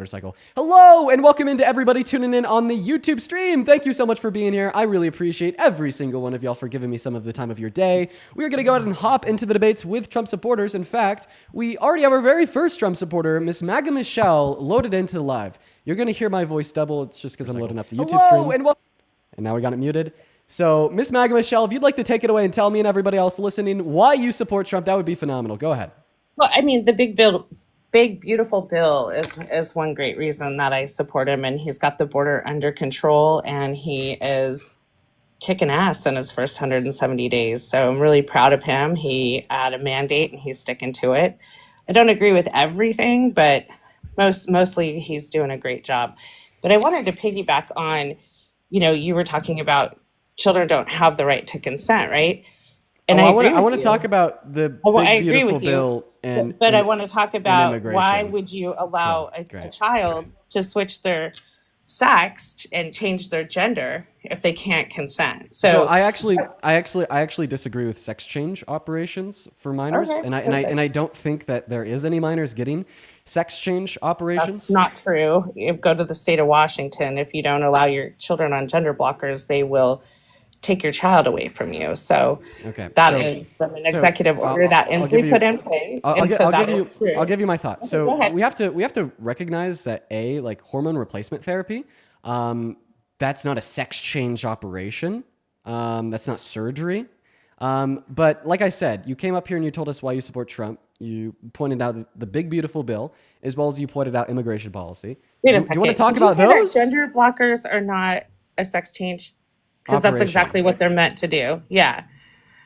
motorcycle. Hello, and welcome into everybody tuning in on the YouTube stream. Thank you so much for being here. I really appreciate every single one of y'all for giving me some of the time of your day. We are going to go ahead and hop into the debates with Trump supporters. In fact, we already have our very first Trump supporter, Miss Maga Michelle, loaded into the live. You're going to hear my voice double. It's just because I'm loading up the YouTube stream. And now we got it muted. So, Miss Maga Michelle, if you'd like to take it away and tell me and everybody else listening why you support Trump, that would be phenomenal. Go ahead. Well, I mean, the big beautiful bill is one great reason that I support him, and he's got the border under control, and he is kicking ass in his first 170 days. So I'm really proud of him. He had a mandate and he's sticking to it. I don't agree with everything, but mostly he's doing a great job. But I wanted to piggyback on, you were talking about children don't have the right to consent, right? And I want to talk about the big, beautiful bill. But I want to talk about why would you allow a child to switch their sex and change their gender if they can't consent? So I actually disagree with sex change operations for minors, okay, and I don't think that there is any minors getting sex change operations. That's not true. You go to the state of Washington. If you don't allow your children on gender blockers, they will take your child away from you. So that is from an executive order that Inslee put in place. I'll give you my thoughts. So we have to recognize that like hormone replacement therapy, that's not a sex change operation. That's not surgery. But like I said, you came up here and you told us why you support Trump. You pointed out the big, beautiful bill, as well as you pointed out immigration policy. Wait a second. Do you want to talk about those? Gender blockers are not a sex change? Because that's exactly what they're meant to do. Yeah.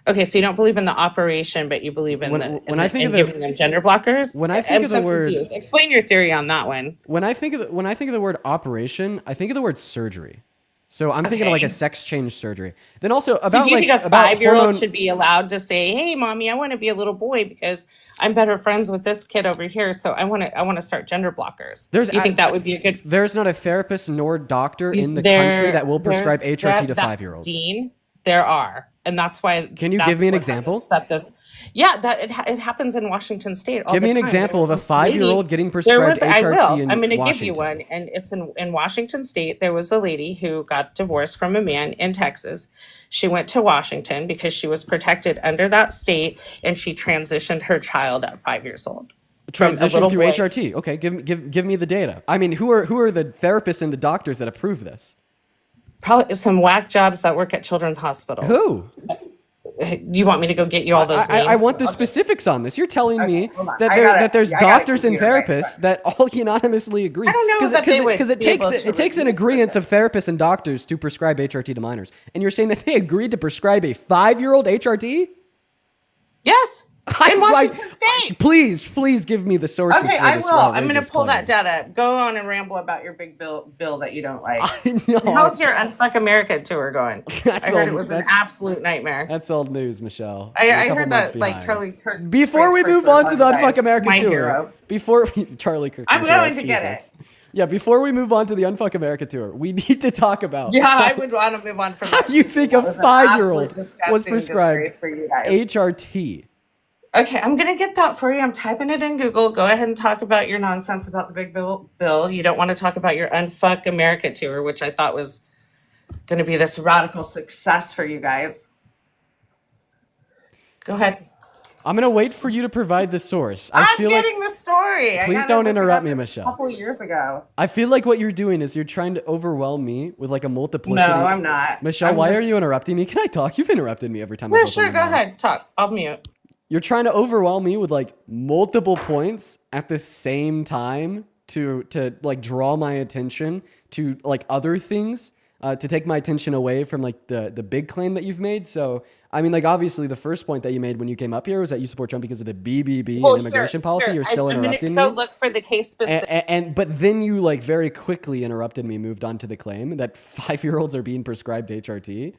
Okay, so you don't believe in the operation, but you believe in giving them gender blockers? When I think of the word... confused. Explain your theory on that one. When I think of the word operation, I think of the word surgery. So I'm thinking of like a sex change surgery. Then also about do you think a 5-year-old should be allowed to say, "Hey, mommy, I want to be a little boy because I'm better friends with this kid over here, so I want to start gender blockers"? Do you think that would be a good? There's not a therapist nor doctor in the country that will prescribe HRT to 5-year-olds. Dean, there are. And that's why. Can you give me an example? It happens in Washington State all the time. Give me an example of a 5-year-old getting prescribed HRT in Washington. I'm going to give you one, and it's in Washington State. There was a lady who got divorced from a man in Texas. She went to Washington because she was protected under that state, and she transitioned her child at 5 years old. Transition through HRT. Okay, give me the data. I mean, who are the therapists and the doctors that approve this? Probably some whack jobs that work at children's hospitals. Who? You want me to go get you all those names? I want the specifics on this. You're telling me that there's doctors and therapists that all unanimously agree. I don't know that they would, because it takes an agreement of therapists and doctors to prescribe HRT to minors. And you're saying that they agreed to prescribe a 5-year-old HRT? Yes. In Washington State. Please give me the sources. Okay, I will. I'm going to pull that data. Go on and ramble about your big bill that you don't like. How's your Unfuck America tour going? I heard it was an absolute nightmare. That's old news, Michelle. I heard that Charlie Kirk. Before we move on to the Unfuck America tour, Charlie Kirk. I'm going to get it. Yeah, before we move on to the Unfuck America tour, we need to talk about. Yeah, I would want to move on from that. How you think a 5-year-old was prescribed HRT? Okay, I'm going to get that for you. I'm typing it in Google. Go ahead and talk about your nonsense about the big bill. You don't want to talk about your Unfuck America tour, which I thought was going to be this radical success for you guys. Go ahead. I'm going to wait for you to provide the source. I'm getting the story. Please don't interrupt me, Michelle. A couple years ago. I feel like what you're doing is you're trying to overwhelm me with like a multiplicity. No, I'm not. Michelle, why are you interrupting me? Can I talk? You've interrupted me every time. Yeah, sure. Go ahead. Talk. I'll mute. You're trying to overwhelm me with like multiple points at the same time to like draw my attention to like other things, to take my attention away from like the big claim that you've made. So, I mean, like obviously the first point that you made when you came up here was that you support Trump because of the BBB and immigration policy. Sure. You're still interrupting me. Go look for the case specific. But then you like very quickly interrupted me, moved on to the claim that 5-year-olds are being prescribed HRT.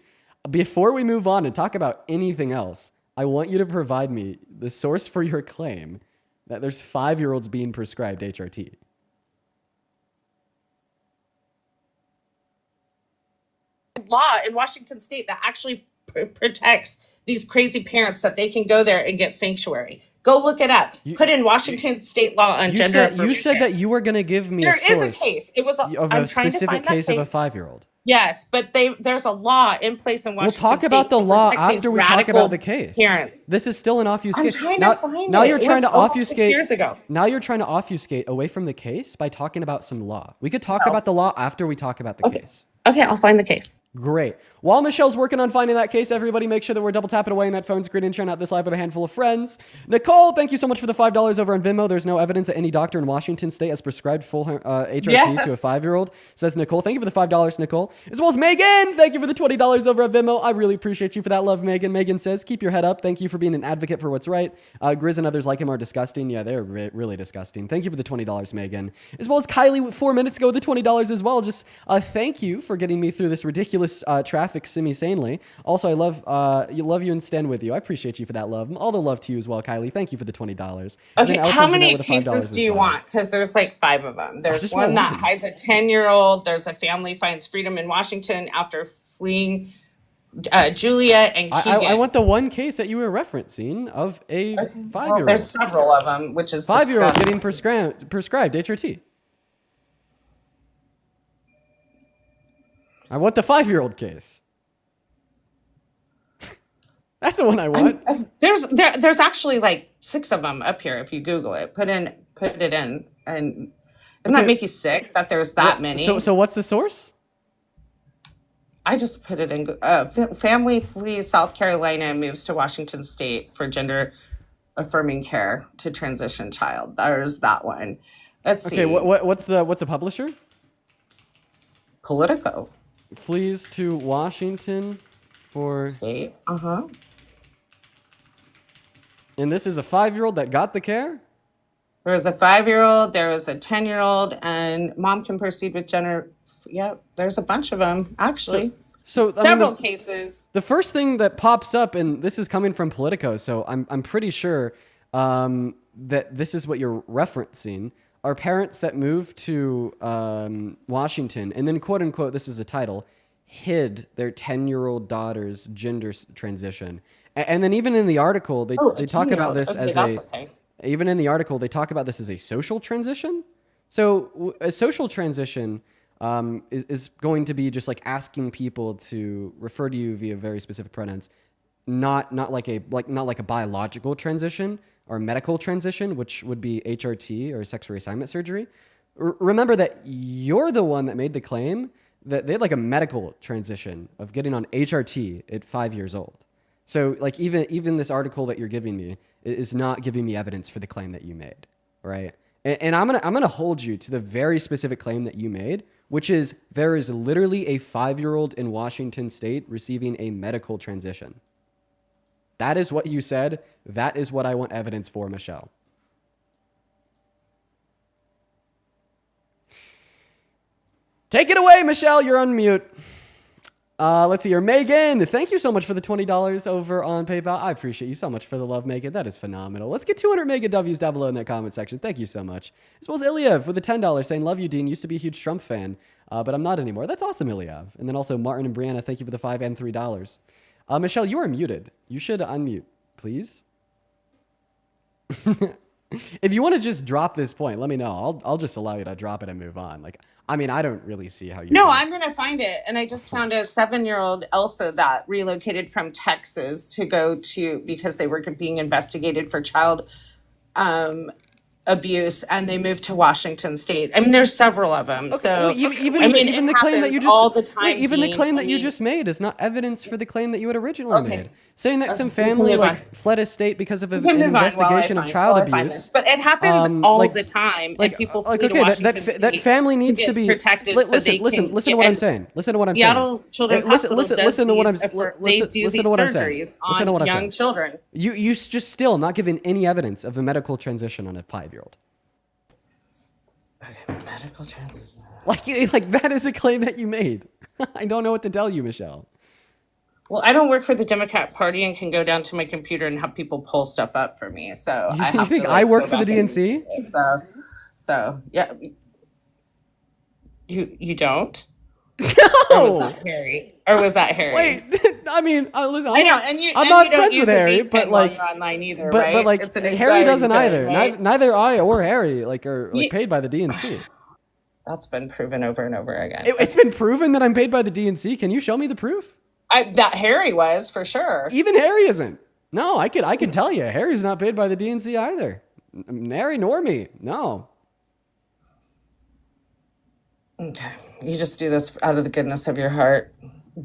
Before we move on and talk about anything else, I want you to provide me the source for your claim that there's 5-year-olds being prescribed HRT. Law in Washington State that actually protects these crazy parents that they can go there and get sanctuary. Go look it up. You- Put in Washington state law on gender You affirming said care. that you were going to give me There a is source a case. It was. of I'm a trying to specific find that case of a case. 5-year-old. Yes, but there's a law in place in We'll Washington talk about state the to law protect these after we talk radical about the case. parents. This is still an I'm obfuscation. trying Now, to find now it. you're It trying was to almost 6 obfuscate. years ago. Now you're trying to obfuscate away from the case by talking about some law. We could talk No. about the law after we talk about the Okay. case. Okay, I'll find the case. Great. While Michelle's working on finding that case, everybody make sure that we're double tapping away in that phone screen and sharing out this live with a handful of friends. Nicole, thank you so much for the $5 over on Venmo. There's no evidence that any doctor in Washington state has prescribed full HRT to a Yes. 5-year-old, says Nicole. Thank you for the $5, Nicole. As well as Megan, thank you for the $20 over at Venmo. I really appreciate you for that love, Megan. Megan says, keep your head up. Thank you for being an advocate for what's right. Grizz and others like him are disgusting. Yeah, they're really disgusting. Thank you for the $20, Megan. As well as Kylie 4 minutes ago with the $20 as well. Just thank you for getting me through this ridiculous traffic semi-sanely. Also, I love you and stand with you. I appreciate you for that love. All the love to you as well, Kylie. Thank you for the $20. And Okay, then Elsa how and Jeanette many with the $5 cases as do you well. want? Because there's like 5 of them. There's just want one that one. hides a 10-year-old. There's a family finds freedom in Washington after fleeing Julia and Keegan. I want the one case that you were referencing of a 5-year-old. Well, there's several of them, which is 5-year-old disgusting. getting prescribed HRT. I want the 5-year-old case. That's the one I want. There's actually like 6 of them up here if you Google it. Put it in, and doesn't Okay. that make you sick that there's that many? So what's the source? I just put it in. Family flees South Carolina and moves to Washington State for gender affirming care to transition child. There's that one. Let's see. Okay, what's the publisher? Politico Flees to Washington for, State. and this is a 5-year-old that got the care. There was a 5-year-old. There was a 10-year-old, and mom can proceed with gender. Yep, there's a bunch of them actually. So I mean, Several cases. the first thing that pops up, and this is coming from Politico, so I'm pretty sure that this is what you're referencing, are parents that moved to Washington, and then quote unquote, this is a title, hid their 10-year-old daughter's gender transition. And then even in the article, they talk about this as even in the article, they talk about this as a social transition. So a social transition is going to be just like asking people to refer to you via very specific pronouns, not like a biological transition or medical transition, which would be HRT or sex reassignment surgery. Remember that you're the one that made the claim that they had like a medical transition of getting on HRT at 5 years old. So like even this article that you're giving me is not giving me evidence for the claim that you made, right? And I'm gonna hold you to the very specific claim that you made, which is there is literally a 5-year-old in Washington State receiving a medical transition. That is what you said. That is what I want evidence for, Michelle. Take it away, Michelle. You're on mute. Let's see here. Megan, thank you so much for the $20 over on PayPal. I appreciate you so much for the love, Megan. That is phenomenal. Let's get 200 Mega W's down below in that comment section. Thank you so much. As well as Iliev with the $10 saying, love you, Dean. Used to be a huge Trump fan, but I'm not anymore. That's awesome, Iliev. And then also Martin and Brianna, thank you for the $5 and $3. Michelle, you are muted. You should unmute, please. If you want to just drop this point, let me know. I'll just allow you to drop it and move on. Like, I mean, I don't really see how you. No, I'm gonna find it, and I just found a 7-year-old Elsa that relocated from Texas to go to because they were being investigated for child abuse, and they moved to Washington State. I mean, there's several of them. Okay, So well, even it the claim that you happens just all the time, wait, even the Dean. claim that I you mean- just made is not evidence for the claim that you had originally Okay. made. Saying that some we can family move on. like fled a state because of an We can move on while I investigation of find- child while I find abuse. this. But it happens all like- the time, Like, and people like flee to okay, Washington that State family needs get to be protected. Listen, so they listen, can listen get- to what I'm and saying. Listen to what I'm Seattle saying. Children's Listen, Hospital listen, does listen to what I'm. these Listen, they do listen these to what I'm saying. surgeries Listen to what on I'm young saying. children. You just still not giving any evidence of a medical transition on a 5-year-old. Medical transition. Like that is a claim that you made. I don't know what to tell you, Michelle. Well, I don't work for the Democrat Party and can go down to my computer and have people pull stuff up for me. So You I have think to, I work go for the back and- DNC? So yeah. You don't? Or was No. that Harry? Or was that Harry? Wait. I mean, listen. I know, and I'm and not you don't friends use with a Harry, vape but pen while like, you're online either, but right? like It's an Harry anxiety doesn't thing, either. right? Neither I or Harry are like Ye- paid by the DNC. That's been proven over and over again. It's been proven that I'm paid by the DNC. Can you show me the proof? That Harry was for sure. Even Harry isn't. No, I could tell you, Harry's not paid by the DNC either. Harry nor me. No. Okay, you just do this out of the goodness of your heart.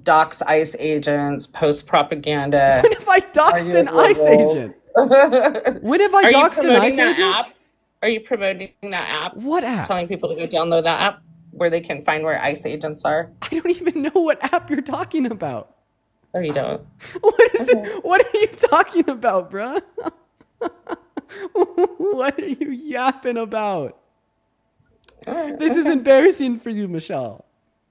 Dox ICE agents, post propaganda. When have I doxed an ICE agent? When have I Are you doxed an promoting ICE that agent? app? Are you promoting that app? What app? Telling people to go download that app where they can find where ICE agents are? I don't even know what app you're talking about. Or you don't? What is it? What are you talking about, bruh? What are you yapping about? This is embarrassing for you, Michelle.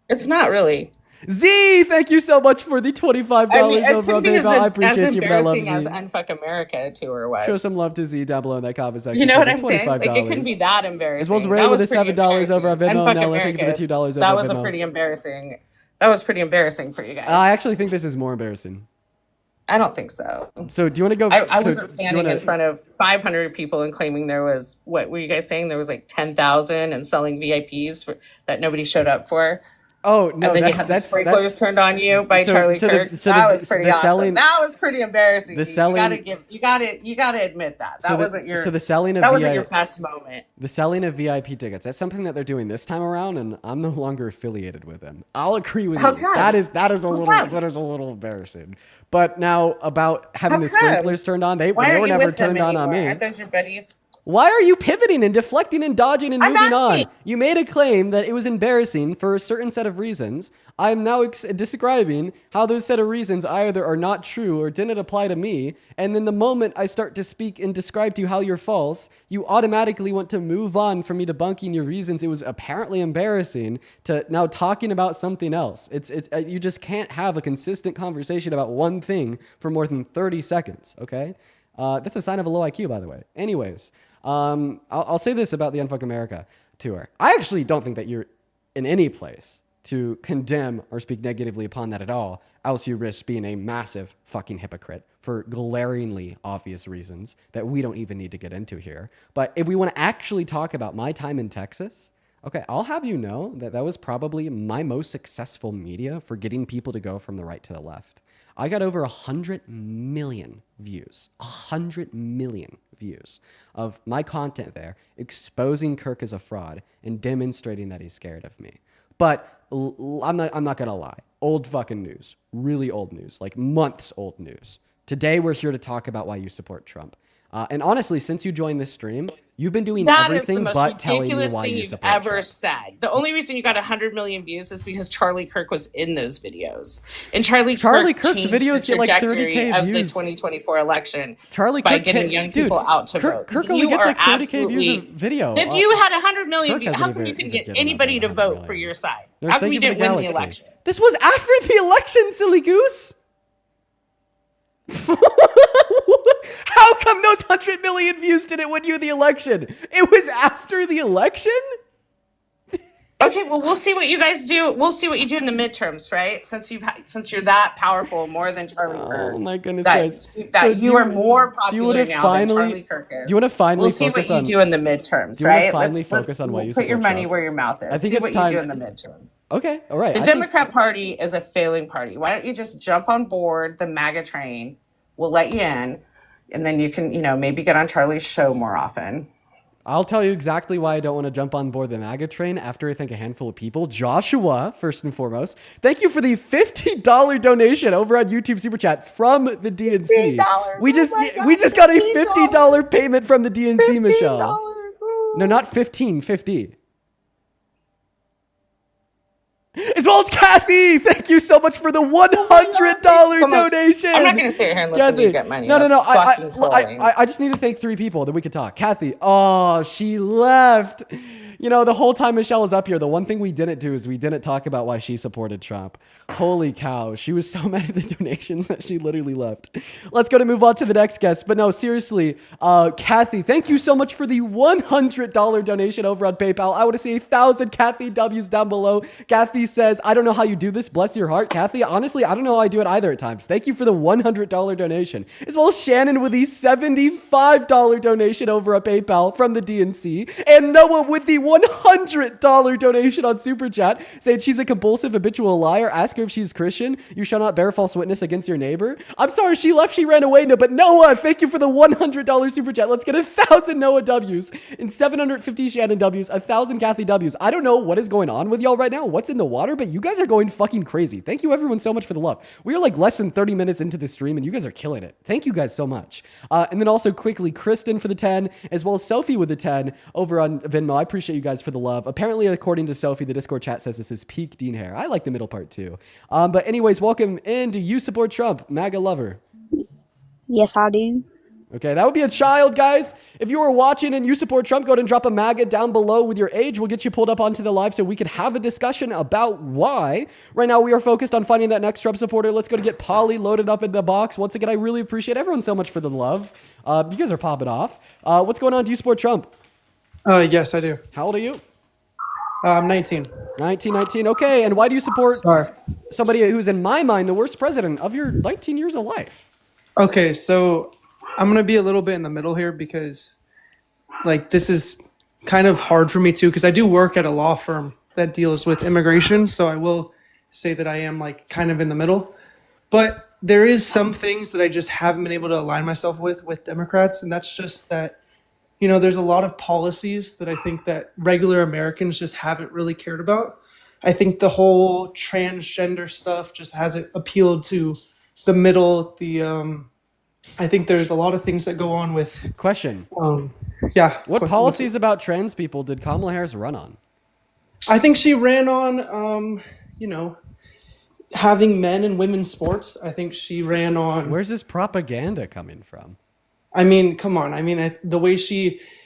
It's not really. Z, thank you so much for the $25 I mean, it over on could be PayPal. I as appreciate you, but I love embarrassing as Z. Unfuck America tour was. Show some love to Z down below in that comment section. You know for what the I'm saying? Like, it couldn't be $25. that embarrassing. As well as That Ray with was the pretty $7 over on embarrassing. Venmo. Unfuck Nella, thank you for the America. $2 over That on was a Venmo. pretty embarrassing. That was pretty embarrassing for you guys. I actually think this is more embarrassing. I don't think so. So do you want to go? I so wasn't do you standing wanna- in front of 500 people and claiming there was, what were you guys saying? There was like 10,000 and selling VIPs that nobody showed up for. Oh no, And then you had the sprinklers turned on you by Charlie Kirk. That was pretty awesome. That was pretty embarrassing. The selling- you gotta admit that. That wasn't your so the selling of that wasn't your best moment. The selling of VIP tickets. That's something that they're doing this time around, and I'm no longer affiliated with them. I'll agree with you. How come? That is a How little come? that is a little embarrassing. But now about having How the come? sprinklers turned on, they Why are were you never with them turned on anymore? me. Aren't those your buddies? Why are you pivoting and deflecting and dodging and I'm moving on? asking. You made a claim that it was embarrassing for a certain set of reasons. I'm now describing how those set of reasons either are not true or didn't apply to me. And then the moment I start to speak and describe to you how you're false, you automatically want to move on from me debunking your reasons. It was apparently embarrassing to now talking about something else. It's you just can't have a consistent conversation about one thing for more than 30 seconds. Okay, that's a sign of a low IQ, by the way. Anyways. I'll say this about the Unfuck America tour. I actually don't think that you're in any place to condemn or speak negatively upon that at all, else you risk being a massive fucking hypocrite for glaringly obvious reasons that we don't even need to get into here. But if we want to actually talk about my time in Texas, okay, I'll have you know that that was probably my most successful media for getting people to go from the right to the left. I got over 100 million views, 100 million views of my content there, exposing Kirk as a fraud and demonstrating that he's scared of me. But I'm not gonna lie, old fucking news, really old news, like months old news. Today we're here to talk about why you support Trump. And honestly, since you joined this stream, you've been doing That is the everything most but telling me ridiculous why thing you you've support ever Trump. said. The only reason you got 100 million views is because Charlie Kirk was in those videos, and Charlie Kirk's changed videos the get like trajectory 30K of the views. 2024 election Charlie by Kirk getting can't- young dude, people out to vote. Kirk only You gets are like 30K views absolutely. of video. If you had 100 million Kirk views, hasn't how come you even couldn't get given up anybody to 100 vote for million. your side? There's How come thank you for the didn't win the galaxy. election? This was after the election, silly goose. How come those 100 million views didn't win you the election? It was after the election? Okay, well, we'll see what you guys do. We'll see what you do in the midterms, right? Since you're that powerful, more than Charlie Kirk. Oh my goodness, that, guys. that So you are more popular now than finally, Charlie Kirk is. do you want to finally We'll see focus what you on, do in the midterms, do you wanna right? finally focus on why you put your support money Trump? where your mouth is. I think See it's what time- you do in the midterms. Okay, all right. The I think- Democrat Party is a failing party. Why don't you just jump on board the MAGA train? We'll let you in, and then you can, maybe get on Charlie's show more often. I'll tell you exactly why I don't want to jump on board the MAGA train after I thank a handful of people. Joshua, first and foremost, thank you for the $50 donation over on YouTube Super Chat from the DNC. $50. We just Oh my God, we just got a $15. $50 payment from the DNC, Michelle. $15. No, not 15, 50. As well as Kathy, thank you so much for the $100 so much. donation. I'm not going to sit here and listen to you get money. No. That's fucking trolling. I just need to thank 3 people that we could talk. Kathy, oh, she left. You know, the whole time Michelle was up here, the one thing we didn't do is we didn't talk about why she supported Trump. Holy cow. She was so mad at the donations that she literally left. Let's go to move on to the next guest. But no, seriously, Kathy, thank you so much for the $100 donation over on PayPal. I want to see 1,000 Kathy W's down below. Kathy says, I don't know how you do this. Bless your heart. Kathy, honestly, I don't know how I do it either at times. Thank you for the $100 donation. As well as Shannon with the $75 donation over on PayPal from the DNC. And Noah with the $100 donation on Super Chat, saying she's a compulsive habitual liar. Ask her if she's Christian. You shall not bear false witness against your neighbor. I'm sorry, she left, she ran away. No, but Noah, thank you for the $100 Super Chat. Let's get 1,000 Noah W's and 750 Shannon W's, 1,000 Kathy W's. I don't know what is going on with y'all right now, what's in the water, but you guys are going fucking crazy. Thank you everyone so much for the love. We are like less than 30 minutes into the stream and you guys are killing it. Thank you guys so much. And then also quickly, Kristen for the 10, as well as Sophie with the 10 over on Venmo. I appreciate you guys for the love. Apparently, according to Sophie, the Discord chat says this is peak Dean hair. I like the middle part too. But anyways, welcome in. Do you support Trump? MAGA lover. Yes, I do. Okay, that would be a child, guys. If you are watching and you support Trump, go ahead and drop a MAGA down below with your age. We'll get you pulled up onto the live so we can have a discussion about why. Right now, we are focused on finding that next Trump supporter. Let's go to get Polly loaded up in the box. Once again, I really appreciate everyone so much for the love. You guys are popping off. What's going on? Do you support Trump? Yes, I do. How old are you? I'm 19. 19. Okay, and why do you support Sorry. somebody who's, in my mind, the worst president of your 19 years of life? Okay, so I'm going to be a little bit in the middle here because, like, this is kind of hard for me too because I do work at a law firm that deals with immigration. So I will say that I am, like, kind of in the middle. But there is some things that I just haven't been able to align myself with Democrats. And that's just that, you know, there's a lot of policies that I think that regular Americans just haven't really cared about. I think the whole transgender stuff just hasn't appealed to the middle. I think there's a lot of things that go on with. Question. Yeah. What policies about trans people did Kamala Harris run on? I think she ran on, having men and women's sports. I think she ran on. Where's this propaganda coming from? I mean, come on. I mean, the way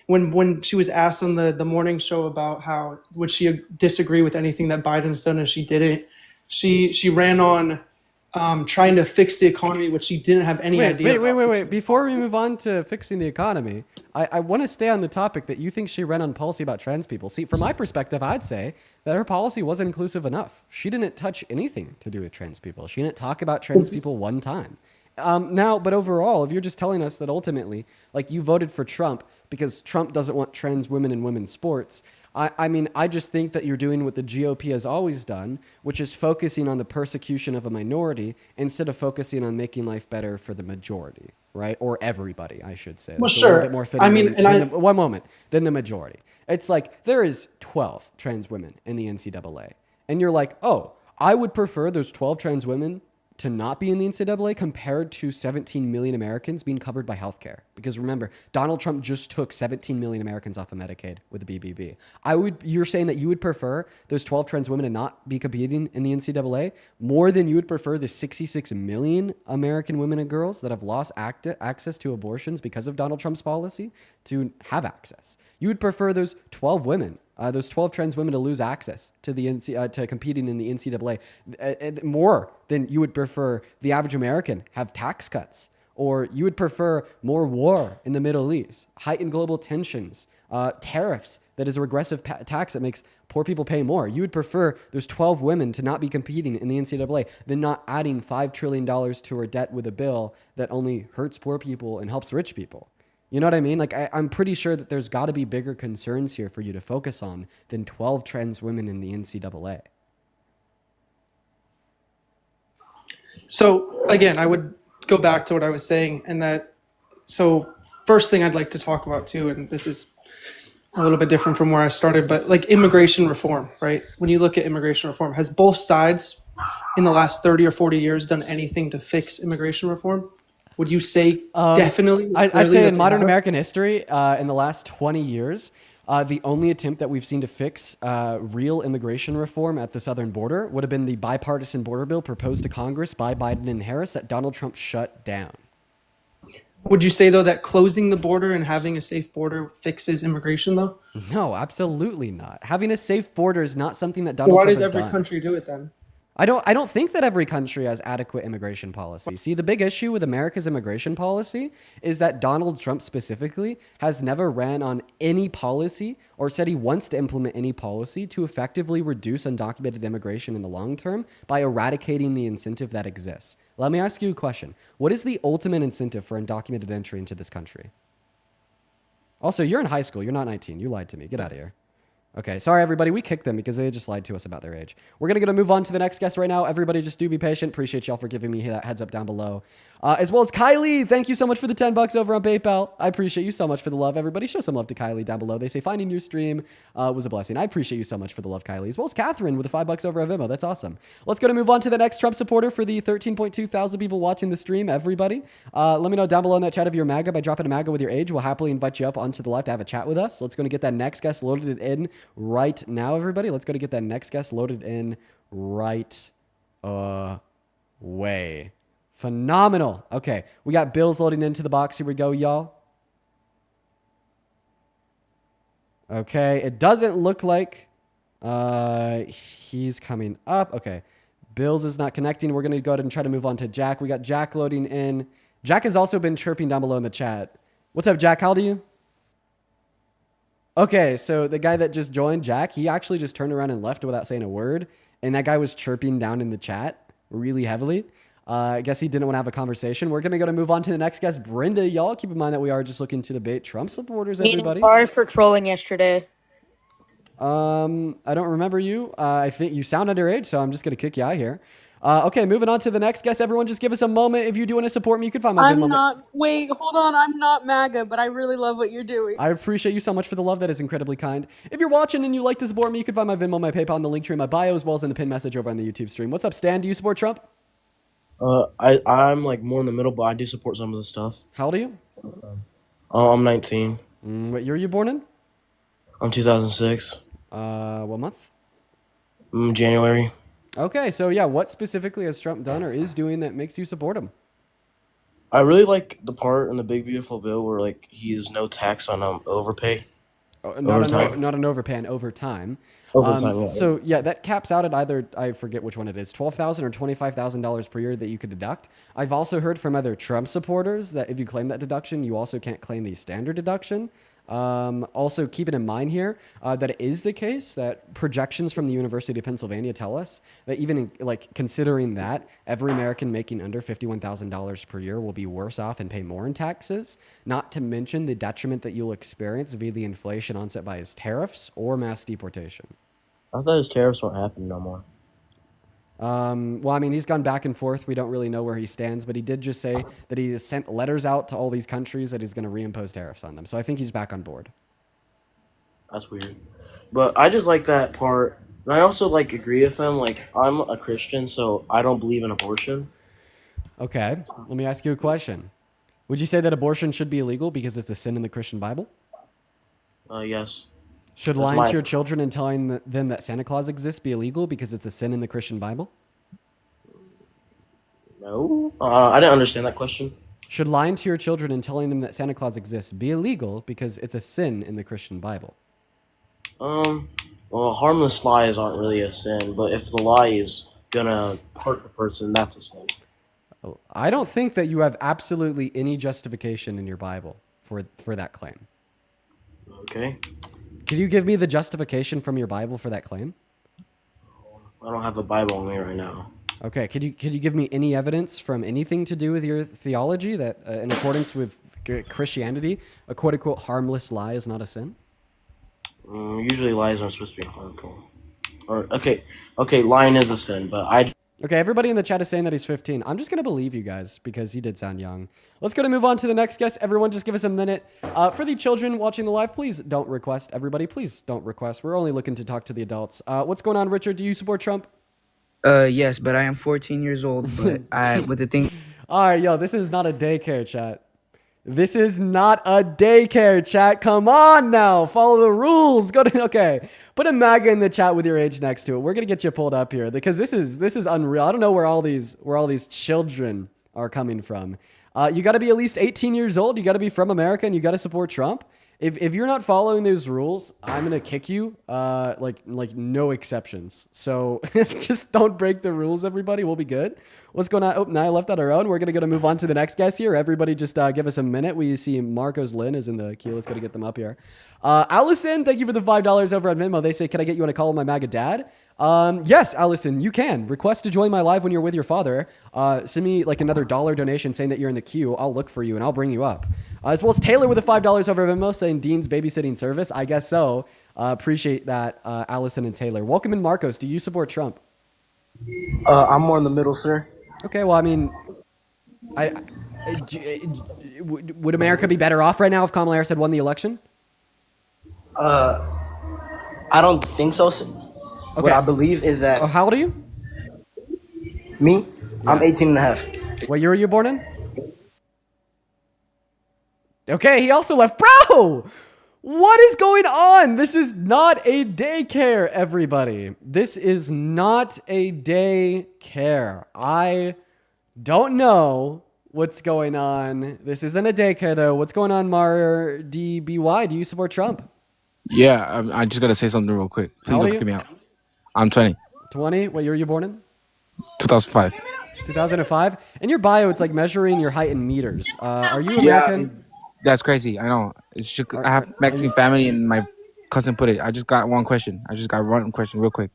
when she was asked on the morning show about how would she disagree with anything that Biden's done and she didn't, she ran on trying to fix the economy, which she didn't have any idea. Wait. Before we move on to fixing the economy, I want to stay on the topic that you think she ran on policy about trans people. See, from my perspective, I'd say that her policy wasn't inclusive enough. She didn't touch anything to do with trans people. She didn't talk about trans people one time. But overall, if you're just telling us that ultimately, like, you voted for Trump because Trump doesn't want trans women in women's sports, I mean, I just think that you're doing what the GOP has always done, which is focusing on the persecution of a minority instead of focusing on making life better for the majority, right? Or everybody, I should say. Well, That's sure. A little bit more fitting I mean, one moment, than the majority. It's like there is 12 trans women in the NCAA. And you're like, oh, I would prefer those 12 trans women to not be in the NCAA compared to 17 million Americans being covered by healthcare. Because remember, Donald Trump just took 17 million Americans off of Medicaid with the BBB. You're saying that you would prefer those 12 trans women to not be competing in the NCAA more than you would prefer the 66 million American women and girls that have lost access to abortions because of Donald Trump's policy to have access. You would prefer those 12 women, those 12 trans women, to lose access to to competing in the NCAA more than you would prefer the average American have tax cuts, or you would prefer more war in the Middle East, heightened global tensions, tariffs that is a regressive tax that makes poor people pay more. You would prefer those 12 women to not be competing in the NCAA than not adding $5 trillion to our debt with a bill that only hurts poor people and helps rich people. You know what I mean? Like, I'm pretty sure that there's got to be bigger concerns here for you to focus on than 12 trans women in the NCAA. So again, I would go back to what I was saying, so first thing I'd like to talk about too, and this is a little bit different from where I started, but like immigration reform, right? When you look at immigration reform, has both sides in the last 30 or 40 years done anything to fix immigration reform? Would you say definitely? I'd say in modern American history, in the last 20 years, the only attempt that we've seen to fix real immigration reform at the southern border would have been the bipartisan border bill proposed to Congress by Biden and Harris that Donald Trump shut down. Would you say though that closing the border and having a safe border fixes immigration though? No, absolutely not. Having a safe border is not something that Donald Why Trump does has every done. country do it then? I don't think that every country has adequate immigration policy. See, the big issue with America's immigration policy is that Donald Trump specifically has never ran on any policy or said he wants to implement any policy to effectively reduce undocumented immigration in the long term by eradicating the incentive that exists. Let me ask you a question. What is the ultimate incentive for undocumented entry into this country? Also, you're in high school. You're not 19. You lied to me. Get out of here. Okay, sorry everybody, we kicked them because they just lied to us about their age. We're gonna move on to the next guest right now. Everybody just do be patient. Appreciate y'all for giving me that heads up down below. As well as Kylie, thank you so much for the $10 over on PayPal. I appreciate you so much for the love. Everybody show some love to Kylie down below. They say finding your stream was a blessing. I appreciate you so much for the love, Kylie. As well as Catherine with the $5 over on Venmo. That's awesome. Let's go to move on to the next Trump supporter for the 13.2 thousand people watching the stream. Everybody, let me know down below in that chat if you're a MAGA by dropping a MAGA with your age. We'll happily invite you up onto the left to have a chat with us. Let's go to get that next guest loaded in right now, everybody. Let's go to get that next guest loaded in right away. Phenomenal. Okay, we got Bills loading into the box. Here we go, y'all. Okay, it doesn't look like he's coming up. Okay, Bills is not connecting. We're going to go ahead and try to move on to Jack. We got Jack loading in. Jack has also been chirping down below in the chat. What's up, Jack? How old are you? Okay, so the guy that just joined, Jack, he actually just turned around and left without saying a word. And that guy was chirping down in the chat really heavily. I guess he didn't want to have a conversation. We're going to move on to the next guest, Brenda. Y'all keep in mind that we are just looking to debate Trump supporters, everybody. Sorry for trolling yesterday. I don't remember you. I think you sound underage, so I'm just going to kick you out here. Okay, moving on to the next guest. Everyone just give us a moment. If you do want to support me, you can find my Venmo. Wait, hold on. I'm not MAGA, but I really love what you're doing. I appreciate you so much for the love. That is incredibly kind. If you're watching and you like to support me, you can find my Venmo, my PayPal, and the link tree in my bio, as well as in the pin message over on the YouTube stream. What's up, Stan? Do you support Trump? I'm like more in the middle, but I do support some of the stuff. How old are you? I'm 19. What year are you born in? I'm 2006. What month? January. Okay, so yeah, what specifically has Trump done or is doing that makes you support him? I really like the part in the big beautiful bill where like he has no tax on overpay. Not an overpay, an overtime. Overtime, yeah. So yeah, that caps out at either, I forget which one it is, $12,000 or $25,000 per year that you could deduct. I've also heard from other Trump supporters that if you claim that deduction, you also can't claim the standard deduction. Also, keep it in mind here that it is the case that projections from the University of Pennsylvania tell us that even like considering that every American making under $51,000 per year will be worse off and pay more in taxes, not to mention the detriment that you'll experience via the inflation onset by his tariffs or mass deportation. I thought his tariffs weren't happening no more. Well, I mean, he's gone back and forth. We don't really know where he stands, but he did just say that he has sent letters out to all these countries that he's going to reimpose tariffs on them. So I think he's back on board. That's weird. But I just like that part. And I also like agree with him. Like I'm a Christian, so I don't believe in abortion. Okay, let me ask you a question. Would you say that abortion should be illegal because it's a sin in the Christian Bible? Yes. Should That's lying my- to your children and telling them that Santa Claus exists be illegal because it's a sin in the Christian Bible? No. I didn't understand that question. Should lying to your children and telling them that Santa Claus exists be illegal because it's a sin in the Christian Bible? Well, harmless lies aren't really a sin, but if the lie is gonna hurt the person, that's a sin. I don't think that you have absolutely any justification in your Bible for that claim. Okay. Could you give me the justification from your Bible for that claim? I don't have a Bible on me right now. Okay, could you give me any evidence from anything to do with your theology that, in accordance with Christianity, a quote-unquote harmless lie is not a sin? Usually lies aren't supposed to be harmful. Or okay, lying is a sin, but Okay, everybody in the chat is saying that he's 15. I'm just going to believe you guys because he did sound young. Let's go to move on to the next guest. Everyone just give us a minute. For the children watching the live, please don't request. Everybody, please don't request. We're only looking to talk to the adults. What's going on, Richard? Do you support Trump? Yes, but I am 14 years old, but with the thing. All right, yo, this is not a daycare chat. This is not a daycare chat. Come on now. Follow the rules. Okay. Put a MAGA in the chat with your age next to it. We're going to get you pulled up here because this is unreal. I don't know where all these children are coming from. You got to be at least 18 years old. You got to be from America, and you got to support Trump. If you're not following those rules, I'm gonna kick you. Like no exceptions. So just don't break the rules, everybody. We'll be good. What's going on? Oh, Nia left on her own. We're gonna move on to the next guest here. Everybody, just give us a minute. We see Marcos Lynn is in the queue. Let's go to get them up here. Allison, thank you for the $5 over on Venmo. They say, can I get you on a call with my MAGA dad? Yes, Allison, you can request to join my live when you're with your father. Send me like another $1 donation saying that you're in the queue. I'll look for you and I'll bring you up. As well as Taylor with a $5 over Venmo saying Dean's babysitting service. I guess so. Appreciate that, Allison and Taylor. Welcome in, Marcos. Do you support Trump? I'm more in the middle, sir. Okay, well, I mean, would America be better off right now if Kamala Harris had won the election? I don't think so. Okay. What I believe is that Oh, how old are you? me, I'm 18 and a half. What year were you born in? Okay, he also left. Bro! What is going on? This is not a daycare, everybody. This is not a daycare. I don't know what's going on. This isn't a daycare, though. What's going on, Mar DBY? Do you support Trump? Yeah, I just gotta say something real quick. How Please old are don't you? kick me out. I'm 20, 20? What year were you born in? 2005. 2005? In your bio, it's like measuring your height in meters. Are you American? That's crazy. I know. It's just I have Mexican family, and my cousin put it. I just got one question. Real quick.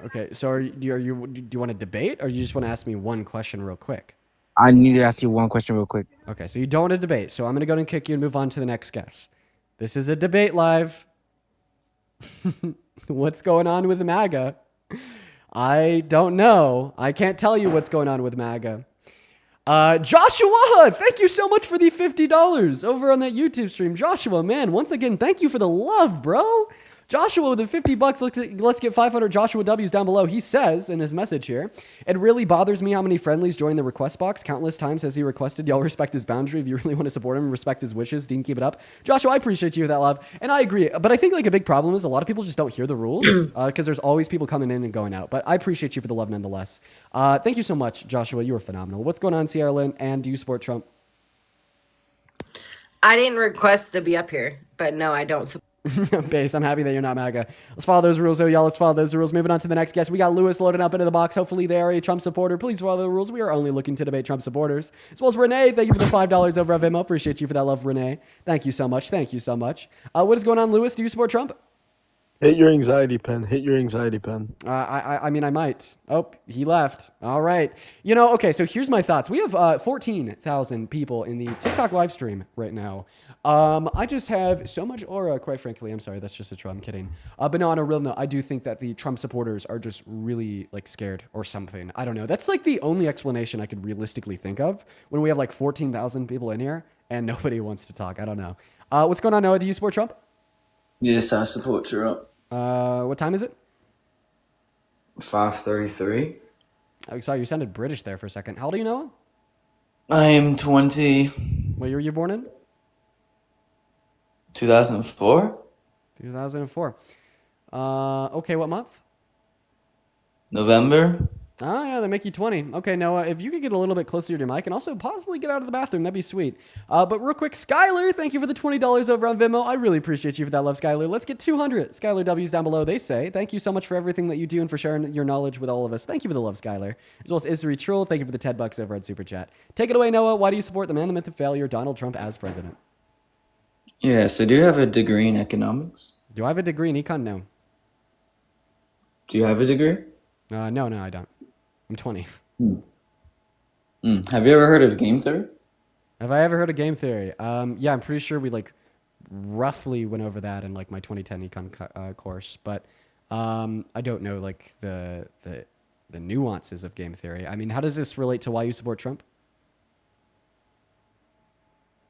Okay, so do you want to debate, or you just want to ask me one question real quick? I need to ask you one question real quick. Okay, so you don't want to debate. So I'm going to go ahead and kick you and move on to the next guest. This is a debate live. What's going on with MAGA? I don't know. I can't tell you what's going on with MAGA. Joshua, thank you so much for the $50 over on that YouTube stream. Joshua, man, once again, thank you for the love, bro. Joshua with the $50. Let's get 500 Joshua W's down below. He says in his message here, it really bothers me how many friendlies join the request box. Countless times has he requested. Y'all respect his boundary. If you really want to support him, respect his wishes. Dean, keep it up. Joshua, I appreciate you for that love. And I agree. But I think like a big problem is a lot of people just don't hear the rules because there's always people coming in and going out. But I appreciate you for the love nonetheless. Thank you so much, Joshua. You were phenomenal. What's going on, Sierra Lynn? And do you support Trump? I didn't request to be up here, but no, I don't support. Base, I'm happy that you're not MAGA. Let's follow those rules, y'all. Let's follow those rules. Moving on to the next guest. We got Lewis loading up into the box. Hopefully they are a Trump supporter. Please follow the rules. We are only looking to debate Trump supporters. As well as Renee, thank you for the $5 over at Venmo. Appreciate you for that love, Renee. Thank you so much. Thank you so much. What is going on, Lewis? Do you support Trump? Hit your anxiety pen. Hit your anxiety pen. I mean, I might. Oh, he left. All right. You know, okay, so here's my thoughts. We have 14,000 people in the TikTok live stream right now. I just have so much aura, quite frankly. I'm sorry, that's just a troll. I'm kidding. But no, on a real note, I do think that the Trump supporters are just really like scared or something. I don't know. That's like the only explanation I could realistically think of when we have like 14,000 people in here and nobody wants to talk. I don't know. What's going on, Noah? Do you support Trump? Yes, I support Trump. What time is it? 5:33. Oh, sorry, you sounded British there for a second. How old are you, Noah? I am 20. What year were you born in? 2004. 2004. Okay, what month? November. Oh, yeah, they make you 20. Okay, Noah, if you could get a little bit closer to your mic and also possibly get out of the bathroom, that'd be sweet. But real quick, Skylar, thank you for the $20 over on Venmo. I really appreciate you for that love, Skylar. Let's get 200. Skylar W's down below. They say, thank you so much for everything that you do and for sharing your knowledge with all of us. Thank you for the love, Skylar. As well as Isri Troll, thank you for the $10 over on Super Chat. Take it away, Noah. Why do you support the man, the myth, the failure, Donald Trump as president? Yeah, so do you have a degree in economics? Do I have a degree in econ? No. Do you have a degree? No, I don't. I'm 20. Have you ever heard of game theory? Have I ever heard of game theory? Yeah, I'm pretty sure we like roughly went over that in like my 2010 econ course, but I don't know like the nuances of game theory. I mean, how does this relate to why you support Trump?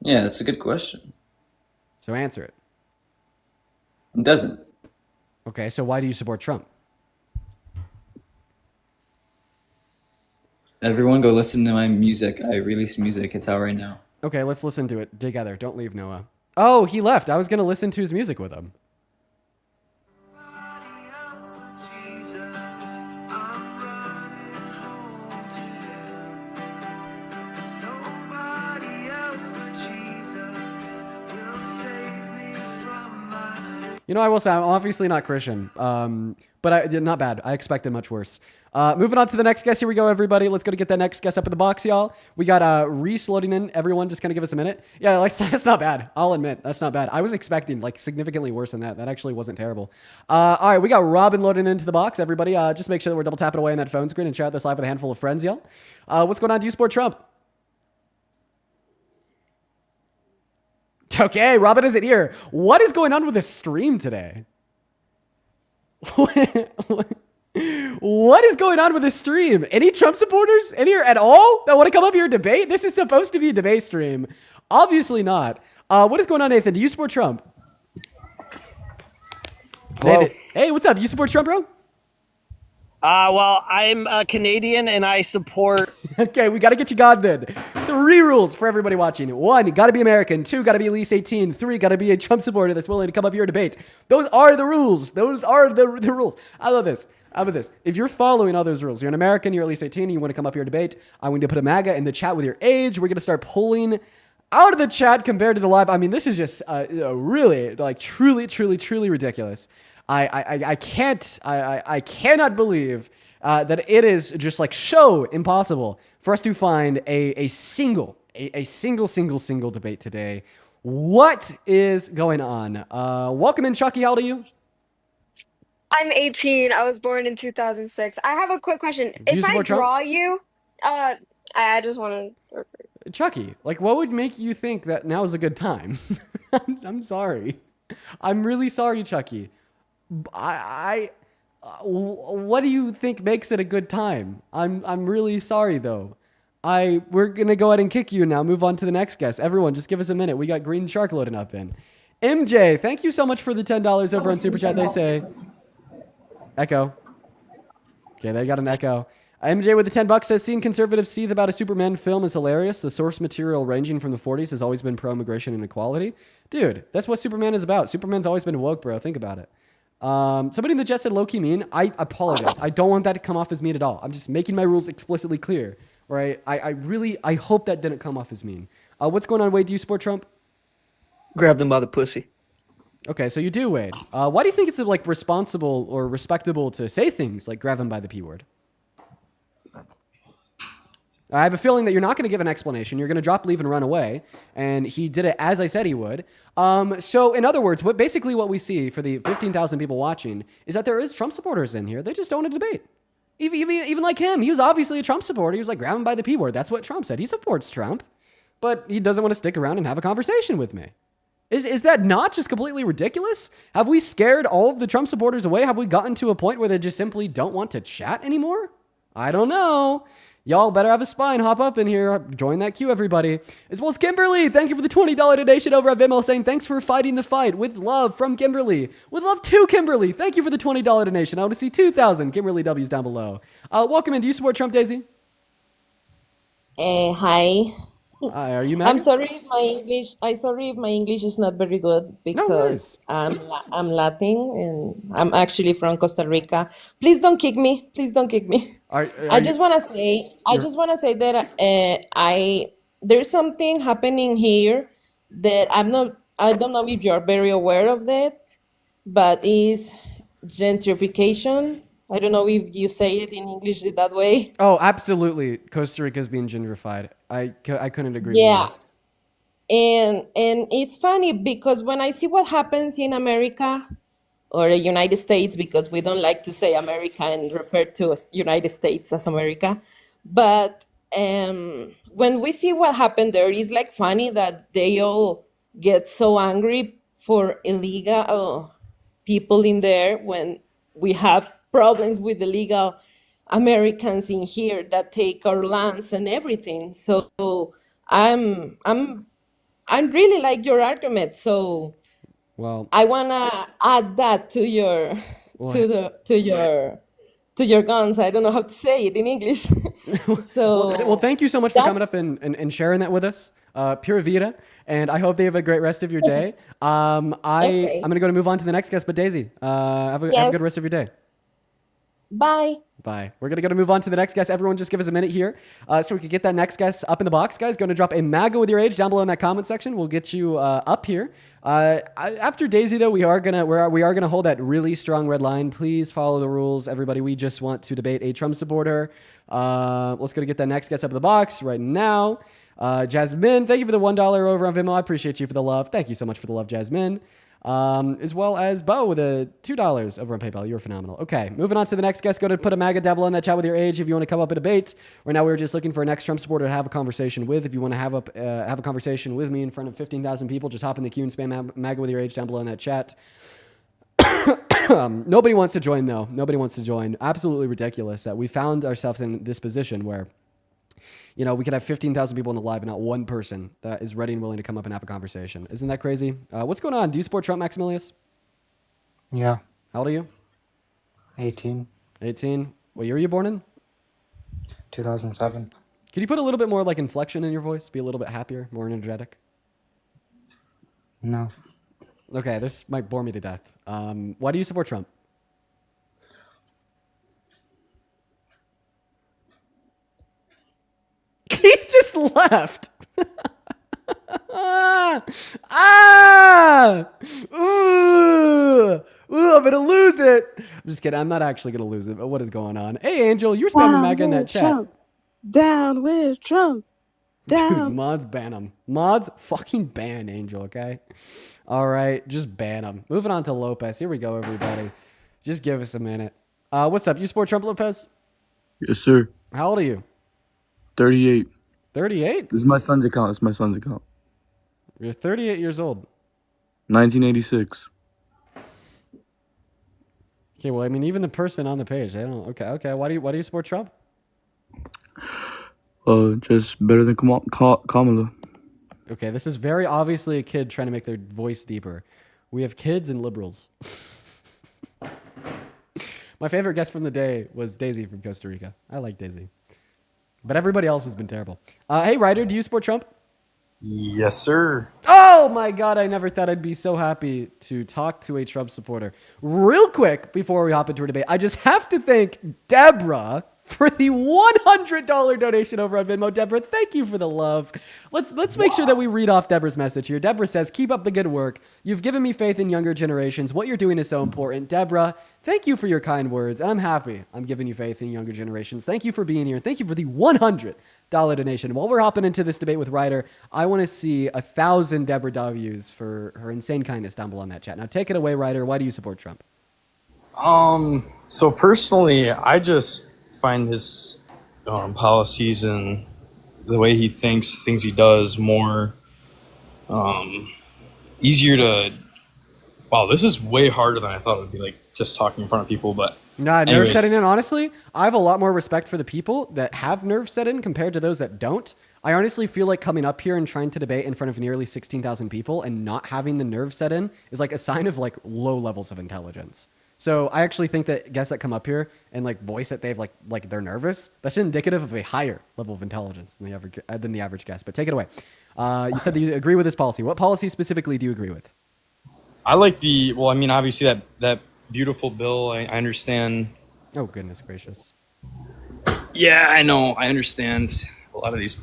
Yeah, that's a good question. So answer it. It doesn't. Okay, so why do you support Trump? Everyone go listen to my music. I release music. It's out right now. Okay, let's listen to it together. Don't leave, Noah. Oh, he left. I was going to listen to his music with him. You know, I will say I'm obviously not Christian, but not bad. I expected much worse. Moving on to the next guest. Here we go, everybody. Let's go to get that next guest up in the box, y'all. We got Reese loading in. Everyone, just kind of give us a minute. Yeah, like that's not bad. I'll admit that's not bad. I was expecting like significantly worse than that. That actually wasn't terrible. All right, we got Robin loading into the box. Everybody, just make sure that we're double tapping away on that phone screen and share out this live with a handful of friends, y'all. What's going on? Do you support Trump? Okay, Robin isn't here. What is going on with the stream today? What is going on with the stream? Any Trump supporters in here at all that want to come up here and debate? This is supposed to be a debate stream. Obviously not. What is going on, Nathan? Do you support Trump? Nathan, hey, what's up? You support Trump, bro? Well, I'm a Canadian and I support. Okay, we got to get you God then. 3 rules for everybody watching. 1, got to be American. 2, got to be at least 18. 3, got to be a Trump supporter that's willing to come up here and debate. Those are the rules. Those are the rules. I love this. How about this? If you're following all those rules, you're an American, you're at least 18, and you want to come up here and debate, I'm going to put a MAGA in the chat with your age. We're going to start pulling out of the chat compared to the live. I mean, this is just really, like, truly ridiculous. I cannot believe that it is just like so impossible for us to find a single debate today. What is going on? Welcome in, Chucky. How old are you? I'm 18. I was born in 2006. I have a quick question. Do you If I support Trump? draw you, I just want to. Chucky, like, what would make you think that now is a good time? I'm sorry. I'm really sorry, Chucky. What do you think makes it a good time? I'm really sorry though. We're gonna go ahead and kick you now. Move on to the next guest. Everyone, just give us a minute. We got Green Shark loading up in. MJ, thank you so much for the $10 over on Super Chat. They say echo. Okay, they got an echo. MJ with the $10 says, seeing conservatives seethe about a Superman film is hilarious. The source material ranging from the 40s has always been pro-immigration and equality. Dude, that's what Superman is about. Superman's always been woke, bro. Think about it. Somebody in the chat said low-key mean. I apologize. I don't want that to come off as mean at all. I'm just making my rules explicitly clear. Right? I hope that didn't come off as mean. What's going on, Wade? Do you support Trump? Grab them by the pussy. Okay, so you do, Wade. Why do you think it's like responsible or respectable to say things like grab him by the P word? I have a feeling that you're not going to give an explanation. You're going to drop, leave, and run away. And he did it as I said he would. So in other words, what we see for the 15,000 people watching is that there is Trump supporters in here. They just don't want to debate. Even like him, he was obviously a Trump supporter. He was like, grab him by the P word. That's what Trump said. He supports Trump, but he doesn't want to stick around and have a conversation with me. Is that not just completely ridiculous? Have we scared all of the Trump supporters away? Have we gotten to a point where they just simply don't want to chat anymore? I don't know. Y'all better have a spine. Hop up in here. Join that queue, everybody. As well as Kimberly. Thank you for the $20 donation over at Vimeo, saying thanks for fighting the fight. With love from Kimberly. With love to Kimberly. Thank you for the $20 donation. I want to see 2,000 Kimberly W's down below. Welcome in. Do you support Trump, Daisy? Hi. Are you mad? I'm sorry if my English is not very good because I'm Latin and I'm actually from Costa Rica. Please don't kick me. Please don't kick me. I just want to say that there's something happening here that I don't know if you're very aware of that, but is gentrification. I don't know if you say it in English that way. Oh, absolutely. Costa Rica is being gentrified. I couldn't agree Yeah. more. And it's funny because when I see what happens in America or the United States, because we don't like to say America and refer to United States as America, but when we see what happened there, it's like funny that they all get so angry for illegal people in there when we have problems with illegal Americans in here that take our lands and everything. So I'm really like your argument. So well, I wanna add that to your to your guns. I don't know how to say it in English. So well, thank you so much for coming up and sharing that with us. Pura Vida, and I hope they have a great rest of your day. I'm gonna go to move on to the next guest, but Daisy, have a good rest of your day. Bye. Bye. We're going to move on to the next guest. Everyone just give us a minute here so we can get that next guest up in the box. Guys, going to drop a MAGA with your age down below in that comment section. We'll get you up here. After Daisy, though, we are gonna hold that really strong red line. Please follow the rules, everybody. We just want to debate a Trump supporter. Let's go to get that next guest up in the box right now. Jasmine, thank you for the $1 over on Venmo. I appreciate you for the love. Thank you so much for the love, Jasmine. As well as Bo with a $2 over on PayPal. You're phenomenal. Okay, moving on to the next guest. Go to put a MAGA down below in that chat with your age if you want to come up and debate. Right now, we're just looking for a next Trump supporter to have a conversation with. If you want to have a conversation with me in front of 15,000 people, just hop in the queue and spam MAGA with your age down below in that chat. Nobody wants to join, though. Nobody wants to join. Absolutely ridiculous that we found ourselves in this position where, you know, we could have 15,000 people in the live and not one person that is ready and willing to come up and have a conversation. Isn't that crazy? What's going on? Do you support Trump, Maximilius? Yeah. How old are you? 18. 18. What year were you born in? 2007. Can you put a little bit more like inflection in your voice? Be a little bit happier, more energetic? No. Okay, this might bore me to death. Why do you support Trump? He just left. Ooh, I'm gonna lose it. I'm just kidding. I'm not actually gonna lose it. But what is going on? Hey, Angel, you're spamming MAGA in that chat. Trump. Down with Trump. Down. Dude, mods ban him. Mods fucking ban Angel. Okay. All right, just ban him. Moving on to Lopez. Here we go, everybody. Just give us a minute. What's up? You support Trump, Lopez? Yes, sir. How old are you? 38. 38? This is my son's account. This is my son's account. You're 38 years old. 1986. Okay, well, I mean, even the person on the page, they don't. Okay. Why do you support Trump? Just better than Kamala. Okay, this is very obviously a kid trying to make their voice deeper. We have kids and liberals. My favorite guest from the day was Daisy from Costa Rica. I like Daisy. But everybody else has been terrible. Hey, Ryder, do you support Trump? Yes, sir. Oh my God, I never thought I'd be so happy to talk to a Trump supporter. Real quick, before we hop into our debate, I just have to thank Deborah for the $100 donation over on Venmo. Deborah, thank you for the love. Let's make sure that we read off Deborah's message here. Deborah says, keep up the good work. You've given me faith in younger generations. What you're doing is so important. Deborah, thank you for your kind words. And I'm happy I'm giving you faith in younger generations. Thank you for being here. Thank you for the $100 donation. While we're hopping into this debate with Ryder, I want to see 1,000 Deborah W's for her insane kindness down below in that chat. Now take it away, Ryder. Why do you support Trump? So personally, I just find his policies and the way he thinks, things he does more easier to. Wow, this is way harder than I thought it would be. Like just talking in front of people, but Nah, nerve anyways. setting in. Honestly, I have a lot more respect for the people that have nerve set in compared to those that don't. I honestly feel like coming up here and trying to debate in front of nearly 16,000 people and not having the nerve set in is like a sign of like low levels of intelligence. So I actually think that guests that come up here and like voice that they've like they're nervous, that's indicative of a higher level of intelligence than the average guest. But take it away. You said that you agree with this policy. What policy specifically do you agree with? I like well, I mean, obviously that beautiful bill. I understand. Oh goodness gracious. Yeah, I know. I understand. A lot of these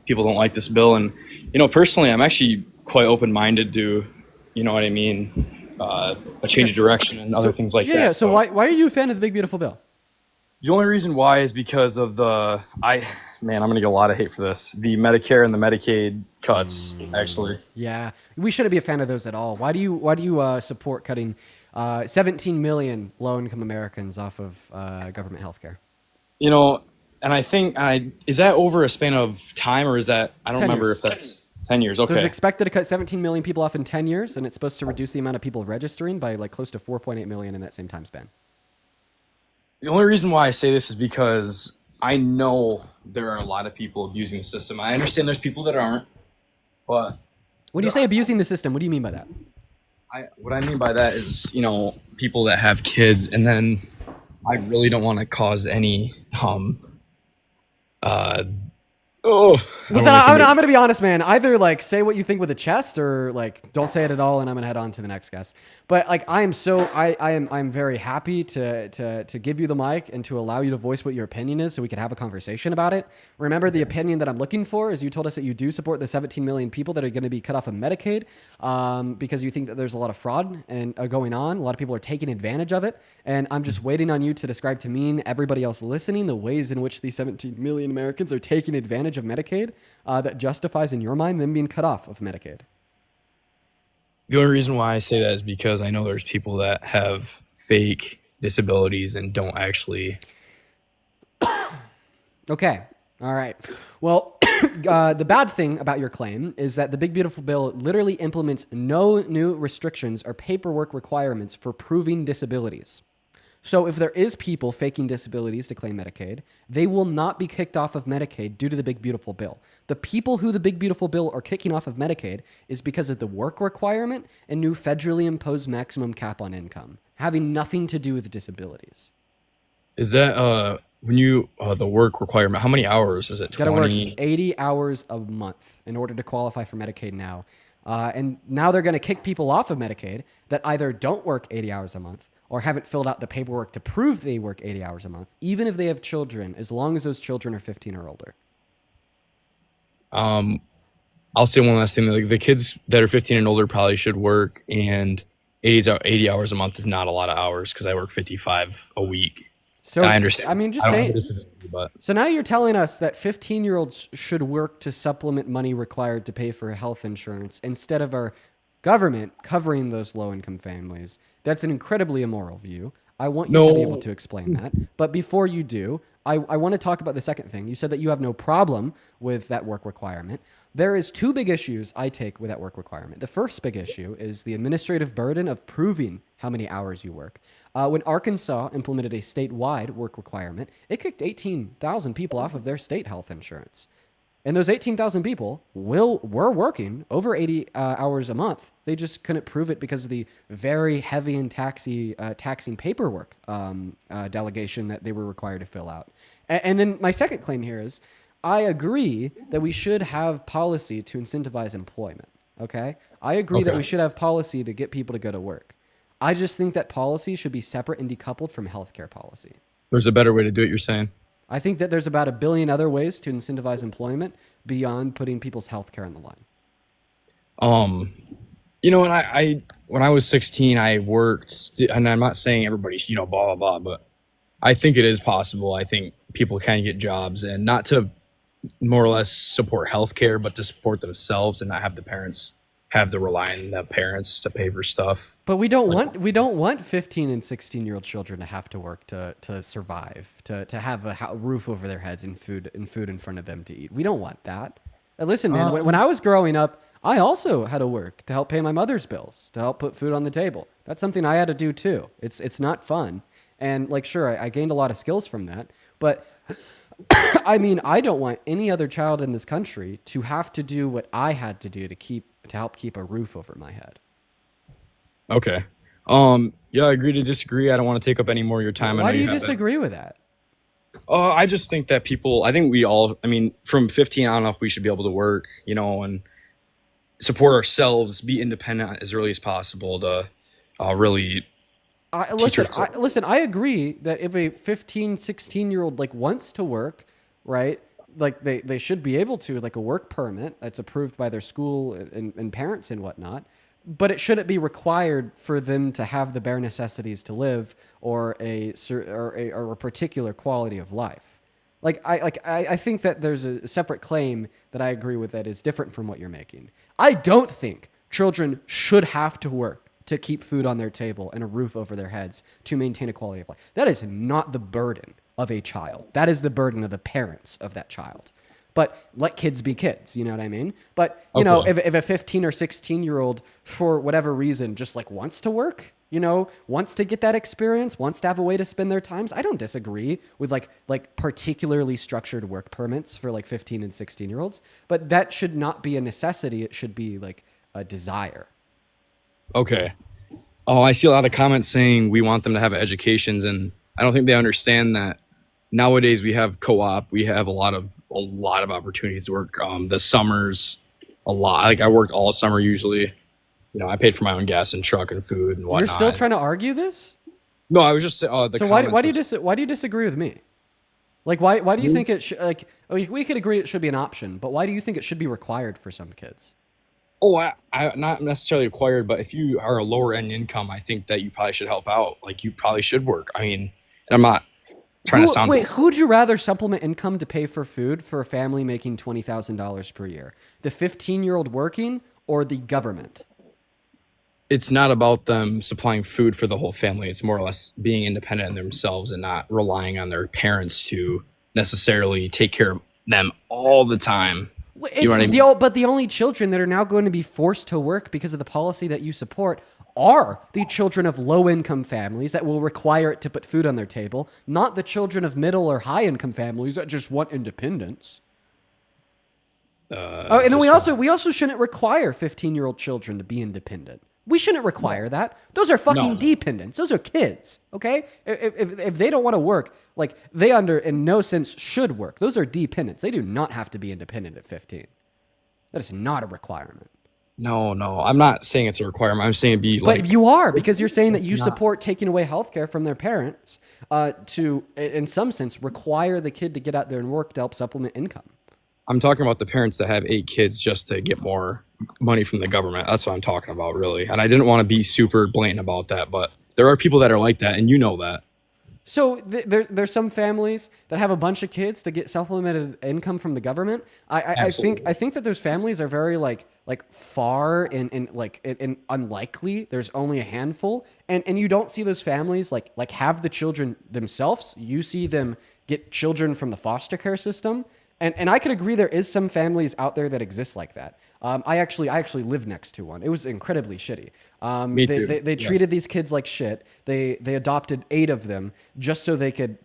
people don't like this bill, and personally, I'm actually quite open-minded to, you know what I mean, a change of direction and other things like that. Yeah. So why are you a fan of the big beautiful bill? The only reason why is because of I'm gonna get a lot of hate for this. The Medicare and the Medicaid cuts, actually. Yeah, we shouldn't be a fan of those at all. Why do you support cutting 17 million low-income Americans off of government health care? And I think is that over a span of time, or is that I don't 10 remember years. if that's 10 years. So Okay. it's expected to cut 17 million people off in 10 years, and it's supposed to reduce the amount of people registering by like close to 4.8 million in that same time span. The only reason why I say this is because I know there are a lot of people abusing the system. I understand there's people that aren't, but When you say abusing the system, what do you mean by that? what I mean by that is, people that have kids, and then I really don't want to cause any Oh, Listen, I'm gonna be honest, man. Either like say what you think with a chest, or like don't say it at all, and I'm gonna head on to the next guest. But like I'm very happy to give you the mic and to allow you to voice what your opinion is, so we can have a conversation about it. Remember, the opinion that I'm looking for is you told us that you do support the 17 million people that are going to be cut off of Medicaid, because you think that there's a lot of fraud and going on. A lot of people are taking advantage of it, and I'm just waiting on you to describe to me and everybody else listening the ways in which these 17 million Americans are taking advantage of Medicaid that justifies in your mind them being cut off of Medicaid. The only reason why I say that is because I know there's people that have fake disabilities and don't actually. Okay. All right. Well, the bad thing about your claim is that the Big Beautiful Bill literally implements no new restrictions or paperwork requirements for proving disabilities. So if there is people faking disabilities to claim Medicaid, they will not be kicked off of Medicaid due to the Big Beautiful Bill. The people who the Big Beautiful Bill are kicking off of Medicaid is because of the work requirement and new federally imposed maximum cap on income, having nothing to do with disabilities. Is that when you the work requirement? How many hours is it? Got to work 20? 80 hours a month in order to qualify for Medicaid now. And now they're going to kick people off of Medicaid that either don't work 80 hours a month or haven't filled out the paperwork to prove they work 80 hours a month, even if they have children, as long as those children are 15 or older. I'll say one last thing. Like, the kids that are 15 and older probably should work, and 80 hours a month is not a lot of hours because I work 55 a week. So I understand. I mean, just I don't say. have a disability, but So now you're telling us that 15-year-olds should work to supplement money required to pay for health insurance instead of our government covering those low-income families. That's an incredibly immoral view. I want you to be able to explain that. But before you do, I want to talk about the second thing. You said that you have no problem with that work requirement. There is two big issues I take with that work requirement. The first big issue is the administrative burden of proving how many hours you work. When Arkansas implemented a statewide work requirement, it kicked 18,000 people off of their state health insurance. And those 18,000 people were working over 80 hours a month. They just couldn't prove it because of the very heavy and taxing paperwork delegation that they were required to fill out. And then my second claim here is I agree that we should have policy to incentivize employment. Okay? I agree that we should have policy to get people to go to work. I just think that policy should be separate and decoupled from healthcare policy. there's a better way to do it, you're saying? I think that there's about 1 billion other ways to incentivize employment beyond putting people's health care on the line. You know, when I was 16, I worked, and I'm not saying everybody's, blah, blah, blah, but I think it is possible. I think people can get jobs, and not to more or less support healthcare, but to support themselves and not have the parents have to rely on the parents to pay for stuff. But we don't want 15 and 16-year-old children to have to work to survive, to have a roof over their heads and food in front of them to eat. We don't want that. Listen, man, when I was growing up, I also had to work to help pay my mother's bills, to help put food on the table. That's something I had to do too. It's not fun. And like, sure, I gained a lot of skills from that, but I mean, I don't want any other child in this country to have to do what I had to do to help keep a roof over my head. Okay. Yeah, I agree to disagree. I don't want to take up any more of your time. Why do you disagree with that? I just think that from 15 on up, we should be able to work, and support ourselves, be independent as early as possible to really Listen, I agree that if a 15, 16-year-old wants to work, right, they should be able to, like a work permit that's approved by their school and parents and whatnot, but it shouldn't be required for them to have the bare necessities to live or a particular quality of life. I think that there's a separate claim that I agree with that is different from what you're making. I don't think children should have to work to keep food on their table and a roof over their heads to maintain a quality of life. That is not the burden of a child. That is the burden of the parents of that child. But let kids be kids, you know what I mean? But, if a 15 or 16-year-old, for whatever reason, just wants to work, wants to get that experience, wants to have a way to spend their times, I don't disagree with particularly structured work permits for 15 and 16-year-olds. But that should not be a necessity. It should be a desire. Okay. Oh, I see a lot of comments saying we want them to have educations, and I don't think they understand that nowadays we have co-op, we have a lot of a lot of opportunities to work. The summers, a lot. Like I worked all summer usually. You know, I paid for my own gas and truck and food and whatnot. You're still trying to argue this? No, I was just the So why do comments you why do you disagree with me? Like why do you think it should like we could agree it should be an option, but why do you think it should be required for some kids? Oh, I not necessarily required, but if you are a lower end income, I think that you probably should help out. Like you probably should work. I mean, and I'm not trying to sound. Wait, who'd you rather supplement income to pay for food for a family making $20,000 per year? The 15-year-old working or the government? It's not about them supplying food for the whole family. It's more or less being independent in themselves and not relying on their parents to necessarily take care of them all the time. You know what I mean? But the only children that are now going to be forced to work because of the policy that you support are the children of low-income families that will require it to put food on their table, not the children of middle or high-income families that just want independence. And then we also shouldn't require 15-year-old children to be independent. We shouldn't require that. Those are fucking dependents. Those are kids, okay? If they don't want to work, like they in no sense should work. Those are dependents. They do not have to be independent at 15. That is not a requirement. No, I'm not saying it's a requirement. I'm saying But you are, because you're saying that you support taking away healthcare from their parents to, in some sense, require the kid to get out there and work to help supplement income. I'm talking about the parents that have 8 kids just to get more money from the government. That's what I'm talking about, really. And I didn't want to be super blatant about that, but there are people that are like that, and you know that. So there's some families that have a bunch of kids to get supplemented income from the government. I think that those families are very like far and unlikely. There's only a handful, and you don't see those families like have the children themselves. You see them get children from the foster care system. And I could agree there is some families out there that exist like that. I actually lived next to one. It was incredibly shitty. Me too. They treated these kids like shit. They adopted 8 of them just so they could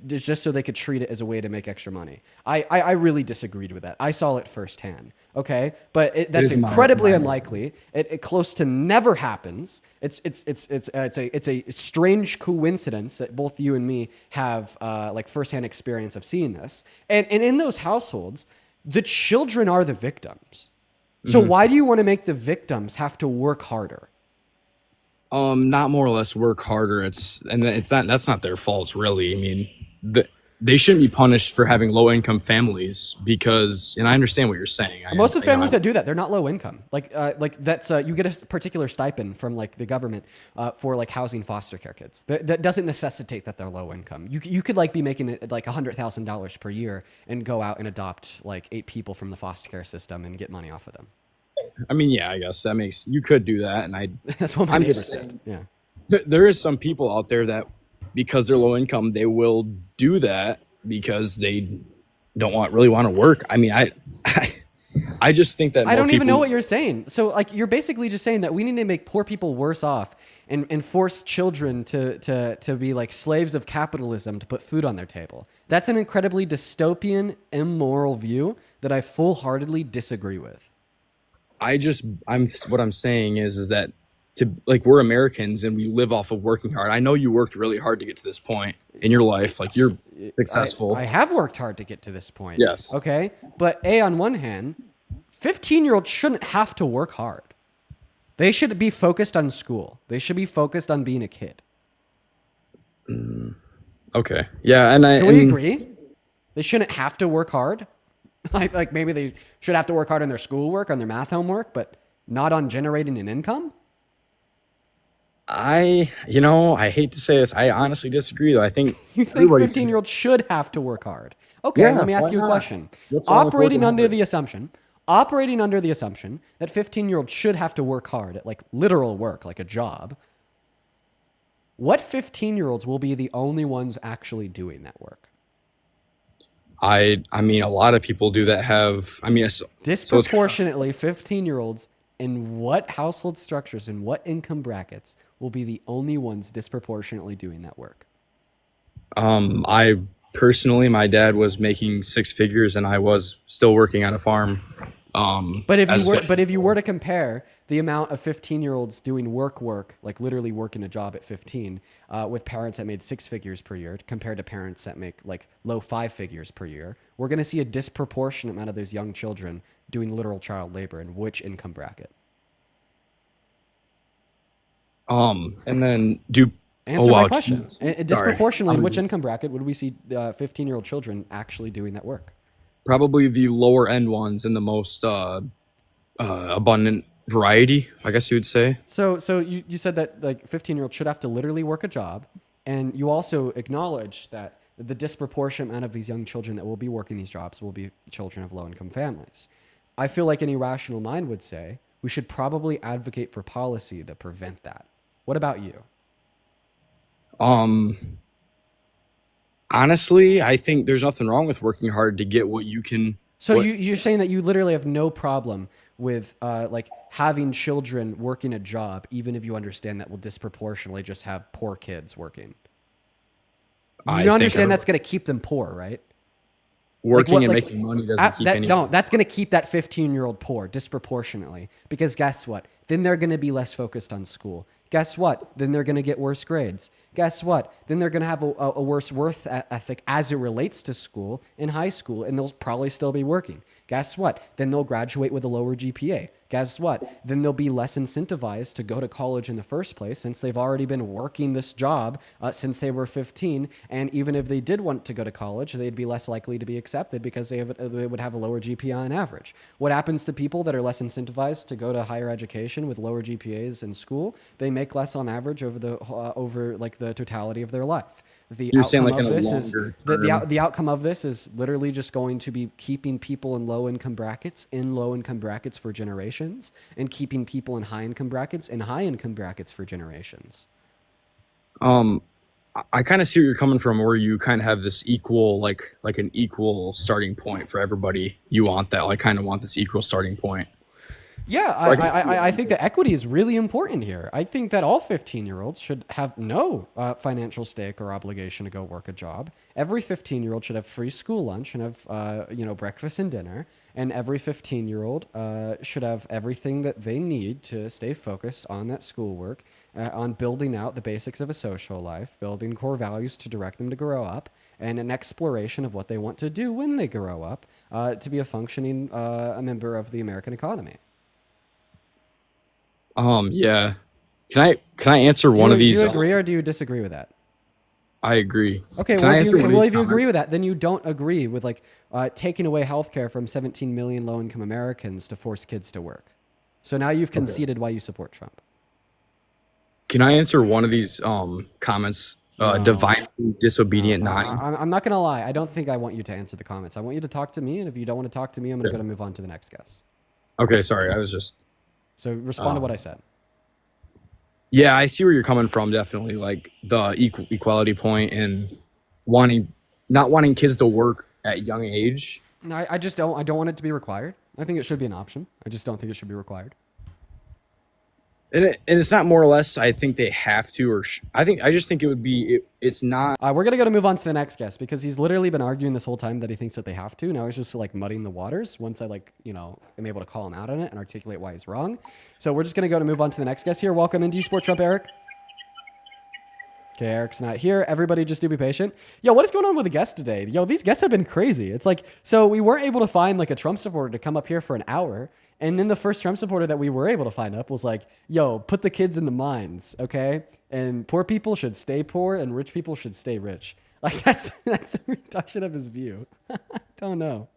treat it as a way to make extra money. I really disagreed with that. I saw it firsthand. Okay, but that's incredibly unlikely. It close to never happens. It's a strange coincidence that both you and me have like firsthand experience of seeing this. And in those households, the children are the victims. So why do you want to make the victims have to work harder? Not more or less work harder. That's not their fault, really. I mean, they shouldn't be punished for having low income families because, and I understand what you're saying. Most of the families that do that, they're not low income. Like that's you get a particular stipend from like the government for like housing foster care kids. That doesn't necessitate that they're low income. You could like be making like $100,000 per year and go out and adopt like 8 people from the foster care system and get money off of them. I mean, yeah, I guess you could do that, and that's what my neighbors did. Yeah, there is some people out there that, because they're low income, they will do that because they don't really want to work. I mean, I just think that I don't even know what you're saying. So like, you're basically just saying that we need to make poor people worse off and force children to be like slaves of capitalism to put food on their table. That's an incredibly dystopian, immoral view that I full-heartedly disagree with. What I'm saying is that we're Americans and we live off of working hard. I know you worked really hard to get to this point in your life. Like you're successful. I have worked hard to get to this point. Yes. Okay. But on one hand, 15-year-olds shouldn't have to work hard. They should be focused on school. They should be focused on being a kid. Okay. Yeah. Can we agree? They shouldn't have to work hard. Like maybe they should have to work hard on their schoolwork, on their math homework, but not on generating an income? I hate to say this. I honestly disagree, though. I think you think 15-year-olds should have to work hard. Okay, let me ask you a question. Operating under the assumption that 15-year-olds should have to work hard at like literal work, like a job, what 15-year-olds will be the only ones actually doing that work? I mean, a lot of people do that disproportionately 15-year-olds in what household structures and what income brackets will be the only ones disproportionately doing that work? I personally, my dad was making 6 figures and I was still working on a farm. But if you were to compare the amount of 15-year-olds doing work, like literally working a job at 15, with parents that made 6 figures per year compared to parents that make like low 5 figures per year, we're going to see a disproportionate amount of those young children doing literal child labor in which income bracket? And then do Answer wow, my question. Sorry. Disproportionately, in which income bracket would we see 15-year-old children actually doing that work? Probably the lower end ones and the most abundant variety, I guess you would say. So you said that like 15-year-olds should have to literally work a job, and you also acknowledge that the disproportionate amount of these young children that will be working these jobs will be children of low-income families. I feel like any rational mind would say we should probably advocate for policy to prevent that. What about you? Honestly, I think there's nothing wrong with working hard to get what you can. So you're saying that you literally have no problem with like having children working a job, even if you understand that will disproportionately just have poor kids working. You understand that's going to keep them poor, right? Working and making money doesn't keep anyone. No, that's going to keep that 15-year-old poor disproportionately. Because guess what? Then they're going to be less focused on school. Guess what? Then they're going to get worse grades. Guess what? Then they're going to have a worse work ethic as it relates to school in high school, and they'll probably still be working. Guess what? Then they'll graduate with a lower GPA. Guess what? Then they'll be less incentivized to go to college in the first place since they've already been working this job since they were 15. And even if they did want to go to college, they'd be less likely to be accepted because they would have a lower GPA on average. What happens to people that are less incentivized to go to higher education with lower GPAs in school? They make less on average over the totality of their life. The outcome of this is literally just going to be keeping people in low income brackets for generations, and keeping people in high income brackets for generations. I kind of see where you're coming from, where you kind of have this equal, like an equal starting point for everybody. You want that, like, kind of want this equal starting point. Yeah, I think that equity is really important here. I think that all 15-year-olds should have no financial stake or obligation to go work a job. Every 15-year-old should have free school lunch and have breakfast and dinner. And every 15-year-old should have everything that they need to stay focused on that schoolwork, on building out the basics of a social life, building core values to direct them to grow up, and an exploration of what they want to do when they grow up to be a functioning a member of the American economy. Yeah. Can I answer one of these? Do you agree or do you disagree with that? I agree. Okay, if you agree with that, then you don't agree with taking away healthcare from 17 million low-income Americans to force kids to work. So now you've conceded why you support Trump. Can I answer one of these comments? Divinely disobedient nine. I'm not gonna lie. I don't think I want you to answer the comments. I want you to talk to me, and if you don't want to talk to me, I'm gonna move on to the next guest. Okay, sorry. I was just. So respond to what I said. Yeah, I see where you're coming from. Definitely, like the equality point and not wanting kids to work at young age. No, I just don't. I don't want it to be required. I think it should be an option. I just don't think it should be required. And it's not more or less. I think they have to, or I just think it would be. It's not. We're gonna move on to the next guest because he's literally been arguing this whole time that he thinks that they have to. Now he's just muddying the waters. Once I am able to call him out on it and articulate why he's wrong. So we're just gonna move on to the next guest here. Welcome into Sport Trump, Eric. Okay, Eric's not here. Everybody just do be patient. Yo, what is going on with the guests today? Yo, these guests have been crazy. It's so we weren't able to find a Trump supporter to come up here for an hour. And then the first Trump supporter that we were able to find up was yo, put the kids in the mines, okay? And poor people should stay poor and rich people should stay rich. That's a reduction of his view. I don't know.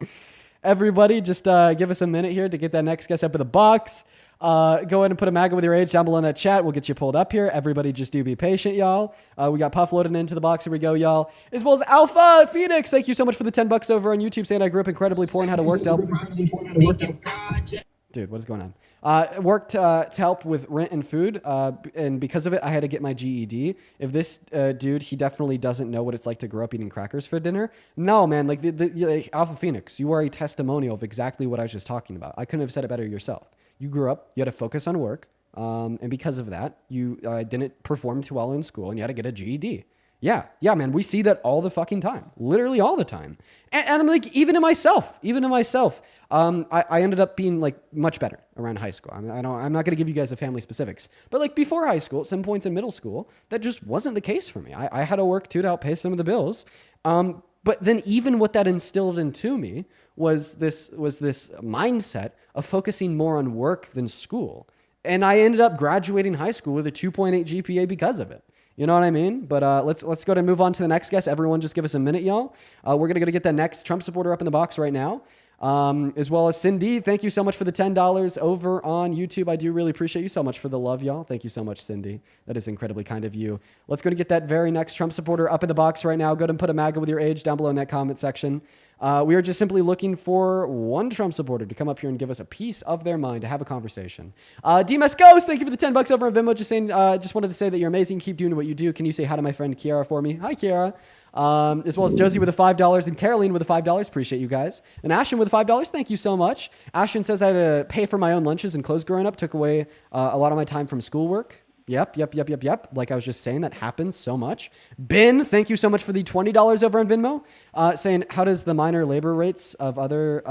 Everybody just give us a minute here to get that next guest up in the box. Go ahead and put a MAGA with your age down below in that chat. We'll get you pulled up here. Everybody just do be patient, y'all. We got Puff loading into the box. Here we go, y'all. As well as Alpha Phoenix. Thank you so much for the $10 over on YouTube saying I grew up incredibly poor and had to work to help. Dude, what is going on? Worked to help with rent and food. And because of it, I had to get my GED. If this dude, he definitely doesn't know what it's like to grow up eating crackers for dinner. No, man, Alpha Phoenix, you are a testimonial of exactly what I was just talking about. I couldn't have said it better yourself. You grew up, you had to focus on work, and because of that, you didn't perform too well in school, and you had to get a GED. Yeah, man, we see that all the fucking time, literally all the time. And I'm like, even in myself, I ended up being like much better around high school. I'm not going to give you guys the family specifics, but like before high school, at some points in middle school, that just wasn't the case for me. I had to work too to outpay some of the bills. But then even what that instilled into me was this mindset of focusing more on work than school. And I ended up graduating high school with a 2.8 GPA because of it. You know what I mean? But let's go ahead and move on to the next guest. Everyone just give us a minute, y'all. We're going to get that next Trump supporter up in the box right now. As well as Cindy. Thank you so much for the $10 over on YouTube. I do really appreciate you so much for the love, y'all. Thank you so much, Cindy. That is incredibly kind of you. Let's go and get that very next Trump supporter up in the box right now. Go ahead and put a MAGA with your age down below in that comment section. We are just simply looking for one Trump supporter to come up here and give us a piece of their mind, to have a conversation. DMS Ghost, thank you for the $10 over on Venmo. Just wanted to say that you're amazing. Keep doing what you do. Can you say hi to my friend Kiara for me? Hi, Kiara. As well as Josie with the $5 and Caroline with the $5. Appreciate you guys. And Ashton with the $5. Thank you so much. Ashton says I had to pay for my own lunches and clothes growing up. Took away a lot of my time from schoolwork. Yep. Like I was just saying, that happens so much. Ben, thank you so much for the $20 over on Venmo. Saying, how does the minor labor rates of other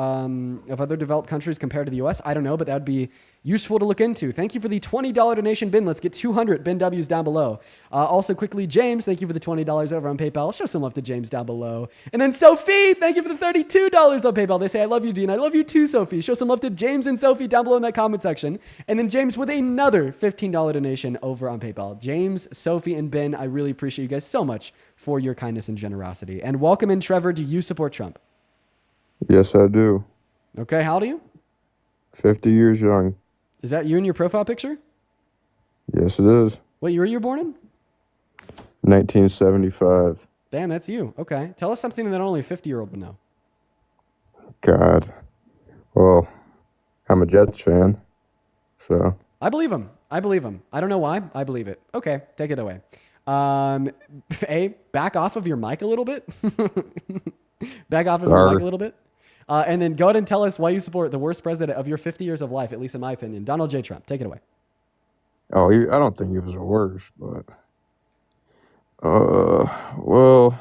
developed countries compare to the U.S.? I don't know, but that would be useful to look into. Thank you for the $20 donation, Ben. Let's get 200 Ben W's down below. Also, quickly, James, thank you for the $20 over on PayPal. Show some love to James down below. And then Sophie, thank you for the $32 on PayPal. They say, I love you, Dean. I love you too, Sophie. Show some love to James and Sophie down below in that comment section. And then James with another $15 donation over on PayPal. James, Sophie, and Ben, I really appreciate you guys so much for your kindness and generosity. And welcome in, Trevor. Do you support Trump? Yes, I do. Okay, how old are you? 50 years young. Is that you in your profile picture? Yes, it is. What year were you born in? 1975. Damn, that's you. Okay. Tell us something that only a 50-year-old would know. God. Well, I'm a Jets fan, so. I believe him. I don't know why. I believe it. Okay, take it away. Back off of your mic a little bit. Back off of your mic a little bit. And then go ahead and tell us why you support the worst president of your 50 years of life, at least in my opinion, Donald J. Trump. Take it away. Oh, I don't think he was the worst, but. Well,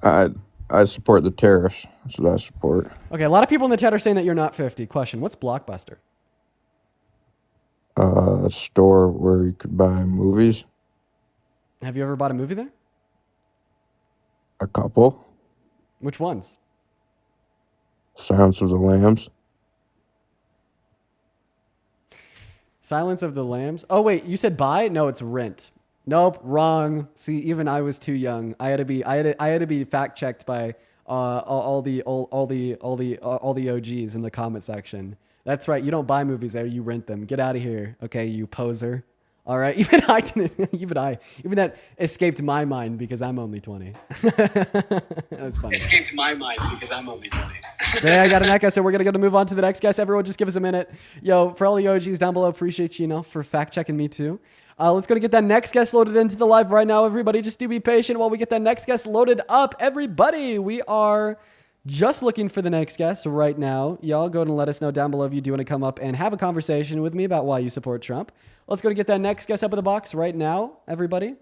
I support the tariffs. That's what I support. Okay, a lot of people in the chat are saying that you're not 50. Question, what's Blockbuster? A store where you could buy movies. Have you ever bought a movie there? A couple. Which ones? Silence of the Lambs. Silence of the Lambs. Oh wait, you said buy? No, it's rent. Nope, wrong. See, even I was too young. I had to be fact checked by all the OGs in the comment section. That's right. You don't buy movies there. You rent them. Get out of here. Okay, you poser. All right. Even that escaped my mind because I'm only 20. That's funny. Escaped my mind because I'm only 20. Yeah, I got an echo, so we're going to move on to the next guest. Everyone just give us a minute. Yo, for all the OGs down below, appreciate you, for fact checking me too. Let's go to get that next guest loaded into the live right now. Everybody, just do be patient while we get that next guest loaded up. Everybody, we are just looking for the next guest right now. Y'all go and let us know down below if you do want to come up and have a conversation with me about why you support Trump. Let's go to get that next guest up in the box right now, everybody.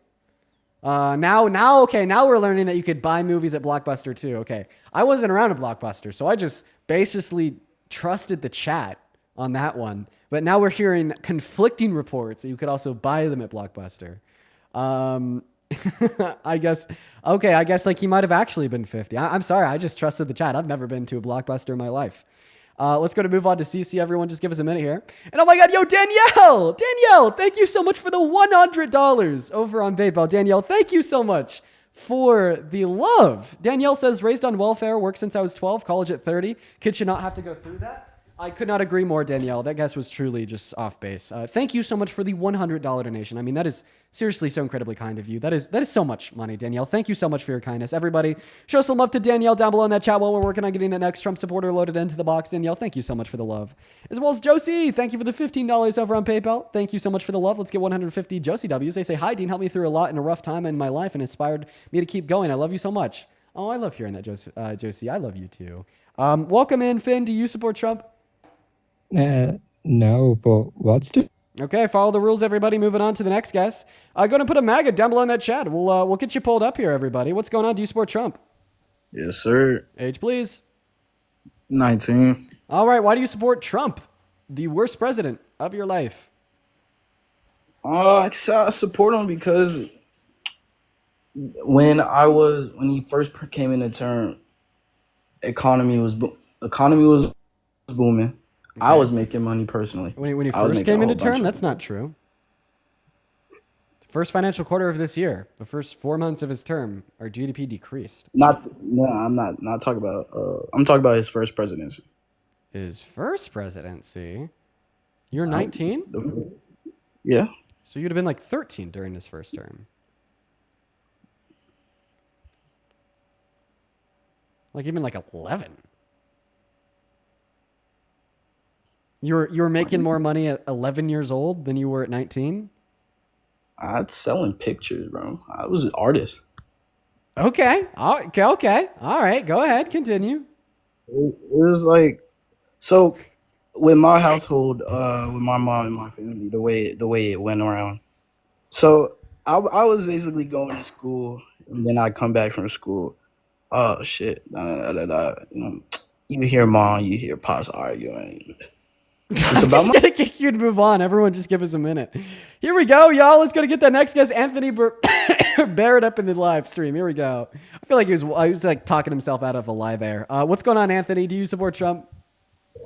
Now we're learning that you could buy movies at Blockbuster too. Okay, I wasn't around at Blockbuster, so I just basically trusted the chat on that one. But now we're hearing conflicting reports that you could also buy them at Blockbuster. I guess like he might have actually been 50. I'm sorry, I just trusted the chat. I've never been to a Blockbuster in my life. Let's go to move on to CC. Everyone just give us a minute here. And oh my God, yo, Danielle, thank you so much for the $100 over on PayPal. Danielle, thank you so much for the love. Danielle says, raised on welfare, worked since I was 12, college at 30. Kids should not have to go through that. I could not agree more, Danielle. That guess was truly just off base. Thank you so much for the $100 donation. I mean, that is seriously so incredibly kind of you. That is so much money, Danielle. Thank you so much for your kindness. Everybody, show some love to Danielle down below in that chat while we're working on getting the next Trump supporter loaded into the box. Danielle, thank you so much for the love. As well as Josie, thank you for the $15 over on PayPal. Thank you so much for the love. Let's get 150 Josie W's. They say, hi, Dean, helped me through a lot in a rough time in my life and inspired me to keep going. I love you so much. Oh, I love hearing that, Josie. I love you too. Welcome in, Finn. Do you support Trump? No, but what's the... Okay, follow the rules, everybody. Moving on to the next guest. Going to put a MAGA down below in that chat. We'll get you pulled up here, everybody. What's going on? Do you support Trump? Yes, sir. Age, please. 19. All right. Why do you support Trump, the worst president of your life? I support him because when he first came into term, economy was booming. I was making money personally. When he I was first making came a into whole bunch term, of that's not true. First financial quarter of this year, the first 4 months of his term, our GDP decreased. I'm not talking about. I'm talking about his first presidency. His first presidency? You're 19? Yeah. So you'd have been like 13 during his first term. Like even like 11. You were making more money at 11 years old than you were at 19? I was selling pictures, bro. I was an artist. Okay. Okay. All right. Go ahead. Continue. It was like, so with my household, with my mom and my family, the way it went around. So I was basically going to school, and then I'd come back from school. Oh shit! You hear mom, you hear pops arguing. I'm just gonna kick you to move on. Everyone, just give us a minute. Here we go, y'all. Let's go to get that next guest, Anthony Barrett, up in the live stream. Here we go. I feel like he was like talking himself out of a lie there. What's going on, Anthony? Do you support Trump?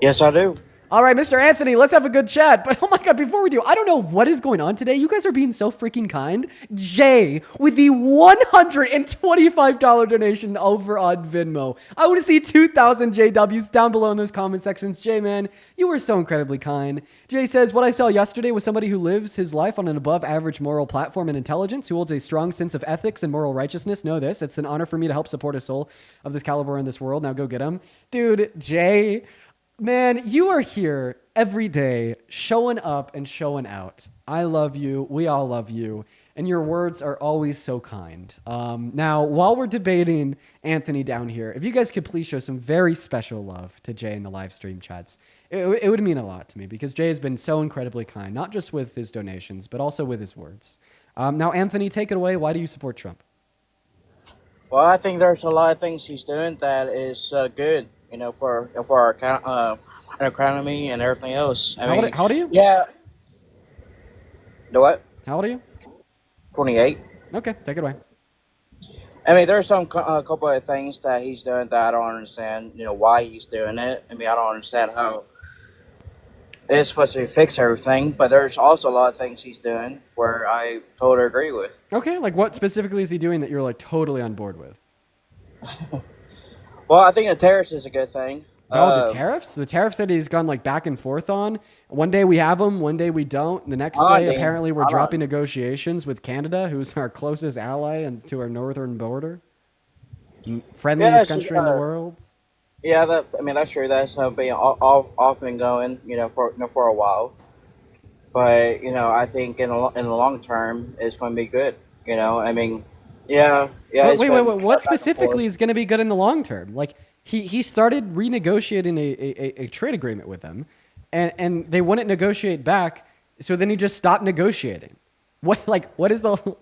Yes, I do. All right, Mr. Anthony, let's have a good chat. But oh my God, before we do, I don't know what is going on today. You guys are being so freaking kind. Jay with the $125 donation over on Venmo. I want to see 2,000 JWs down below in those comment sections. Jay, man, you were so incredibly kind. Jay says, what I saw yesterday was somebody who lives his life on an above average moral platform and intelligence, who holds a strong sense of ethics and moral righteousness. Know this. It's an honor for me to help support a soul of this caliber in this world. Now go get him. Dude, Jay, man, you are here every day showing up and showing out. I love you. We all love you. And your words are always so kind. Now, while we're debating Anthony down here, if you guys could please show some very special love to Jay in the live stream chats, it would mean a lot to me because Jay has been so incredibly kind, not just with his donations, but also with his words. Now, Anthony, take it away. Why do you support Trump? Well, I think there's a lot of things he's doing that is good, for our economy and everything else. How old are you? Yeah. The what? How old are you? 28. Okay, take it away. I mean, there's a couple of things that he's doing that I don't understand, why he's doing it. I mean, I don't understand how it's supposed to fix everything, but there's also a lot of things he's doing where I totally agree with. Okay, like what specifically is he doing that you're like totally on board with? Well, I think the tariffs is a good thing. Oh, the tariffs? The tariffs that he's gone like back and forth on. One day we have them, one day we don't. The next day, apparently, we're dropping negotiations with Canada, who's our closest ally and to our northern border. Friendliest country in the world. Yeah, that's true. That's been off been going, for a while. But I think in the long term, it's going to be good. I mean, yeah. Wait. What specifically is going to be good in the long term? Like he started renegotiating a trade agreement with them, and they wouldn't negotiate back. So then he just stopped negotiating. What's the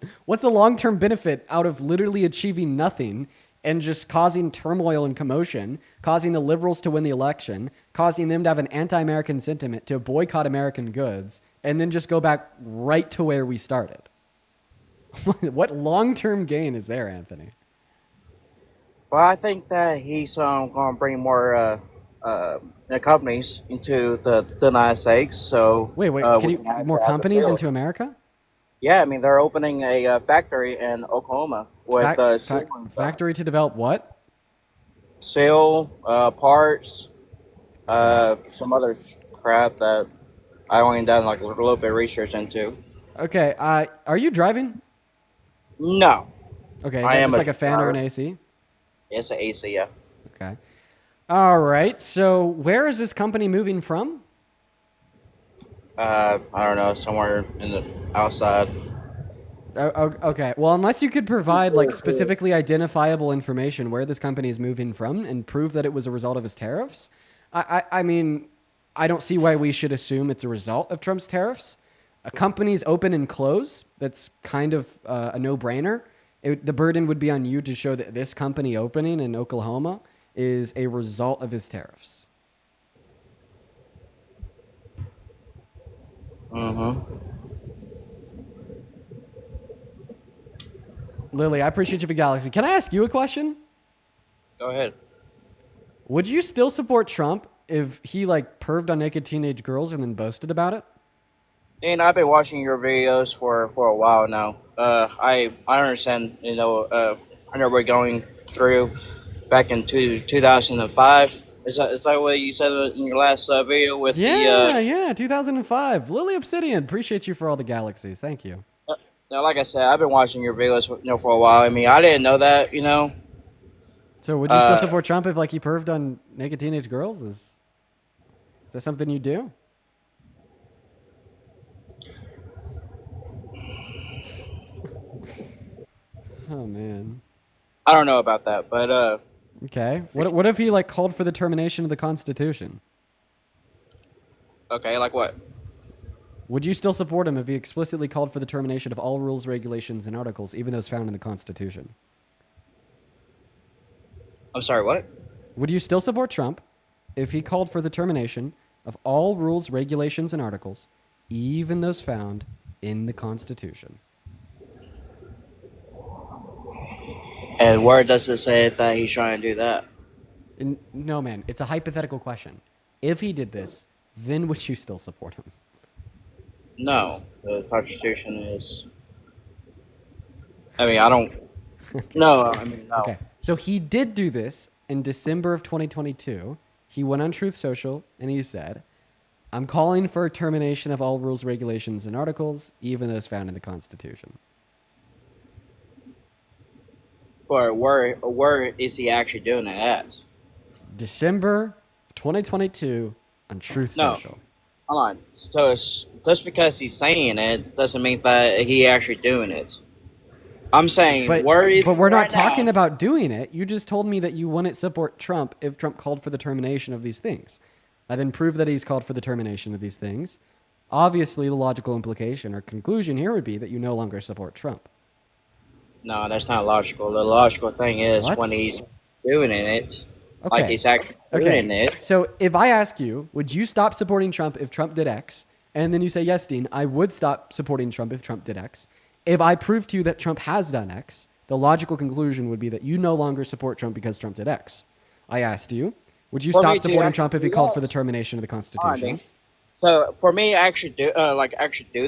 long term benefit out of literally achieving nothing and just causing turmoil and commotion, causing the liberals to win the election, causing them to have an anti-American sentiment, to boycott American goods, and then just go back right to where we started? What long-term gain is there, Anthony? Well, I think that he's going to bring more companies into the United States. So wait, can you more companies into America? Yeah, I mean they're opening a factory in Oklahoma with factory to develop what? Steel, parts, some other crap that I only done like a little bit of research into. Okay, are you driving? No. Okay, is that just like a fan or an AC? It's an AC, yeah. Okay. All right. So where is this company moving from? I don't know, somewhere in the outside. Okay. Well, unless you could provide like specifically identifiable information where this company is moving from and prove that it was a result of his tariffs, I mean, I don't see why we should assume it's a result of Trump's tariffs. companies open and close, that's kind of a no-brainer. The burden would be on you to show that this company opening in Oklahoma is a result of his tariffs. Lily, I appreciate you for Galaxy. Can I ask you a question? Go ahead. Would you still support Trump if he like perved on naked teenage girls and then boasted about it? And I've been watching your videos for a while now. I understand. I know we're going through back in 2005. Is that what you said in your last video with Yeah, 2005. Lily Obsidian, appreciate you for all the galaxies. Thank you. Now, like I said, I've been watching your videos, for a while. I mean, I didn't know that, So would you still support Trump if like he perved on naked teenage girls? Is that something you do? Oh man. I don't know about that, but Okay. What if he like called for the termination of the Constitution? okay, like what? Would you still support him if he explicitly called for the termination of all rules, regulations, and articles, even those found in the Constitution? I'm sorry, what? Would you still support Trump if he called for the termination of all rules, regulations, and articles, even those found in the Constitution? And where does it say that he's trying to do that? No, man. It's a hypothetical question. If he did this, then would you still support him? No, the Constitution is. I mean, I don't. No, I mean, no. Okay. So he did do this in December of 2022. He went on Truth Social and he said, I'm calling for a termination of all rules, regulations, and articles, even those found in the Constitution. But where is he actually doing it at? December 2022 on Truth Social. Hold on. So just because he's saying it doesn't mean that he actually doing it. I'm saying But we're not talking about doing it. You just told me that you wouldn't support Trump if Trump called for the termination of these things. I then proved that he's called for the termination of these things. Obviously, the logical implication or conclusion here would be that you no longer support Trump. No, that's not logical. The logical thing is when he's doing it, like he's actually doing it. So if I ask you, would you stop supporting Trump if Trump did X? And then you say, yes, Dean, I would stop supporting Trump if Trump did X. If I prove to you that Trump has done X, the logical conclusion would be that you no longer support Trump because Trump did X. I asked you, would you stop supporting Trump if he called for the termination of the Constitution? So for me, actually do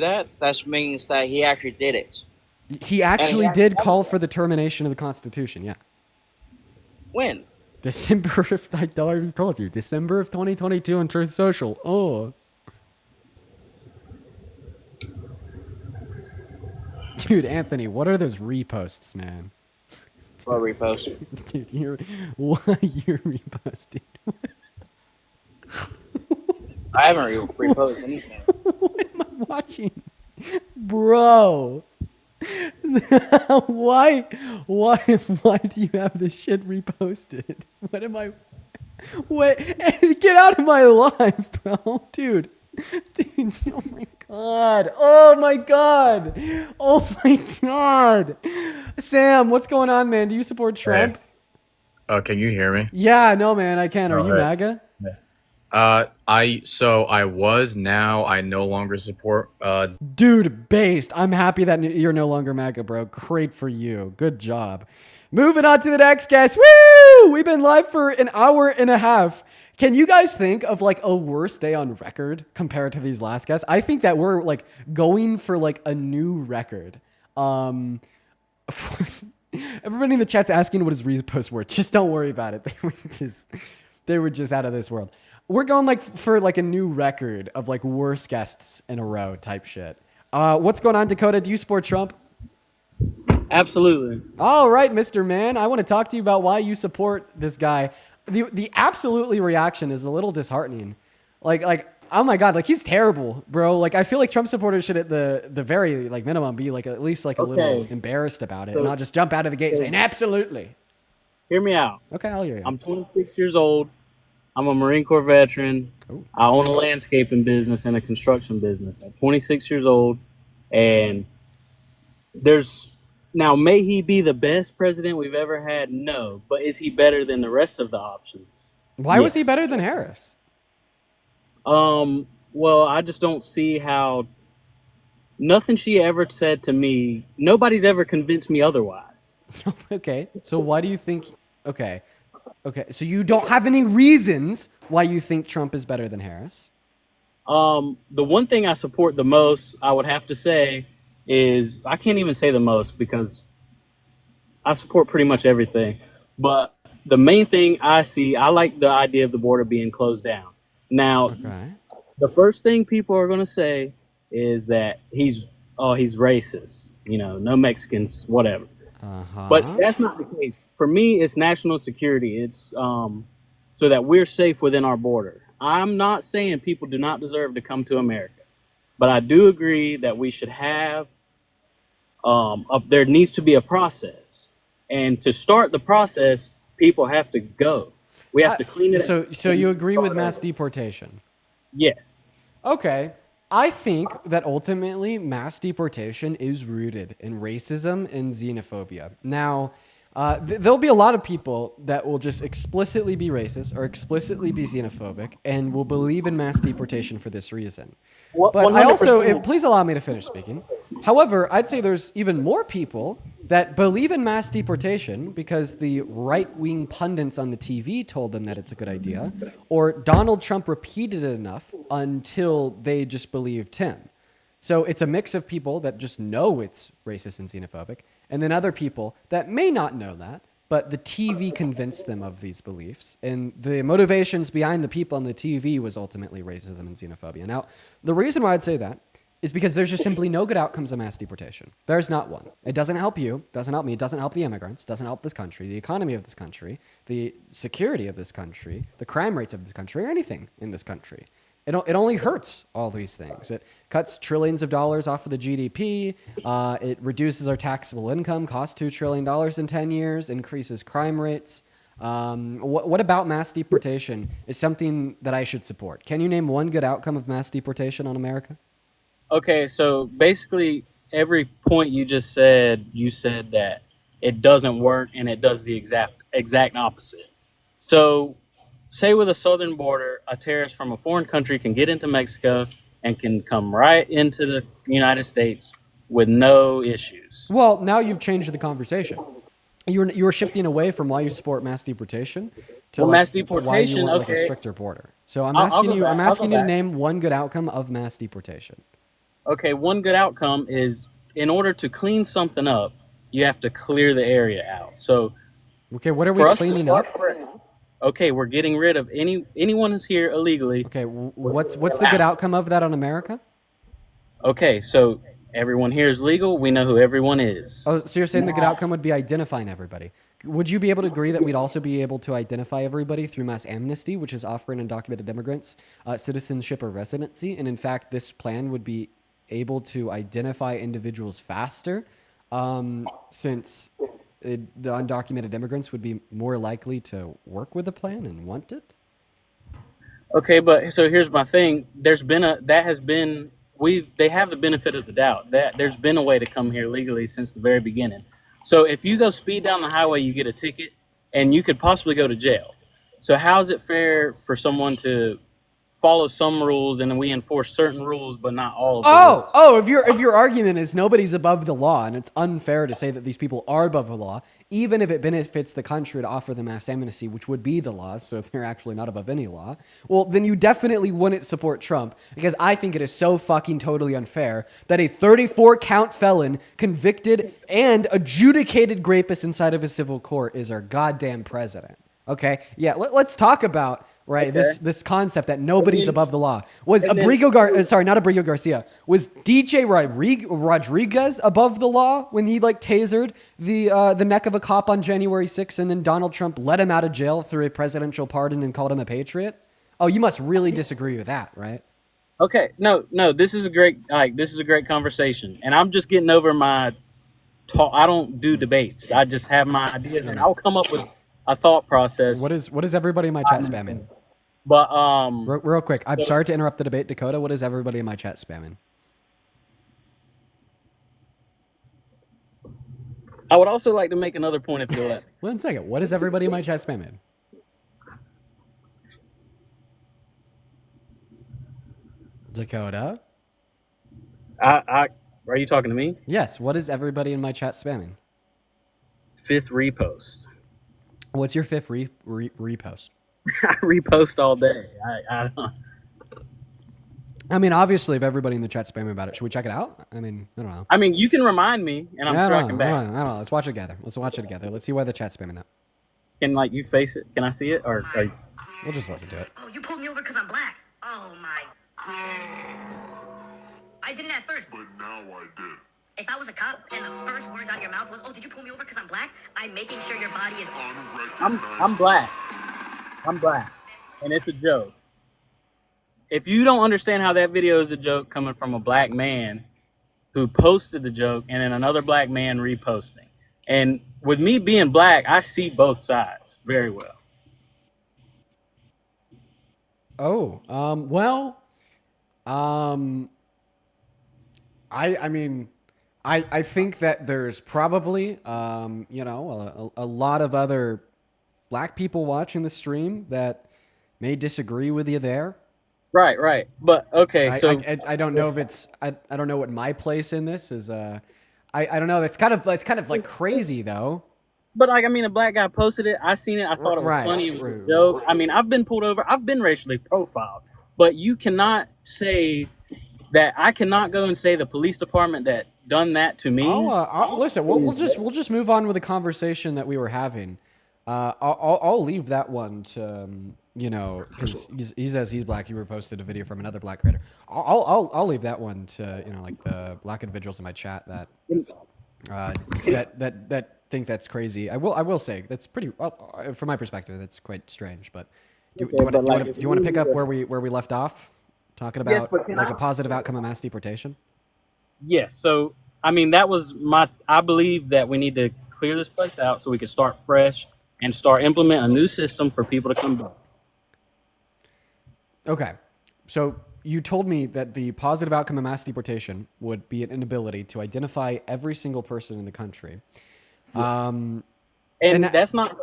that. That means that he actually did it. He actually did call for the termination of the Constitution, yeah. When? December of, I already told you, December of 2022 on Truth Social. Oh. Dude, Anthony, what are those reposts, man? What repost? Dude, you're reposting. I haven't reposted anything. What am I watching? Bro. Why do you have this shit reposted? What? Get out of my life, bro. Dude, oh my god. Sam, what's going on, man? Do you support Trump? Oh, can you hear me? Yeah, no, man, I can. Are you MAGA? I was, now I no longer support. Dude, based. I'm happy that you're no longer MAGA, bro. Great for you. Good job. Moving on to the next guest. Woo! We've been live for an hour and a half. Can you guys think of like a worse day on record compared to these last guests? I think that we're like going for like a new record. Everybody in the chat's asking what his reposts were. Just don't worry about it. They were just out of this world. We're going like for like a new record of like worst guests in a row type shit. What's going on, Dakota? Do you support Trump? Absolutely. All right, Mr. Man. I want to talk to you about why you support this guy. The absolutely reaction is a little disheartening. Like oh my god, like he's terrible, bro. Like I feel like Trump supporters should at the very like minimum be like at least like a little embarrassed about it and not just jump out of the gate saying absolutely. Hear me out. Okay, I'll hear you. I'm 26 years old. I'm a Marine Corps veteran. I own a landscaping business and a construction business. I'm 26 years old, and may he be the best president we've ever had? No, but is he better than the rest of the options? Why was he Yes. better than Harris? Well, I just don't see how. Nothing she ever said to me. Nobody's ever convinced me otherwise. Okay, so why do you think? Okay, so you don't have any reasons why you think Trump is better than Harris. The one thing I support the most, I would have to say, is I can't even say the most because I support pretty much everything. But the main thing I see, I like the idea of the border being closed down. Now, the first thing people are going to say is that he's racist. You know, no Mexicans, whatever. But that's not the case. For me, it's national security. It's so that we're safe within our border. I'm not saying people do not deserve to come to America, but I do agree that we should have there needs to be a process, and to start the process, people have to go. We have to clean it. So you agree with mass deportation? Yes. Okay. I think that ultimately mass deportation is rooted in racism and xenophobia. Now, there'll be a lot of people that will just explicitly be racist or explicitly be xenophobic and will believe in mass deportation for this reason. But I also, please allow me to finish speaking. However, I'd say there's even more people that believe in mass deportation because the right-wing pundits on the TV told them that it's a good idea, or Donald Trump repeated it enough until they just believed him. So it's a mix of people that just know it's racist and xenophobic, and then other people that may not know that, but the TV convinced them of these beliefs. And the motivations behind the people on the TV was ultimately racism and xenophobia. Now, the reason why I'd say that is because there's just simply no good outcomes of mass deportation. There's not one. It doesn't help you, doesn't help me, it doesn't help the immigrants, doesn't help this country, the economy of this country, the security of this country, the crime rates of this country, or anything in this country. It only hurts all these things. It cuts trillions of dollars off of the GDP. It reduces our taxable income, costs $2 trillion in 10 years, increases crime rates. What about mass deportation is something that I should support? Can you name one good outcome of mass deportation on America? Okay, so basically every point you just said, you said that it doesn't work and it does the exact opposite. So say with a southern border, a terrorist from a foreign country can get into Mexico and can come right into the United States with no issues. Well, now you've changed the conversation. You were shifting away from why you support mass deportation to mass why you deportation, want a stricter border. So I'm asking you to name one good outcome of mass deportation. Okay, one good outcome is in order to clean something up, you have to clear the area out. So, okay, what are we cleaning up? Okay, we're getting rid of anyone who's here illegally. Okay, what's the good outcome of that on America? Okay, so everyone here is legal. We know who everyone is. Oh, so you're saying the good outcome would be identifying everybody. Would you be able to agree that we'd also be able to identify everybody through mass amnesty, which is offering undocumented immigrants citizenship or residency? And in fact, this plan would be able to identify individuals faster since the undocumented immigrants would be more likely to work with the plan and want it? Okay, but so here's my thing. They have the benefit of the doubt that there's been a way to come here legally since the very beginning. So if you go speed down the highway, you get a ticket and you could possibly go to jail. So how is it fair for someone to follow some rules and then we enforce certain rules but not all of them? If your argument is nobody's above the law and it's unfair to say that these people are above the law, even if it benefits the country to offer them mass amnesty, which would be the law, so they're actually not above any law, well, then you definitely wouldn't support Trump, because I think it is so fucking totally unfair that a 34-count felon convicted and adjudicated rapist inside of a civil court is our goddamn president. Okay? Yeah, let's talk about this concept that nobody's above the law. Was not Abrigo Garcia. Was DJ Rodriguez above the law when he tasered the neck of a cop on January 6th and then Donald Trump let him out of jail through a presidential pardon and called him a patriot? Oh, you must really disagree with that, right? Okay, no, this is a great conversation, and I'm just getting over my talk. I don't do debates. I just have my ideas, and I'll come up with a thought process. What is everybody in my chat spamming? But Real quick, I'm so- sorry to interrupt the debate, Dakota. What is everybody in my chat spamming? I would also like to make another point if you'll let me. 1 second. What is everybody in my chat spamming? Dakota? Are you talking to me? Yes. What is everybody in my chat spamming? 5th repost. What's your 5th repost? I repost all day. I don't. I mean, obviously, if everybody in the chat's spamming about it, should we check it out? I mean, I don't know. I mean, you can remind me, and I'm I sure don't I know, can I back. don't know. I don't know. Let's watch it together. Let's see why the chat's spamming that. Can like you face it? Can I see it? Or we'll just listen to it. Oh, you pulled me over because I'm black. Oh my. I didn't at first. But now I did. If I was a cop and the first words out of your mouth was, "Oh, did you pull me over because I'm black?" I'm making sure your body is on record. I'm black. I'm black, and it's a joke. If you don't understand how that video is a joke coming from a black man who posted the joke and then another black man reposting, and with me being black, I see both sides very well. Oh, well, I mean, I think that there's probably, you know, a lot of other black people watching the stream that may disagree with you there. Right. But okay, so I don't know if it's I don't know what my place in this is. I don't know. It's kind of like crazy though. But like, I mean, a black guy posted it. I seen it. I thought it was funny. It was a joke. I mean, I've been pulled over. I've been racially profiled. But you cannot say that. I cannot go and say the police department that done that to me. Listen, we'll just move on with the conversation that we were having. I'll leave that one to you know, because he says he's black. You reposted a video from another black creator. I'll leave that one to, you know, like the black individuals in my chat that that think that's crazy. I will say that's pretty, from my perspective, that's quite strange. But do you want to pick up where we left off, talking about like a positive outcome of mass deportation? Yes. So I mean, that was I believe that we need to clear this place out so we can start fresh and start implement a new system for people to come back. Okay, so you told me that the positive outcome of mass deportation would be an inability to identify every single person in the country. And that's not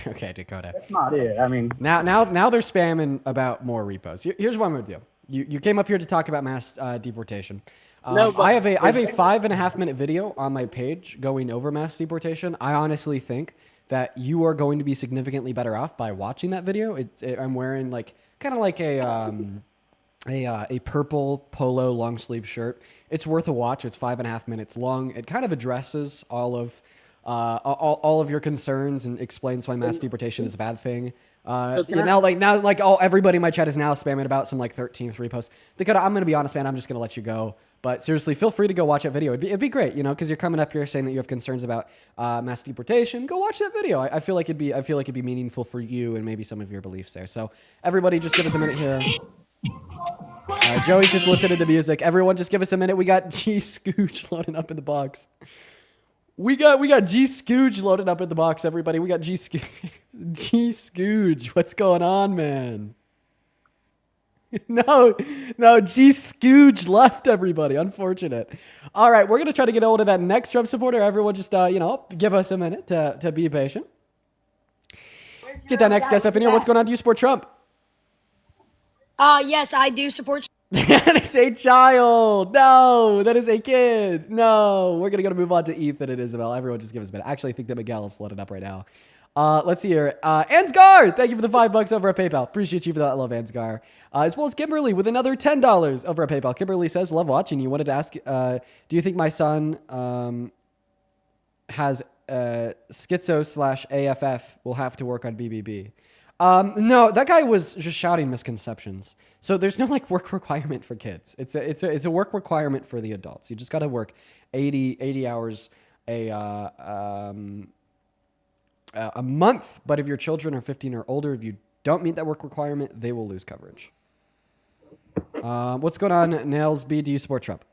okay, Dakota. That's not it. I mean, now they're spamming about more repos. Here's what I'm gonna do. You came up here to talk about mass deportation. No, but I have a 5.5 minute video on my page going over mass deportation. I honestly think that you are going to be significantly better off by watching that video. I'm wearing like kind of like a purple polo long sleeve shirt. It's worth a watch. It's 5.5 minutes long. It kind of addresses all of your concerns and explains why mass deportation is a bad thing. Everybody in my chat is now spamming about some like 13th reposts. Dakota, I'm gonna be honest, man. I'm just gonna let you go. But seriously, feel free to go watch that video. It'd be great, you know, because you're coming up here saying that you have concerns about mass deportation. Go watch that video. I feel like it'd be meaningful for you and maybe some of your beliefs there. So everybody, just give us a minute here. Joey's just listening to music. Everyone, just give us a minute. We got G Scooch loading up in the box. We got G Scooch loaded up in the box. Everybody, we got G Scooch. What's going on, man? No, G Scooch left, everybody. Unfortunate. All right, we're going to try to get hold of that next Trump supporter. Everyone just, give us a minute to be patient. Get that next guest up in here. What's going on? Do you support Trump? Yes, I do support. That is a child. No, that is a kid. No, we're going to move on to Ethan and Isabel. Everyone just give us a minute. Actually, I think that Miguel is loaded up right now. Let's see here. Ansgar, thank you for the $5 over at PayPal. Appreciate you for that. I love Ansgar. As well as Kimberly with another $10 over at PayPal. Kimberly says, love watching you. Wanted to ask, do you think my son has schizo/AFF will have to work on BBB? No, that guy was just shouting misconceptions. So there's no like work requirement for kids. It's a work requirement for the adults. You just got to work 80 hours a month. But if your children are 15 or older, if you don't meet that work requirement, they will lose coverage. What's going on, Nails B? Do you support Trump?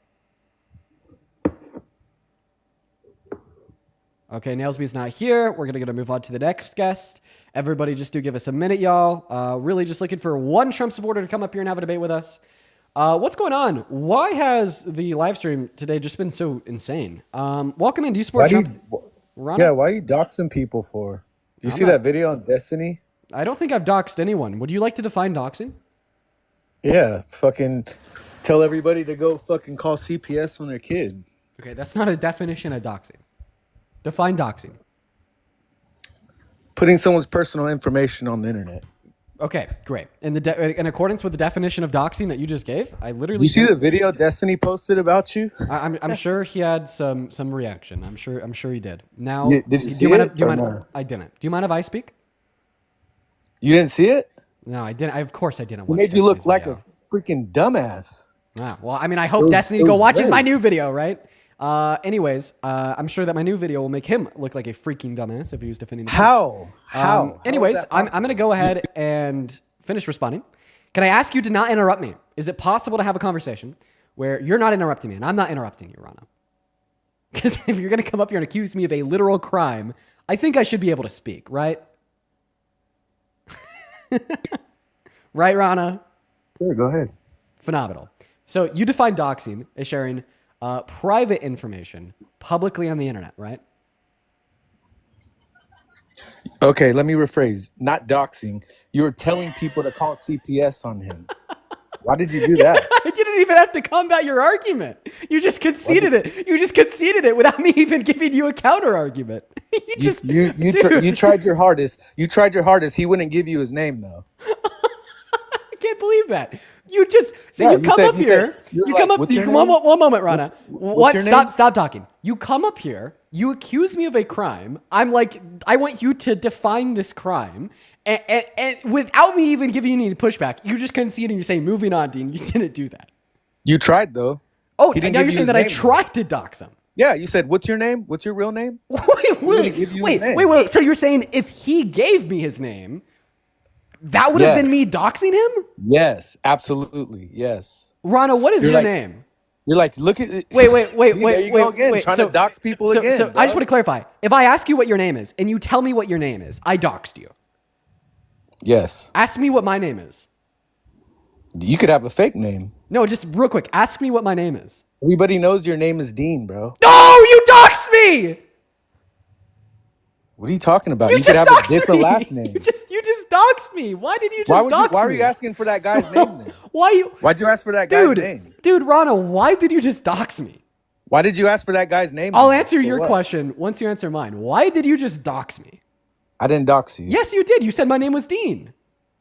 Okay, Nailsby's not here. We're gonna move on to the next guest. Everybody just do give us a minute, y'all. Really just looking for one Trump supporter to come up here and have a debate with us. What's going on? Why has the live stream today just been so insane? Welcome in. Do you support Trump? Yeah, why are you doxing people for? You see that video on Destiny? I don't think I've doxed anyone. Would you like to define doxing? Yeah, fucking tell everybody to go fucking call CPS on their kids. Okay, that's not a definition of doxing. Define doxing. Putting someone's personal information on the internet. Okay, great. In accordance with the definition of doxing that you just gave, I literally. Did you see the video Destiny posted about you? I'm sure he had some reaction. I'm sure he did. Now, did you see it? I didn't. Do you mind if I speak? You didn't see it? No, I didn't. Of course, I didn't. It made you look like a freaking dumbass. Well, I mean, I hope Destiny go watches my new video, right? Anyways, I'm sure that my new video will make him look like a freaking dumbass if he was defending the How? Anyways, I'm going to go ahead and finish responding. Can I ask you to not interrupt me? Is it possible to have a conversation where you're not interrupting me and I'm not interrupting you, Rana? Because if you're going to come up here and accuse me of a literal crime, I think I should be able to speak, right? Right, Rana? Sure, go ahead. Phenomenal. So you define doxing as sharing private information publicly on the internet, right? Okay, let me rephrase. Not doxing. You were telling people to call CPS on him. Why did you do that? I didn't even have to combat your argument. You just conceded it. You just conceded it without me even giving you a counter argument. You tried your hardest. You tried your hardest. He wouldn't give you his name though. I can't believe that. You just you come up here. You come up. One moment, Rana. What? Stop talking. You come up here. You accuse me of a crime. I'm like, I want you to define this crime, and without me even giving you any pushback, you just concede and you're saying, "Moving on, Dean." You didn't do that. You tried though. Oh, and now you're saying that I tried to dox him. Yeah, you said, "What's your name? What's your real name?" Wait. So you're saying if he gave me his name, that would have been me doxing him? Yes, absolutely. Yes. Rana, what is your name? You're like, look at it. Wait. There you go again, trying to dox people again. So I just want to clarify. If I ask you what your name is and you tell me what your name is, I doxed you. Yes. Ask me what my name is. You could have a fake name. No, just real quick. Ask me what my name is. Everybody knows your name is Dean, bro. No, you doxed me! What are you talking about? You could have a different last name. You just doxed me. Why did you just dox me? Why are you asking for that guy's name then? Why'd you ask for that guy's name? Dude, Rana, why did you just dox me? Why did you ask for that guy's name? I'll answer your question once you answer mine. Why did you just dox me? I didn't dox you. Yes, you did. You said my name was Dean.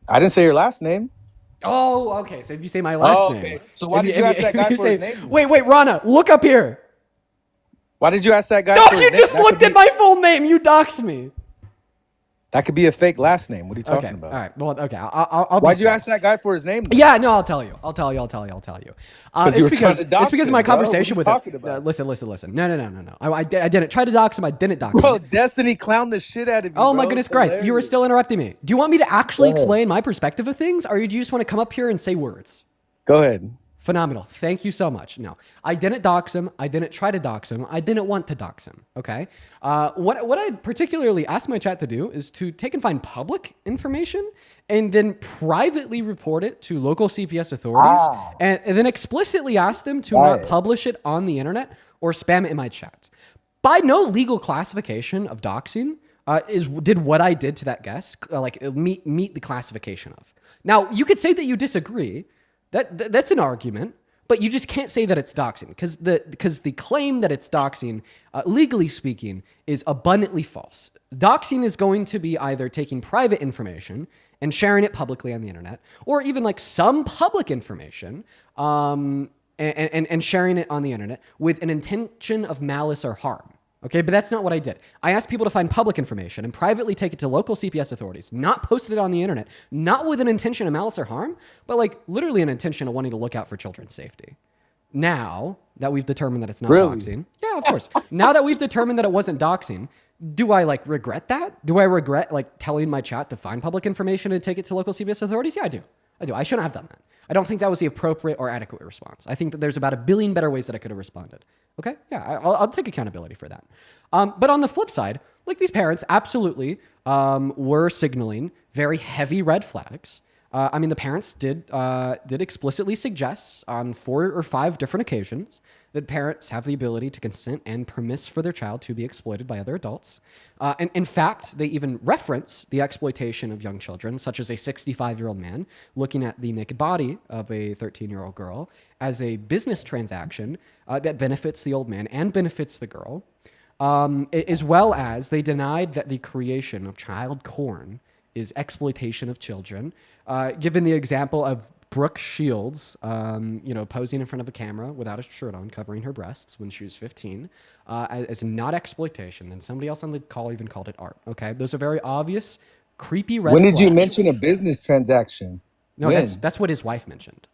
I didn't say your last name. Oh, okay. So if you say my last name. So why did you ask that guy for his name? Wait, Rana, look up here. Why did you ask that guy for his name? name? No, you just looked at my full name. You doxed me. That could be a fake last name. What are you talking about? All right. Well, okay. I'll Why'd you ask that guy for his name? Then? Yeah, no, I'll tell you. Because you were trying to dox It's because him, my bro. conversation What with are you him. talking about? Listen. No. I didn't try to dox him. I didn't dox him. Bro, Destiny clowned the shit out of you. Oh my bro. goodness It's Christ! hilarious. You were still interrupting me. Do you want me to actually explain my perspective of things, or do you just want to come up here and say words? Go ahead. Phenomenal. Thank you so much. No, I didn't dox him. I didn't try to dox him. I didn't want to dox him. Okay. What I particularly asked my chat to do is to take and find public information and then privately report it to local CPS authorities and then explicitly ask them to not publish it on the internet or spam it in my chat. By no legal classification of doxing did what I did to that guest meet the classification of. Now, you could say that you disagree. That's an argument, but you just can't say that it's doxing because the claim that it's doxing, legally speaking, is abundantly false. Doxing is going to be either taking private information and sharing it publicly on the internet, or even like some public information and sharing it on the internet with an intention of malice or harm. Okay, but that's not what I did. I asked people to find public information and privately take it to local CPS authorities, not posted it on the internet, not with an intention of malice or harm, but like literally an intention of wanting to look out for children's safety. Now that we've determined that it's not doxing, yeah, of course. Now that we've determined that it wasn't doxing, do I like regret that? Do I regret like telling my chat to find public information and take it to local CPS authorities? Yeah, I do. I shouldn't have done that. I don't think that was the appropriate or adequate response. I think that there's about 1 billion better ways that I could have responded. Okay, yeah, I'll take accountability for that. But on the flip side, like these parents absolutely were signaling very heavy red flags. I mean, the parents did explicitly suggest on 4 or 5 different occasions that parents have the ability to consent and permit for their child to be exploited by other adults. And in fact, they even reference the exploitation of young children, such as a 65-year-old man looking at the naked body of a 13-year-old girl as a business transaction that benefits the old man and benefits the girl, as well as they denied that the creation of child porn is exploitation of children, given the example of Brooke Shields, posing in front of a camera without a shirt on, covering her breasts when she was 15, as not exploitation. And somebody else on the call even called it art. Okay, those are very obvious, creepy red When did you flags. mention a business transaction? No, When? that's what his wife mentioned.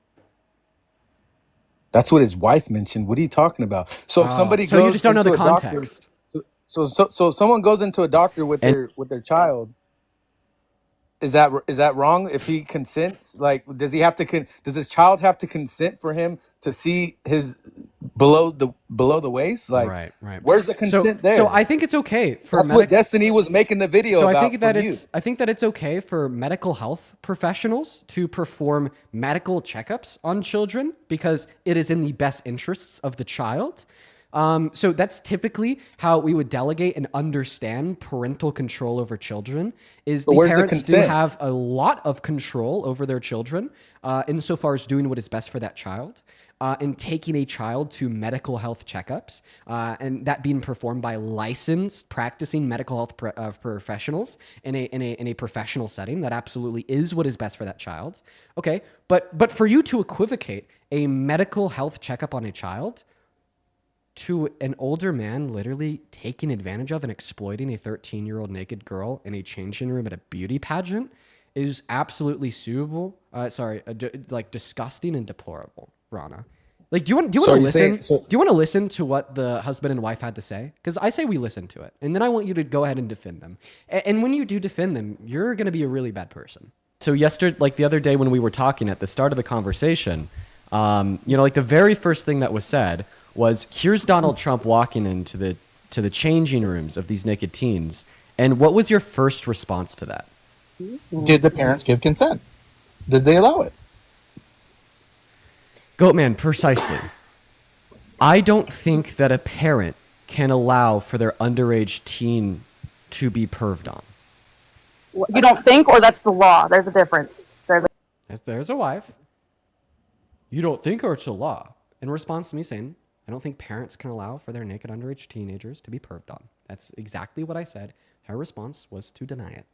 That's what his wife mentioned. What are you talking about? So if somebody so goes you just don't know into the a doctor, context. so someone goes into a doctor with And their child. Is that wrong? If he consents, like, does he have to? Does his child have to consent for him to see his below the waist? Like, right. where's the consent there? So I think it's okay for That's what Destiny was making the video So about. I think that from you. I think that it's okay for medical health professionals to perform medical checkups on children because it is in the best interests of the child. So that's typically how we would delegate and understand parental control over children. Is the where's the parents do consent? have a lot of control over their children, insofar as doing what is best for that child. And taking a child to medical health checkups, and that being performed by licensed practicing medical health professionals in a professional setting. That absolutely is what is best for that child. Okay, but for you to equivocate a medical health checkup on a child to an older man literally taking advantage of and exploiting a 13-year-old naked girl in a changing room at a beauty pageant is absolutely suable. Disgusting and deplorable, Rana. Like, do you want to listen? Do you want to listen to what the husband and wife had to say? Because I say we listen to it, and then I want you to go ahead and defend them. And when you do defend them, you're going to be a really bad person. So the other day when we were talking at the start of the conversation, the very first thing that was said was, "Here's Donald Trump walking into the changing rooms of these naked teens." And what was your first response to that? Did the parents give consent? Did they allow it? Goatman, precisely. I don't think that a parent can allow for their underage teen to be perved on. You don't think, or that's the law? There's a difference. There's a wife. You don't think, or it's a law? In response to me saying, I don't think parents can allow for their naked underage teenagers to be perved on. That's exactly what I said. Her response was to deny it.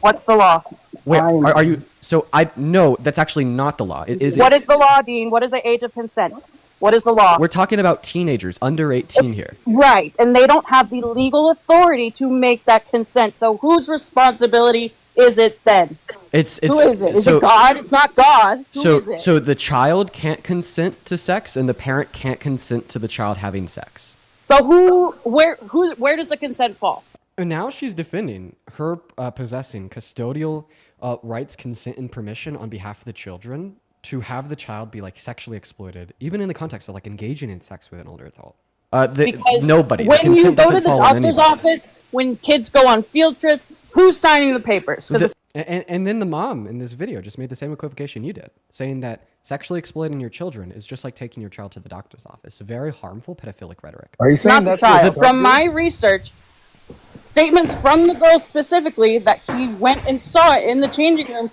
What's the law? Wait, are you? So no, that's actually not the law. It is. What is the law, Dean? What is the age of consent? What is the law? We're talking about teenagers under 18 here. Right, and they don't have the legal authority to make that consent. So whose responsibility is it then? Who is it? Is it God? It's not God. Who is it? So the child can't consent to sex, and the parent can't consent to the child having sex. So where does the consent fall? And now she's defending her possessing custodial rights, consent, and permission on behalf of the children to have the child be sexually exploited, even in the context of engaging in sex with an older adult. Because nobody. When you go to the doctor's office, when kids go on field trips, who's signing the papers? And then the mom in this video just made the same equivocation you did, saying that sexually exploiting your children is just like taking your child to the doctor's office. Very harmful pedophilic rhetoric. Are you saying that's child? From my research, statements from the girl specifically that he went and saw it in the changing room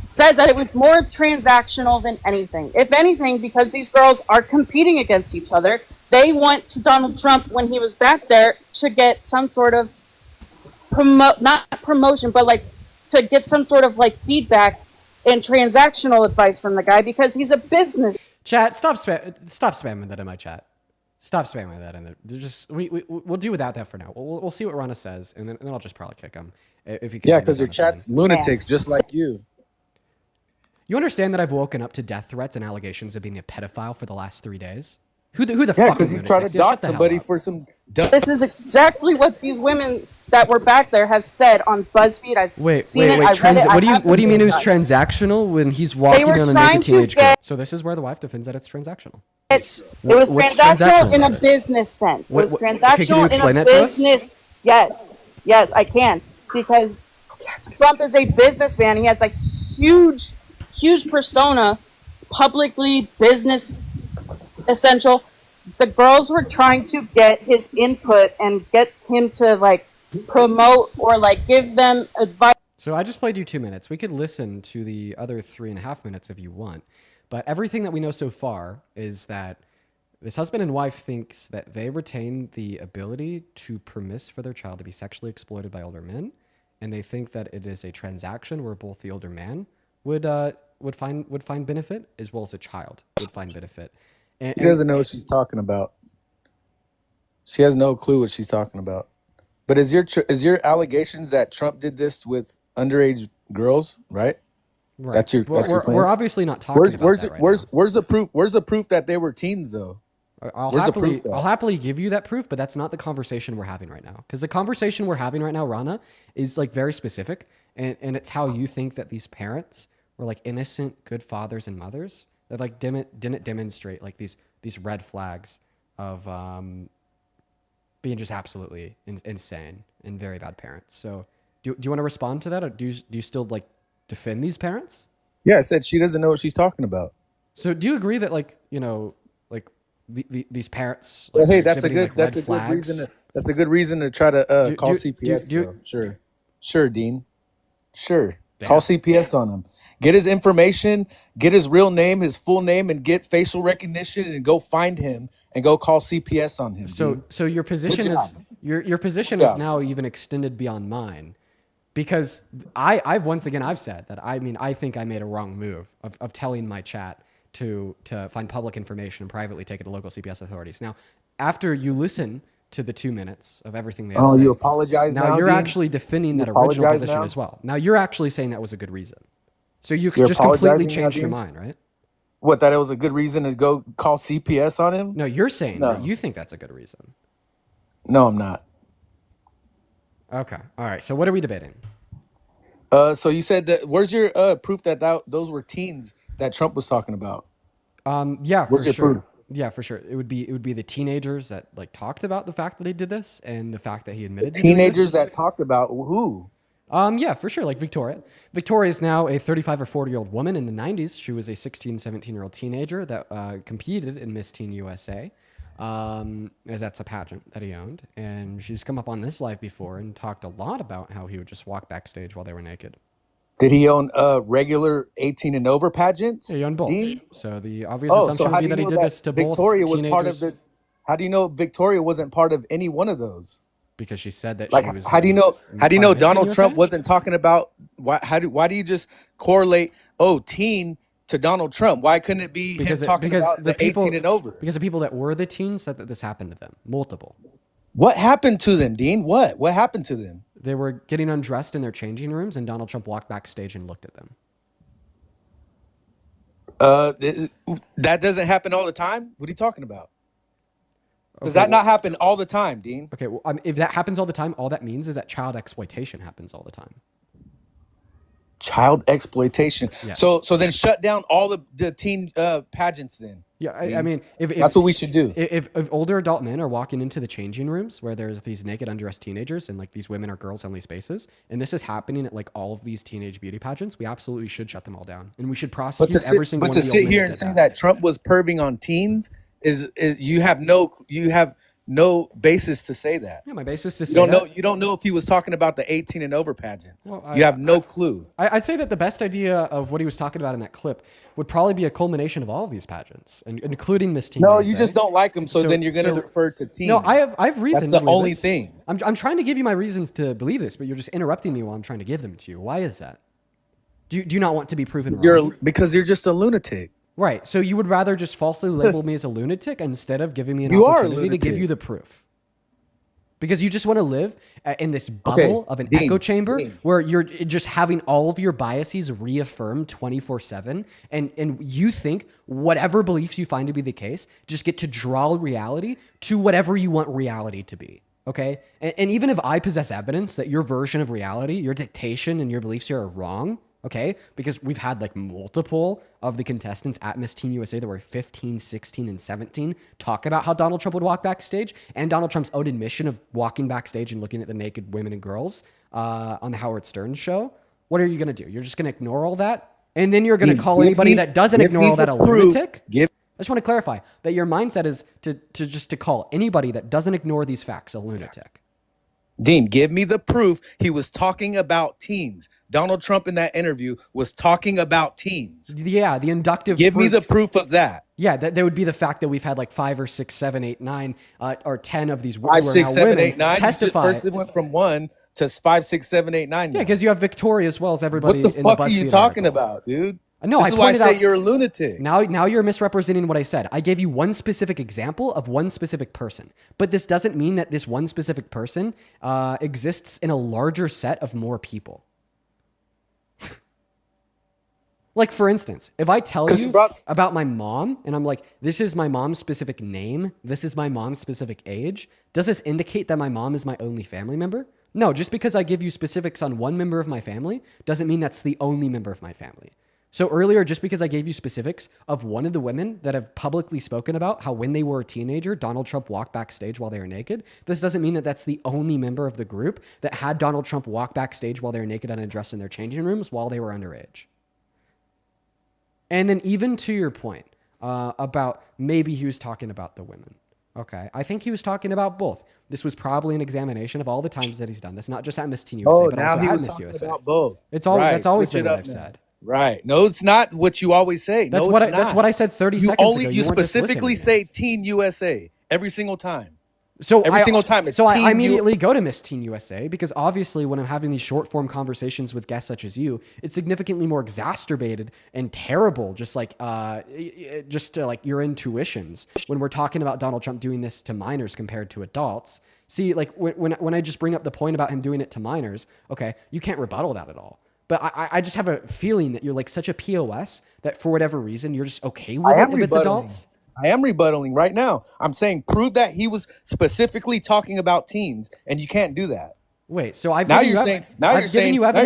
said that it was more transactional than anything. If anything, because these girls are competing against each other, they went to Donald Trump when he was back there to get some sort of not promotion, but to get some sort of feedback and transactional advice from the guy because he's a business. Chat, stop spamming that in my chat. Stop spamming that in there. We'll do without that for now. We'll see what Rana says, and then I'll just probably kick him. If you Yeah, because your chat's lunatics just like you. You understand that I've woken up to death threats and allegations of being a pedophile for the last 3 days? Who the Yeah, fuck? because you try to dox somebody for some. This is exactly what these women that were back there have said on BuzzFeed. I've seen it. I've read it. What do you mean it was transactional when he's walking on a naked teenage girl? So this is where the wife defends that it's transactional. is. It was What's transactional in a about it? business sense. It was Okay, can you transactional in explain a that to us? business. Yes, I can, because Trump is a businessman. He has a huge persona, publicly business essential. The girls were trying to get his input and get him to like promote or like give them advice. So I just played you 2 minutes. We could listen to the other 3.5 minutes if you want. But everything that we know so far is that this husband and wife thinks that they retain the ability to permit for their child to be sexually exploited by older men, and they think that it is a transaction where both the older man would find benefit as well as a child would find benefit. And, She doesn't know what she's talking about. She has no clue what she's talking about. But is your allegations that Trump did this with underage girls, right? Right. That's your claim? We're obviously not talking about that right now. Where's the proof? Where's the proof that they were teens though? I'll Where's the proof at? happily give you that proof, but that's not the conversation we're having right now. Because the conversation we're having right now, Rana, is like very specific, and it's how you think that these parents were like innocent, good fathers and mothers that like didn't demonstrate like these red flags of being just absolutely insane and very bad parents. So do you want to respond to that, or do you still like defend these parents? Yeah, I said she doesn't know what she's talking about. So do you agree that like these parents? Well, Like, hey, are that's a exhibiting, good like, that's red a good flags? reason that's a good reason to try to call do- CPS. do- though. Sure, Dean. Sure. Call CPS on him. Get his information, get his real name, his full name, and get facial recognition, and go find him and go call CPS on him. Dean. So your position Good is job. your position Good is job. now even extended beyond mine, because I've once again I've said that I think I made a wrong move of telling my chat to find public information and privately take it to local CPS authorities. Now, after you listen to the 2 minutes of everything they have Oh, to say, you apologize now, now you're Dean? actually defending You that original apologize position now? as well. Now you're actually saying that was a good reason. So you You're just completely apologizing now, changed your Dean? mind, right? What, that it was a good reason to go call CPS on him? No, you're saying No. that you think that's a good reason. No, I'm not. Okay. All right. So what are we debating? So you said that. Where's your proof that those were teens that Trump was talking about? Yeah, Where's for your sure. proof? Yeah, for sure. It would be the teenagers that like talked about the fact that he did this and the fact that he admitted to doing Teenagers this. that talked about who? Yeah, for sure. Like Victoria. Victoria is now a 35 or 40-year-old woman. In the 90s, she was a 16, 17-year-old teenager that competed in Miss Teen USA, as that's a pageant that he owned. And she's come up on this live before and talked a lot about how he would just walk backstage while they were naked. Did he own regular 18 and over pageants? Yeah, he owned both. Dean? So the obvious Oh, assumption so would how be do you that he know did that this to both Victoria was part of teenagers the? How do you know Victoria wasn't part of any one of those? because she said that Like, she was how do you know? How do you part know of Miss Teen Donald Trump USA? wasn't talking about why? Why do you just correlate? Oh, teen to Donald Trump. Why couldn't it be him talking about the 18 and over? Because the people that were the teens said that this happened to them, multiple. What happened to them, Dean? What happened to them? They were getting undressed in their changing rooms, and Donald Trump walked backstage and looked at them. That doesn't happen all the time. What are you talking about? Does that not happen all the time, Dean? Okay, well, if that happens all the time, all that means is that child exploitation happens all the time. Child exploitation. Yes. So then shut down all the teen pageants then. Yeah, I Dean. mean, if That's what we should do. If older adult men are walking into the changing rooms where there's these naked undressed teenagers and like these women are girls only spaces, and this is happening at like all of these teenage beauty pageants, we absolutely should shut them all down, and we should prosecute every single one of the old men here that and did say that Trump was perving on teens is you have no basis to say that. Yeah, my basis to say You don't that. know. You don't know if he was talking about the 18 and over pageants. Well, You have no clue. I'd say that the best idea of what he was talking about in that clip would probably be a culmination of all of these pageants, including Miss Teen No, USA. you just don't like him, so then you're going to refer to teens. No, I have reasons. That's to the believe only this. thing. I'm trying to give you my reasons to believe this, but you're just interrupting me while I'm trying to give them to you. Why is that? Do you not want to be proven wrong? Because you're just a lunatic. Right. So you would rather just falsely label me as a lunatic instead of giving me an You are a opportunity to give lunatic. you the proof. Because you just want to live in this bubble of an Dean, echo chamber Dean. where you're just having all of your biases reaffirmed 24/7, and you think whatever beliefs you find to be the case just get to draw reality to whatever you want reality to be. Okay? And even if I possess evidence that your version of reality, your dictation and your beliefs here are wrong, Okay, because we've had like multiple of the contestants at Miss Teen USA that were 15, 16, and 17 talk about how Donald Trump would walk backstage, and Donald Trump's own admission of walking backstage and looking at the naked women and girls on the Howard Stern show. What are you going to do? You're just going to ignore all that? And then you're going to call anybody that doesn't ignore all that a lunatic? I just want to clarify that your mindset is to call anybody that doesn't ignore these facts a lunatic. Dean, give me the proof he was talking about teens. Donald Trump in that interview was talking about teens. Yeah, the inductive. Give me the proof of that. Yeah, that would be the fact that we've had like 5 or 6, 7, 8, 9, or 10 of these 5, 6, 7, 8, 9. testify. First it went from 1 to 5, 6, 7, 8, 9. Yeah, because you have Victoria as well as everybody. What the fuck are you BuzzFeed talking article. about, dude? No, this is why I say you're a lunatic. Now you're misrepresenting what I said. I gave you one specific example of one specific person, but this doesn't mean that this one specific person exists in a larger set of more people. Like, for instance, if I tell you about my mom and I'm like, this is my mom's specific name, this is my mom's specific age, does this indicate that my mom is my only family member? No, just because I give you specifics on one member of my family doesn't mean that's the only member of my family. So earlier, just because I gave you specifics of one of the women that have publicly spoken about how when they were a teenager, Donald Trump walked backstage while they were naked, this doesn't mean that that's the only member of the group that had Donald Trump walk backstage while they were naked and undressed in their changing rooms while they were underage. And then even to your point about maybe he was talking about the women. Okay, I think he was talking about both. This was probably an examination of all the times that he's done this, not just at Miss Teen USA, but also at Miss USA. About both. It's all, right. That's always Switch been it what up, I've man. said. Right. No, it's not what you always say. That's no, what it's not. That's what I said 30 seconds ago. You weren't just specifically listening. say Teen USA every single time. So every single time it's I immediately go to Miss Teen USA because obviously when I'm having these short form conversations with guests such as you, it's significantly more exacerbated and terrible. Just like like your intuitions when we're talking about Donald Trump doing this to minors compared to adults. See, like when I just bring up the point about him doing it to minors, okay, you can't rebuttal that at all. But I just have a feeling that you're like such a POS that for whatever reason you're just okay with it if it's adults. I am rebuttaling right now. I'm saying prove that he was specifically talking about teens, and you can't do that. Wait, so I've now given you're you saying now you're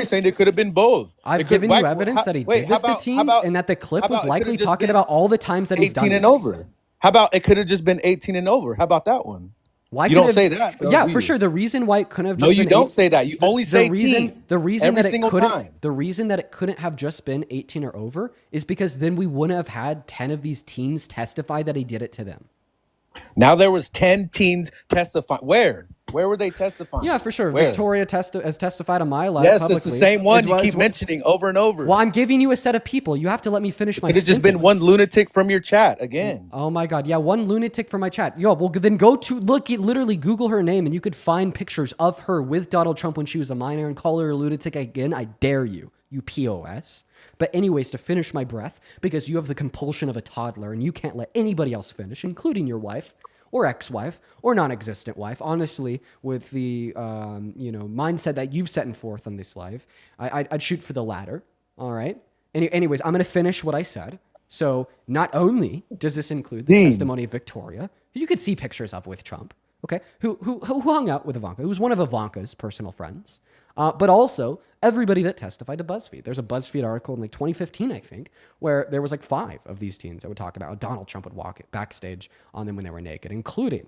saying it could have been both. I've given you evidence that he did this to teens, and that the clip was likely talking about all the times that he's done 18 and this. over. How about it could have just been 18 and over? How about that one? Why you don't say that. Yeah, for sure. The reason why it couldn't have just been you don't say that. You only say teen. The reason every that single it couldn't, time. The reason that it couldn't have just been 18 or over is because then we wouldn't have had 10 of these teens testify that he did it to them. Now there was 10 teens testifying. Where were they testifying? Yeah, for sure. Where? Victoria has testified on my live. Yes, publicly, it's the same one as you well keep as mentioning over and over. Well, I'm giving you a set of people. You have to let me finish my. It could have just been one lunatic from your chat again. Oh my God. Yeah, one lunatic from my chat. Yo, well, then go to literally Google her name and you could find pictures of her with Donald Trump when she was a minor and call her a lunatic again. I dare you, you POS. But anyways, to finish my breath, because you have the compulsion of a toddler and you can't let anybody else finish, including your wife or ex-wife or non-existent wife. Honestly, with the mindset that you've set forth on this live, I'd shoot for the latter. All right. Anyways, I'm going to finish what I said. So not only does this include the testimony of Victoria, who you could see pictures of with Trump, okay, who hung out with Ivanka, who was one of Ivanka's personal friends, but also everybody that testified to BuzzFeed. There's a BuzzFeed article in like 2015, I think, where there was like 5 of these teens that would talk about how Donald Trump would walk backstage on them when they were naked, including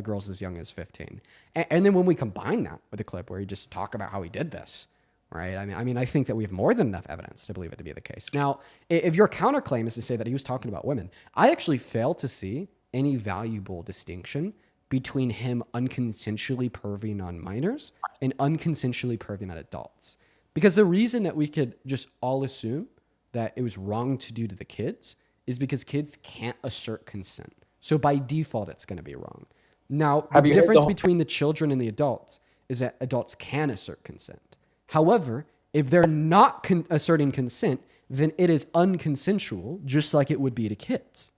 girls as young as 15. And then when we combine that with a clip where he just talk about how he did this, right? I mean, I think that we have more than enough evidence to believe it to be the case. Now, if your counterclaim is to say that he was talking about women, I actually fail to see any valuable distinction between him unconsensually perving on minors and unconsensually perving on adults. Because the reason that we could just all assume that it was wrong to do to the kids is because kids can't assert consent. So by default, it's going to be wrong. Now, the difference between the children and the adults is that adults can assert consent. However, if they're not asserting consent, then it is unconsensual, just like it would be to kids,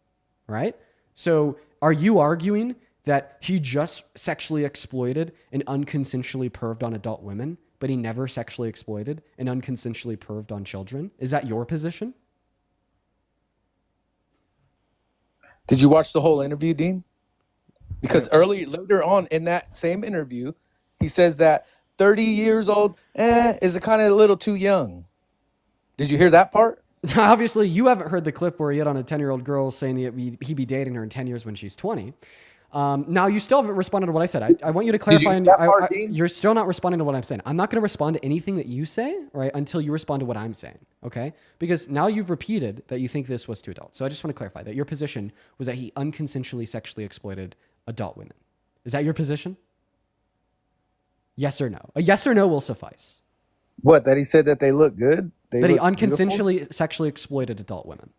right? So are you arguing that he just sexually exploited and unconsensually perved on adult women, but he never sexually exploited and unconsensually perved on children? Is that your position? Did you watch the whole interview, Dean? Because later on in that same interview, he says that 30 years old is kind of a little too young. Did you hear that part? Obviously, you haven't heard the clip where he hit on a 10-year-old girl saying he'd be dating her in 10 years when she's 20. Now, you still haven't responded to what I said. I want you to clarify. hear that part, Dean? You're still not responding to what I'm saying. I'm not going to respond to anything that you say, right, until you respond to what I'm saying, okay? Because now you've repeated that you think this was too adult. So I just want to clarify that your position was that he unconsensually sexually exploited adult women. Is that your position? Yes or no? A yes or no will suffice. What? That he said that they look good? They That he look beautiful? unconsensually sexually exploited adult women.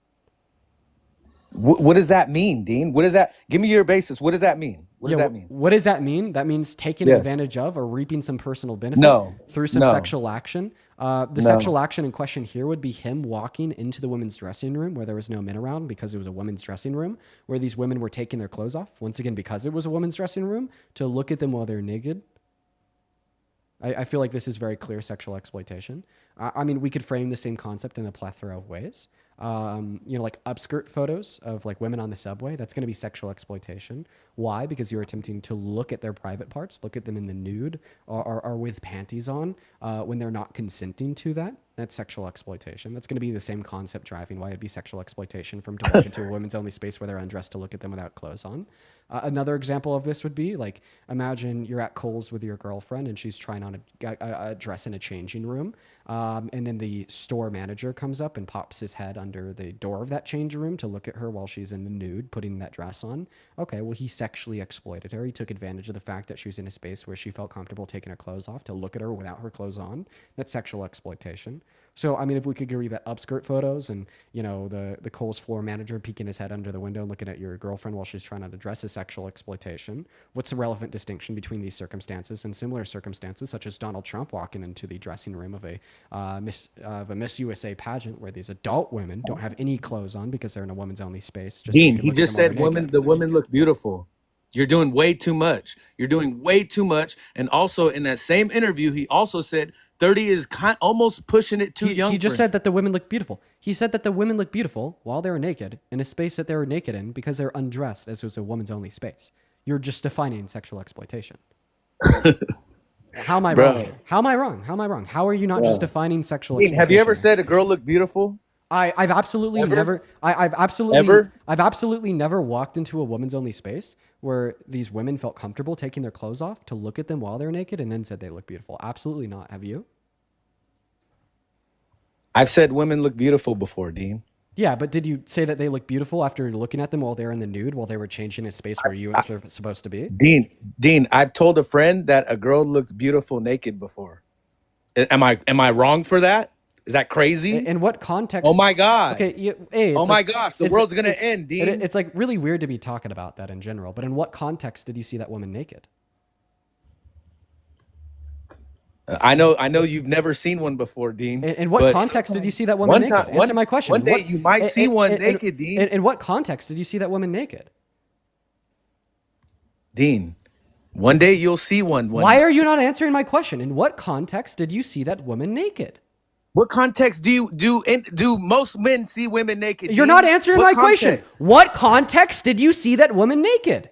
What does that mean, Dean? What does that? Give me your basis. What does that mean? What does that mean? What does that mean? That means taking Yes. advantage of or reaping some personal benefit No. through some No. sexual action. The No. sexual action in question here would be him walking into the women's dressing room where there was no men around because it was a women's dressing room, where these women were taking their clothes off, once again, because it was a women's dressing room, to look at them while they're naked. I feel like this is very clear sexual exploitation. I mean, we could frame the same concept in a plethora of ways. Like upskirt photos of like women on the subway, that's going to be sexual exploitation. Why? Because you're attempting to look at their private parts, look at them in the nude or with panties on when they're not consenting to that. That's sexual exploitation. That's going to be the same concept driving why it'd be sexual exploitation from to walk into a women's only space where they're undressed to look at them without clothes on. Another example of this would be like, imagine you're at Kohl's with your girlfriend and she's trying on a dress in a changing room. And then the store manager comes up and pops his head under the door of that change room to look at her while she's in the nude, putting that dress on. Okay, well, he sexually exploited her. He took advantage of the fact that she was in a space where she felt comfortable taking her clothes off to look at her without her clothes on. That's sexual exploitation. So, I mean, if we could agree that upskirt photos and, the Kohl's floor manager peeking his head under the window and looking at your girlfriend while she's trying on a dress is sexual exploitation, what's the relevant distinction between these circumstances and similar circumstances, such as Donald Trump walking into the dressing room of a Miss USA pageant where these adult women don't have any clothes on because they're in a women's only space? Dean, he just said the women look beautiful. You're doing way too much. You're doing way too much. And also in that same interview, he also said 30 is almost pushing it too young. He just said that the women look beautiful. He said that the women look beautiful while they were naked in a space that they were naked in because they're undressed, as was a woman's only space. You're just defining sexual exploitation. How am I wrong? How am I wrong? How am I wrong? How are you not just defining sexual Dean, exploitation? have you ever said a girl looked beautiful? I've absolutely never. I've absolutely never walked into a woman's only space where these women felt comfortable taking their clothes off to look at them while they're naked and then said they look beautiful. Absolutely not. Have you? I've said women look beautiful before, Dean. Yeah, but did you say that they look beautiful after looking at them while they're in the nude, while they were changing a space where you were supposed to be? Dean, I've told a friend that a girl looks beautiful naked before. Am I wrong for that? Is that crazy? In what context? Oh my God. Okay. Oh my gosh. The world's going to end, Dean. It's like really weird to be talking about that in general, but in what context did you see that woman naked? I know you've never seen one before, Dean. In what context did you see that woman naked? Answer my question. One day you might see one naked, Dean. In what context did you see that woman naked? Dean, one day you'll see one. Why are you not answering my question? In what context did you see that woman naked? What context do most men see women naked? You're not answering my question. What context did you see that woman naked?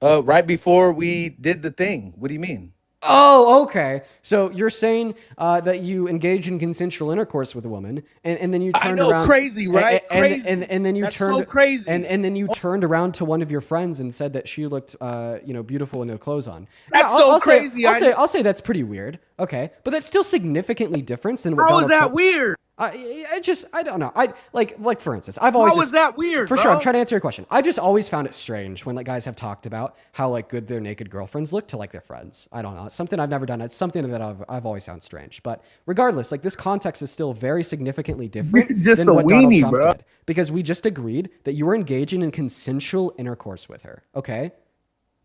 Right before we did the thing. What do you mean? Oh, okay. So you're saying that you engage in consensual intercourse with a woman, and then you turned around. Crazy, right? Crazy. And then you That's turned so crazy. And then you turned around to one of your friends and said that she looked, beautiful with no clothes on. That's so crazy. I'll say that's pretty weird. Okay, but that's still significantly different than what. How is that weird? I don't know. Like for instance, I've always. How is that weird? For sure, I'm trying to answer your question. I've just always found it strange when guys have talked about how good their naked girlfriends look to their friends. I don't know. It's something I've never done. It's something that I've always found strange. But regardless, this context is still very significantly different than what Donald Trump did, because we just agreed that you were engaging in consensual intercourse with her. Okay.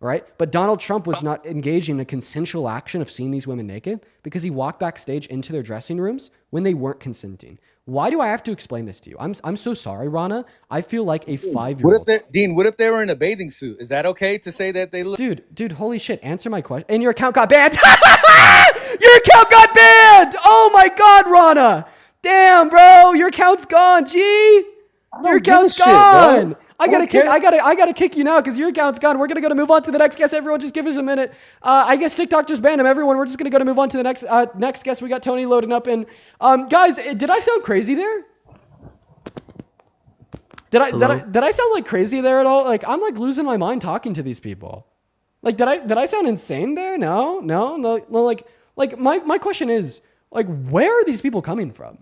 All right. But Donald Trump was not engaging in a consensual action of seeing these women naked because he walked backstage into their dressing rooms when they weren't consenting. Why do I have to explain this to you? I'm so sorry, Rana. I feel like a 5-year-old. What if they were in a bathing suit? Is that okay to say that they look? Dude, holy shit. Answer my question. And your account got banned. Your account got banned. Oh my God, Rana. Damn, bro. Your account's gone. Your account's gone. I gotta kick you now because your account's gone. We're gonna move on to the next guest. Everyone, just give us a minute. I guess TikTok just banned him. Everyone, we're just gonna move on to the next guest. We got Tony loading up, and guys, did I sound crazy there? Did I sound like crazy there at all? Like I'm like losing my mind talking to these people. Like did I sound insane there? No. Like my question is like where are these people coming from?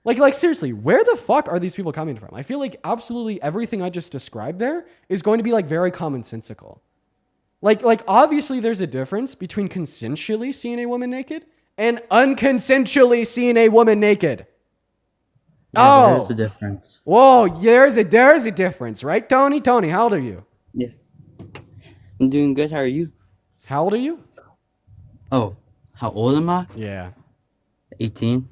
Like seriously, where the fuck are these people coming from? I feel like absolutely everything I just described there is going to be like very commonsensical. Like obviously there's a difference between consensually seeing a woman naked and unconsensually seeing a woman naked. Yeah, there's a difference. Whoa, there's a difference, right, Tony? Tony, how old are you? Yeah. I'm doing good. How are you? How old are you? Oh, how old am I? Yeah. 18.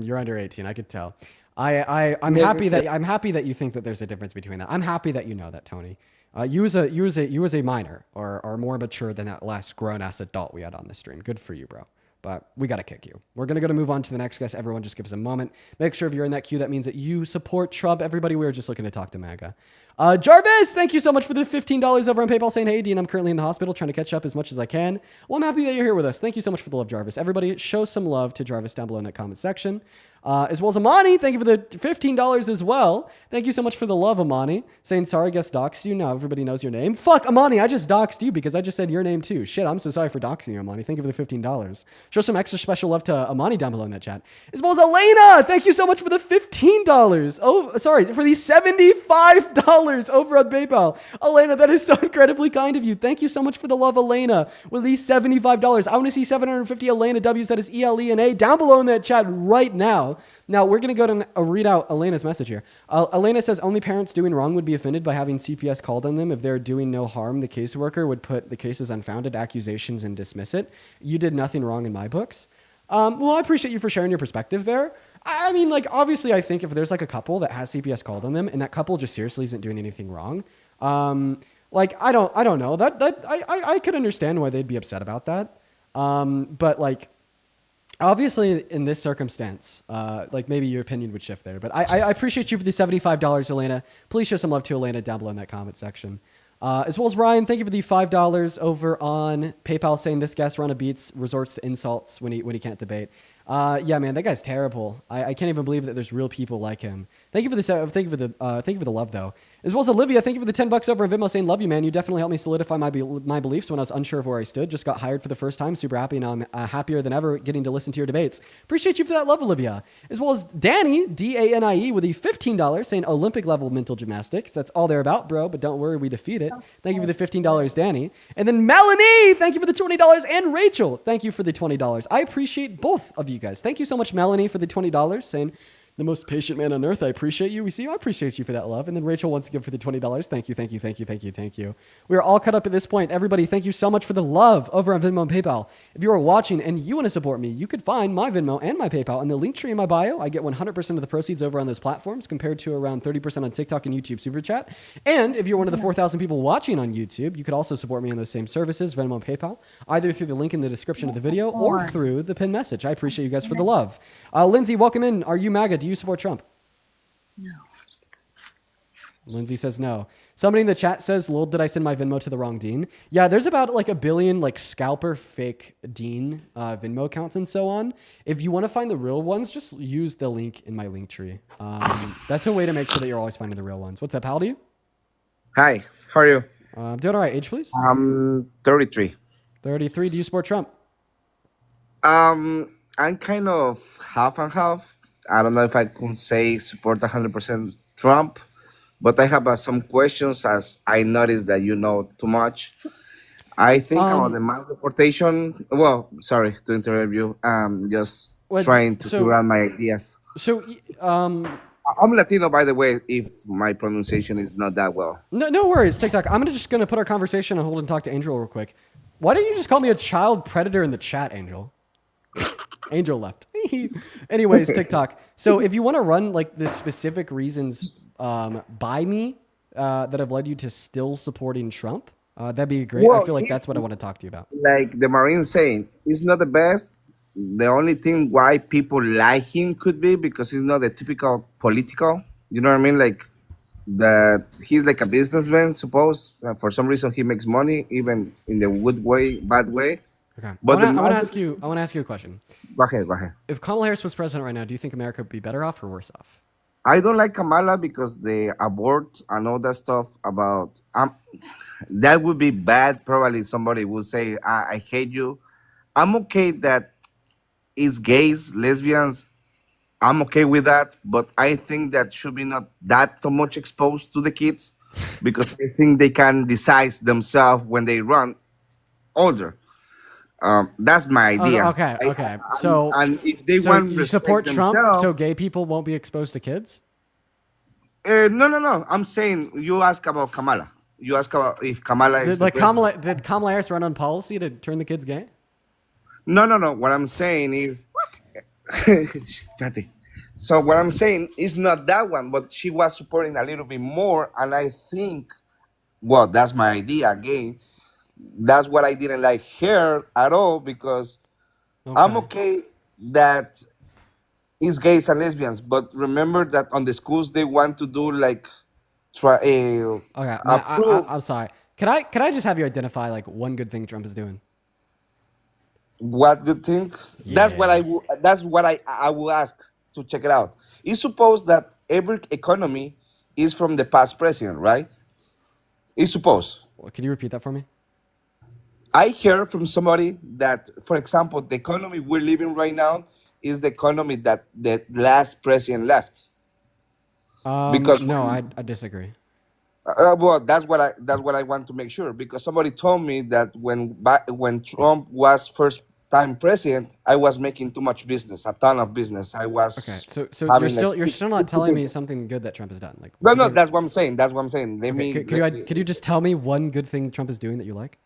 You're under 18. I could tell. I'm happy that you think that there's a difference between that. I'm happy that you know that, Tony. You was a minor or more mature than that last grown ass adult we had on the stream. Good for you, bro. But we got to kick you. We're going to move on to the next guest. Everyone just give us a moment. Make sure if you're in that queue, that means that you support Trump. Everybody, we were just looking to talk to MAGA. Jarvis, thank you so much for the $15 over on PayPal saying, hey, Dean, I'm currently in the hospital trying to catch up as much as I can. Well, I'm happy that you're here with us. Thank you so much for the love, Jarvis. Everybody, show some love to Jarvis down below in that comment section. As well as Amani, thank you for the $15 as well. Thank you so much for the love, Amani. Saying, sorry, I guess doxed you. Now everybody knows your name. Fuck, Amani, I just doxed you because I just said your name too. Shit, I'm so sorry for doxing you, Amani. Thank you for the $15. Show some extra special love to Amani down below in that chat. As well as Elena, thank you so much for the $15. Oh, sorry, for the $75 over on PayPal. Elena, that is so incredibly kind of you. Thank you so much for the love, Elena, with these $75. I want to see 750 Elena W's. That is ELENA down below in that chat right now. Now, we're going to go to read out Elena's message here. Elena says, only parents doing wrong would be offended by having CPS called on them. If they're doing no harm, the caseworker would put the case as unfounded accusations and dismiss it. You did nothing wrong in my books. Well, I appreciate you for sharing your perspective there. I mean, like, obviously, I think if there's like a couple that has CPS called on them and that couple just seriously isn't doing anything wrong, like, I don't know. I could understand why they'd be upset about that. But like, obviously, in this circumstance, like maybe your opinion would shift there. But I appreciate you for the $75, Elena. Please show some love to Elena down below in that comment section. As well as Ryan, thank you for the $5 over on PayPal saying this guest Rana Beats resorts to insults when he can't debate. Yeah, man, that guy's terrible. I can't even believe that there's real people like him. Thank you for the love though. As well as Olivia, thank you for the $10 over on Venmo saying, love you, man. You definitely helped me solidify my beliefs when I was unsure of where I stood. Just got hired for the first time. Super happy. Now I'm happier than ever getting to listen to your debates. Appreciate you for that love, Olivia. As well as Danny, DANIE, with the $15 saying Olympic level mental gymnastics. That's all they're about, bro. But don't worry, we defeat it. Thank you for the $15, Danny. And then Melanie, thank you for the $20. And Rachel, thank you for the $20. I appreciate both of you guys. Thank you so much, Melanie, for the $20 saying, the most patient man on earth. I appreciate you. I appreciate you for that love. And then Rachel once again for the $20. Thank you. We are all cut up at this point. Everybody, thank you so much for the love over on Venmo and PayPal. If you are watching and you want to support me, you could find my Venmo and my PayPal in the link tree in my bio. I get 100% of the proceeds over on those platforms compared to around 30% on TikTok and YouTube Super Chat. And if you're one of the 4,000 people watching on YouTube, you could also support me on those same services, Venmo and PayPal, either through the link in the description of the video or through the pinned message. I appreciate you guys for the love. Lindsay, welcome in. Are you MAGA? Do you support Trump? No. Lindsay says no. Somebody in the chat says, lol, did I send my Venmo to the wrong Dean? Yeah, there's about like 1 billion like scalper fake Dean Venmo accounts and so on. If you want to find the real ones, just use the link in my link tree. That's a way to make sure that you're always finding the real ones. What's up, how old are you? Hi, how are you? Doing all right. Age, please? I'm 33. 33. Do you support Trump? I'm kind of half and half. I don't know if I could say support 100% Trump, but I have some questions as I noticed that you know too much. I think about the mass deportation. Well, sorry to interrupt you. Just trying to figure out my ideas. So, I'm Latino, by the way, if my pronunciation is not that well. No worries, TikTok. I'm just going to put our conversation on hold and talk to Angel real quick. Why don't you just call me a child predator in the chat, Angel? Angel left. Anyways, TikTok. So if you want to run like the specific reasons by me that have led you to still supporting Trump, that'd be great. Well, I feel like that's what I want to talk to you about. Like the Marine saying, he's not the best. The only thing why people like him could be because he's not a typical political. You know what I mean? Like that he's like a businessman. Suppose for some reason he makes money, even in the good way, bad way. Okay. But I want to ask you. I want to ask you a question. Go ahead. Go ahead. If Kamala Harris was president right now, do you think America would be better off or worse off? I don't like Kamala because they abort and all that stuff about that would be bad. Probably somebody would say, I hate you. I'm okay that it's gays, lesbians. I'm okay with that, but I think that should be not that too much exposed to the kids because I think they can decide themselves when they run older. That's my idea. Okay. So, and if they so want you respect support Trump, themselves, so gay people won't be exposed to kids? no. I'm saying you ask about Kamala. You ask about if Kamala is the president. Did Kamala Harris run on policy to turn the kids gay? No. What I'm saying is, so what I'm saying is not that one, but she was supporting a little bit more, and I think, well, that's my idea again. That's what I didn't like her at all because I'm okay that it's gays and lesbians, but remember that on the schools they want to do like Okay, I'm sorry. Could I just have you identify like one good thing Trump is doing? What good thing? Yeah. That's what I will ask to check it out. It's supposed that every economy is from the past president, right? It's supposed. Well, can you repeat that for me? I heard from somebody that, for example, the economy we're living right now is the economy that the last president left. Because no, I disagree. Well, that's what I want to make sure because somebody told me that when Trump was first time president, I was making too much business, a ton of business. I was okay. So you're still not telling me something good that Trump has done. Like no, that's what I'm saying. That's what I'm saying. Could you just tell me one good thing Trump is doing that you like?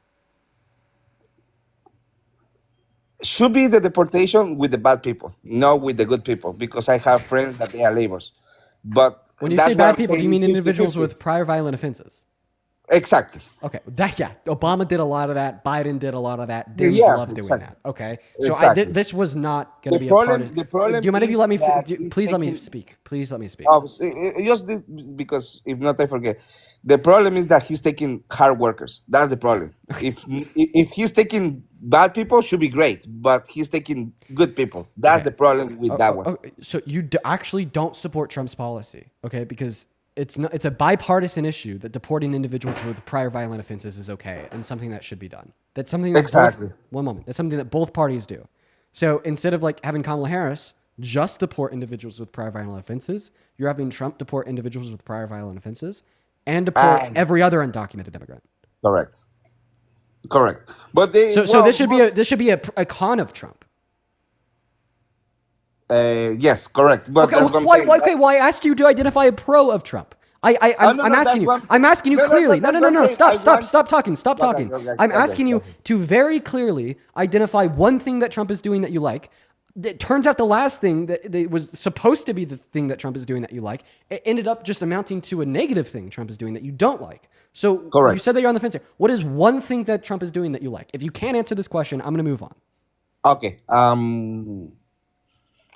Should be the deportation with the bad people, not with the good people, because I have friends that they are laborers. But when you say bad people, do you mean individuals with prior violent offenses? Exactly. Okay. Obama did a lot of that. Biden did a lot of that. Dems love doing that. Okay. So Exactly. This was not going to be a part of. The problem do you mind if you let me? is Please let me taking- speak. Please let me speak. Just because if not, I forget. The problem is that he's taking hard workers. That's the problem. If he's taking bad people, should be great, but he's taking good people. That's the problem with that one. So you actually don't support Trump's policy, okay? Because it's a bipartisan issue that deporting individuals with prior violent offenses is okay and something that should be done. That's something that Exactly. one moment. That's something that both parties do. So instead of like having Kamala Harris just deport individuals with prior violent offenses, you're having Trump deport individuals with prior violent offenses and deport every other undocumented immigrant. Correct. But So this should be a con of Trump. Yes, correct. But that's what I'm saying. Okay, well, I asked you to identify a pro of Trump. I'm asking you. I'm asking you clearly. No. Stop talking. Stop talking. I'm asking you to very clearly identify one thing that Trump is doing that you like. It turns out the last thing that was supposed to be the thing that Trump is doing that you like, it ended up just amounting to a negative thing Trump is doing that you don't like. So Correct. You said that you're on the fence here. What is one thing that Trump is doing that you like? If you can't answer this question, I'm going to move on. Okay.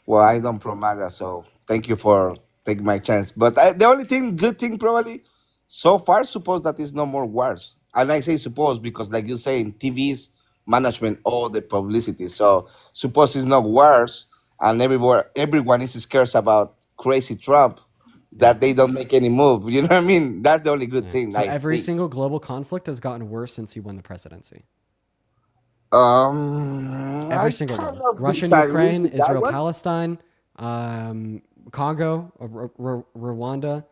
Well, I don't pro MAGA, so thank you for taking my chance. But the only good thing probably so far, suppose that is no more wars. And I say suppose because, like you say, in TVs, management, all the publicity. So suppose it's not wars, and everyone is scared about crazy Trump, that they don't make any move. You know what I mean? That's the only good thing. So I every think. single global conflict has gotten worse since he won the presidency. Every single one. Russia, Ukraine, Israel, Palestine, Congo, Rwanda.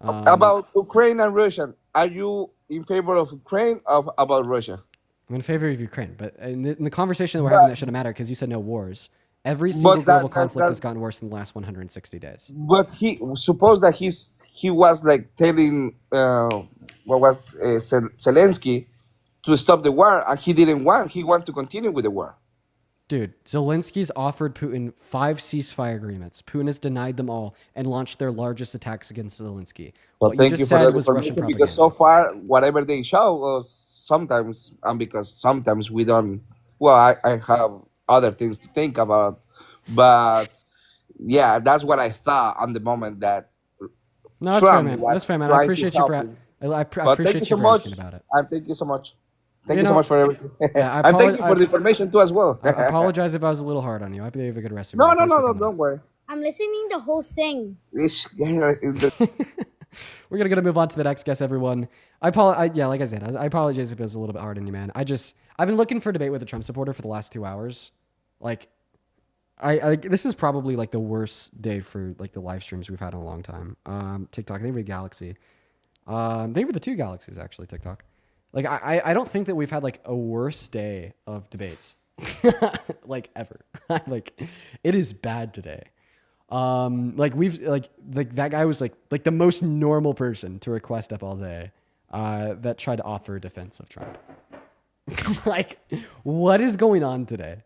About Ukraine and Russia, are you in favor of Ukraine or about Russia? I'm in favor of Ukraine, but in the conversation that we're having, that shouldn't matter because you said no wars. Every single global conflict has gotten worse in the last 160 days. But suppose that he was like telling Zelensky to stop the war, and he didn't want. He wanted to continue with the war. Dude, Zelensky's offered Putin 5 ceasefire agreements. Putin has denied them all and launched their largest attacks against Zelensky. Well, What thank you you just for said that was Russian information propaganda. because so far, whatever they show was sometimes, and because sometimes we don't. Well, I have other things to think about, but yeah, that's what I thought on the moment that No, that's fair, Trump man. was That's fair, man. I trying to appreciate you help for him. I But thank appreciate you you so for much. asking about it. Thank you so much. Thank You you so know- much for everything. Yeah, And thank you for the information too as well. I apologize if I was a little hard on you. I hope you have a good rest of No, your day. no, Thanks no, for no, coming on. don't worry. I'm listening the whole thing. We're gonna move on to the next guest, everyone. Yeah, like I said, I apologize if it was a little bit hard on you, man. I've been looking for a debate with a Trump supporter for the last 2 hours. Like, this is probably like the worst day for like the live streams we've had in a long time. TikTok, they were Galaxy. They were the two Galaxies actually. TikTok. Like, I don't think that we've had like a worse day of debates, like ever. Like, it is bad today. That guy was like the most normal person to request up all day, that tried to offer a defense of Trump. Like, what is going on today?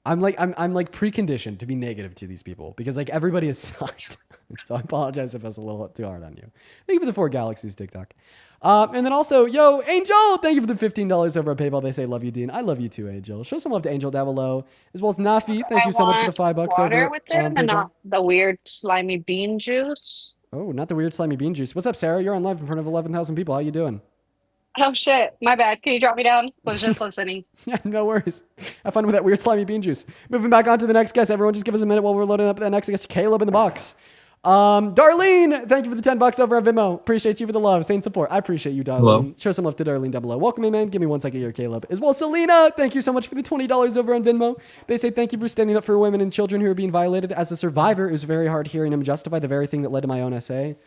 I'm like preconditioned to be negative to these people because like everybody is sucked. So I apologize if I was a little too hard on you. Thank you for the 4 Galaxies TikTok. And then also, yo, Angel, thank you for the $15 over at PayPal. They say, love you, Dean. I love you too, Angel. Show some love to Angel down below, as well as Nafi. Thank you so much for the $5 water over with on them and PayPal. not the weird slimy bean juice. Oh, not the weird slimy bean juice. What's up, Sarah? You're on live in front of 11,000 people. How you doing? Oh shit, my bad. Can you drop me down? Was just listening. Yeah, no worries. Have fun with that weird slimy bean juice. Moving back on to the next guest. Everyone just give us a minute while we're loading up the next guest, Caleb in the box. Darlene, thank you for the $10 over at Venmo. Appreciate you for the love. Same support. I appreciate you, Darlene. Hello. Show some love to Darlene down below. Welcome in, man. Give me 1 second here, Caleb. As well, Selena, thank you so much for the $20 over on Venmo. They say thank you for standing up for women and children who are being violated. As a survivor, it was very hard hearing him justify the very thing that led to my own essay.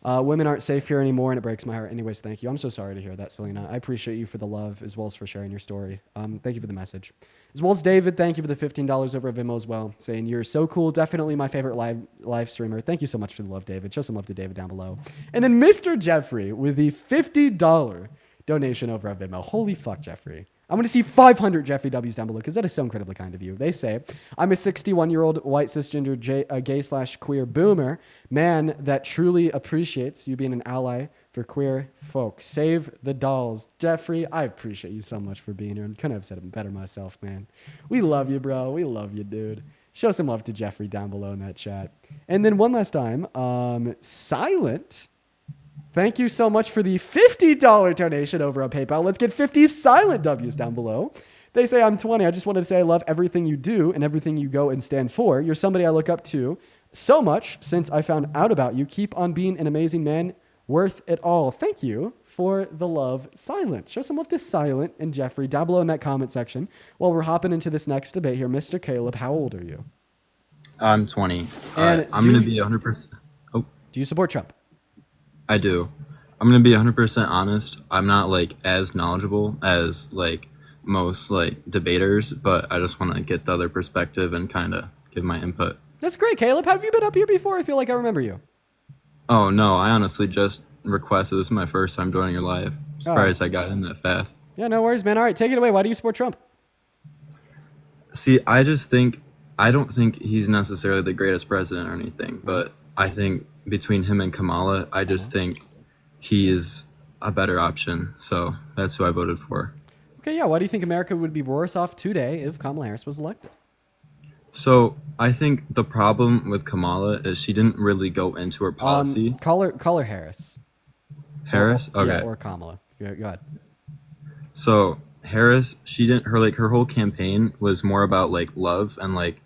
Women aren't safe here anymore, and it breaks my heart. Anyways, thank you. I'm so sorry to hear that, Selena. I appreciate you for the love as well as for sharing your story. Thank you for the message. As well as David, thank you for the $15 over at Venmo as well, saying you're so cool. Definitely my favorite live streamer. Thank you so much for the love, David. Show some love to David down below. And then Mr. Jeffrey with the $50 donation over at Venmo. Holy fuck, Jeffrey. I'm going to see 500 Jeffrey W's down below because that is so incredibly kind of you. They say, I'm a 61-year-old white cisgender gay/queer boomer man that truly appreciates you being an ally for queer folk. Save the dolls. Jeffrey, I appreciate you so much for being here and couldn't have said it better myself, man. We love you, bro. We love you, dude. Show some love to Jeffrey down below in that chat. And then one last time, Silent. Thank you so much for the $50 donation over on PayPal. Let's get 50 silent W's down below. They say, I'm 20. I just wanted to say I love everything you do and everything you go and stand for. You're somebody I look up to so much since I found out about you. Keep on being an amazing man. Worth it all. Thank you for the love, Silent. Show some love to Silent and Jeffrey down below in that comment section. While we're hopping into this next debate here, Mr. Caleb, how old are you? I'm 20. And I'm going to be 100%. Oh, do you support Trump? I do. I'm going to be 100% honest. I'm not like as knowledgeable as like most like debaters, but I just want to get the other perspective and kind of give my input. That's great, Caleb. Have you been up here before? I feel like I remember you. Oh, no, I honestly just requested. This is my first time joining your live. Surprised I got in that fast. Yeah, no worries, man. All right, take it away. Why do you support Trump? See, I don't think he's necessarily the greatest president or anything, but I think between him and Kamala, I just think he is a better option. So that's who I voted for. Okay, yeah. Why do you think America would be worse off today if Kamala Harris was elected? So I think the problem with Kamala is she didn't really go into her policy. Call her Harris. Harris? Okay. Yeah, or Kamala. Go ahead. So Harris, her whole campaign was more about like love and like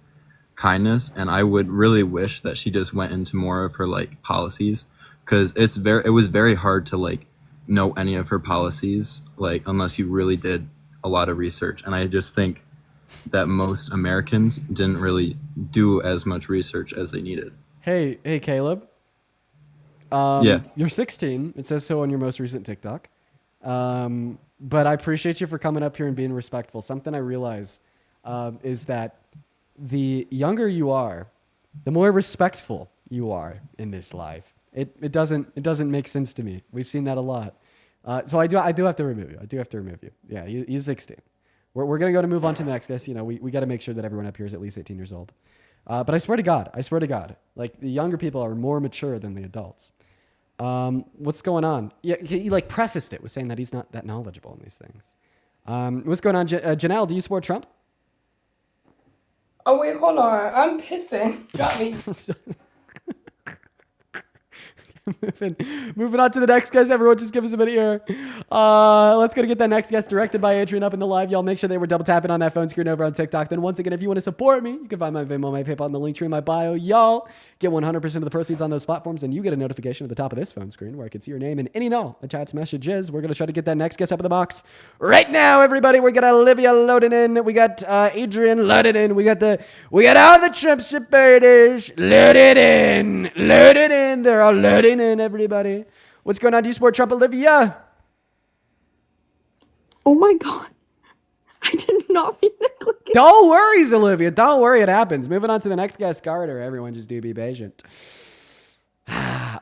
kindness, and I would really wish that she just went into more of her like policies, because it was very hard to like know any of her policies like unless you really did a lot of research, and I just think that most Americans didn't really do as much research as they needed. Hey Caleb. Yeah. You're 16. It says so on your most recent TikTok. But I appreciate you for coming up here and being respectful. Something I realize is that the younger you are, the more respectful you are in this life. It doesn't make sense to me. We've seen that a lot. So I do have to remove you. Yeah, he's 16. We're gonna move on to the next guest. You know, we got to make sure that everyone up here is at least 18 years old. But I swear to God, like the younger people are more mature than the adults. What's going on? Yeah, he like prefaced it with saying that he's not that knowledgeable in these things. What's going on, Janelle? Do you support Trump? Oh wait, hold on. I'm pissing. Drop me. Moving on to the next guest. Everyone just give us a minute here. Let's go to get that next guest directed by Adrian up in the live. Y'all make sure they were double tapping on that phone screen over on TikTok. Then once again, if you want to support me, you can find my Venmo, my PayPal, and the link tree in my bio. Y'all get 100% of the proceeds on those platforms, and you get a notification at the top of this phone screen where I can see your name and any and all the chat's messages. We're going to try to get that next guest up in the box right now, everybody. We got Olivia loading in. We got Adrian loaded in. We got all the Trump supporters loaded in. Loaded in. They're all loading in, everybody. What's going on? Do you support Trump, Olivia? Oh my god. I did not mean to click it. Don't worry, Olivia. Don't worry. It happens. Moving on to the next guest, Carter. Everyone just do be patient.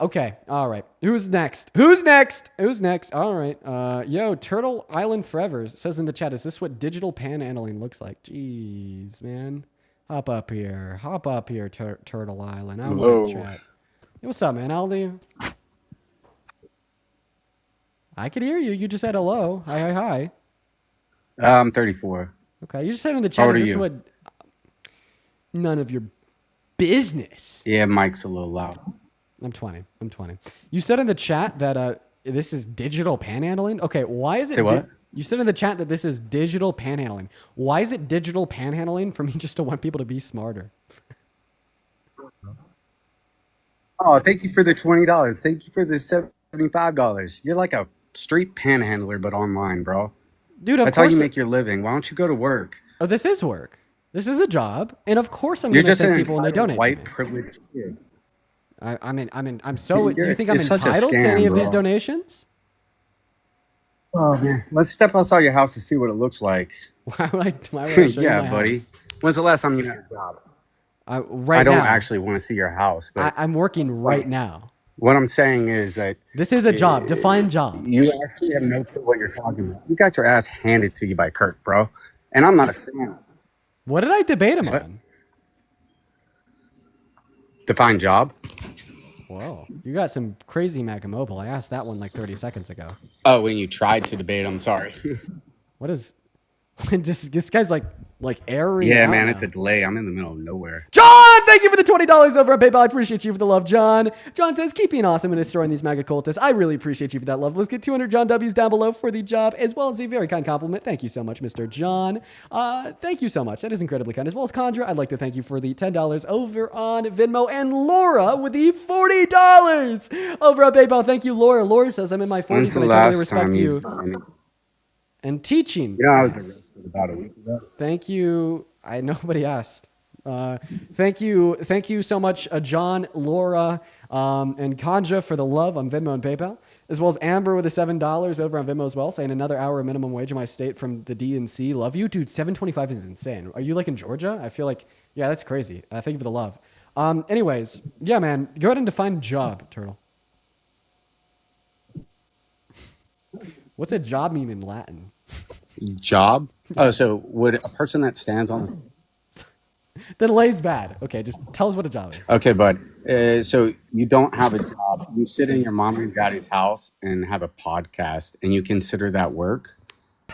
Okay. All right. Who's next? All right. Yo, Turtle Island Forever says in the chat, is this what digital panhandling looks like? Jeez, man. Hop up here, Turtle Island. I'm Hello. in chat. Hey, what's up, man? Aldi? I could hear you. You just said hello. Hi. I'm 34. Okay, you just said in the chat, How old is are this you? what... None of your business. Yeah, Mike's a little loud. I'm 20. You said in the chat that this is digital panhandling. Okay, why is it... Say what? You said in the chat that this is digital panhandling. Why is it digital panhandling for me just to want people to be smarter? Oh, thank you for the $20. Thank you for the $75. You're like a street panhandler, but online, bro. Dude, of That's how course you make your living. Why don't you go to work? Oh, this is work. This is a job. And of course I'm You're going to just thank an people when they entitled donate. white privileged kid. I'm so... Do you You're- think I'm it's such a entitled to scam, any of these bro. donations? Oh man, let's step outside your house to see what it looks like. Why would I show you Yeah, my buddy. house? When's the last time you had a job? Right I don't now. actually want to see your house, but I'm working right What's- now. what I'm saying is that This is a job. Define job. you actually have no clue what you're talking about. You got your ass handed to you by Kirk, bro. And I'm not a fan. What did I debate him What? on? Define job. Whoa. You got some crazy MAGA mobile. I asked that one like 30 seconds ago. Oh, when you tried to debate, I'm sorry. What is... This guy's like airy. Yeah, out man, now. it's a delay. I'm in the middle of nowhere. John, thank you for the $20 over on PayPal. I appreciate you for the love, John. John says, keep being awesome and destroying these MAGA cultists. I really appreciate you for that love. Let's get 200 John W's down below for the job, as well as a very kind compliment. Thank you so much, Mr. John. Thank you so much. That is incredibly kind. As well as Condra, I'd like to thank you for the $10 over on Venmo, and Laura with the $40 over on PayPal. Thank you, Laura. Laura says, I'm in my 40s When's the and I totally last respect time you. you've done it? And teaching. You know, I was Yes. arrested about a week ago. Thank you. Nobody asked. Thank you so much, John, Laura, and Kanja for the love on Venmo and PayPal, as well as Amber with the $7 over on Venmo as well, saying another hour of minimum wage in my state from the DNC. Love you, dude. $7.25 is insane. Are you like in Georgia? I feel like, yeah, that's crazy. Thank you for the love. Anyways, yeah, man, go ahead and define job, Turtle. What's a job mean in Latin? Job? Oh, so would a person that stands on... The delay's bad. Okay, just tell us what a job is. Okay, bud. So you don't have a job. You sit in your mom and daddy's house and have a podcast, and you consider that work?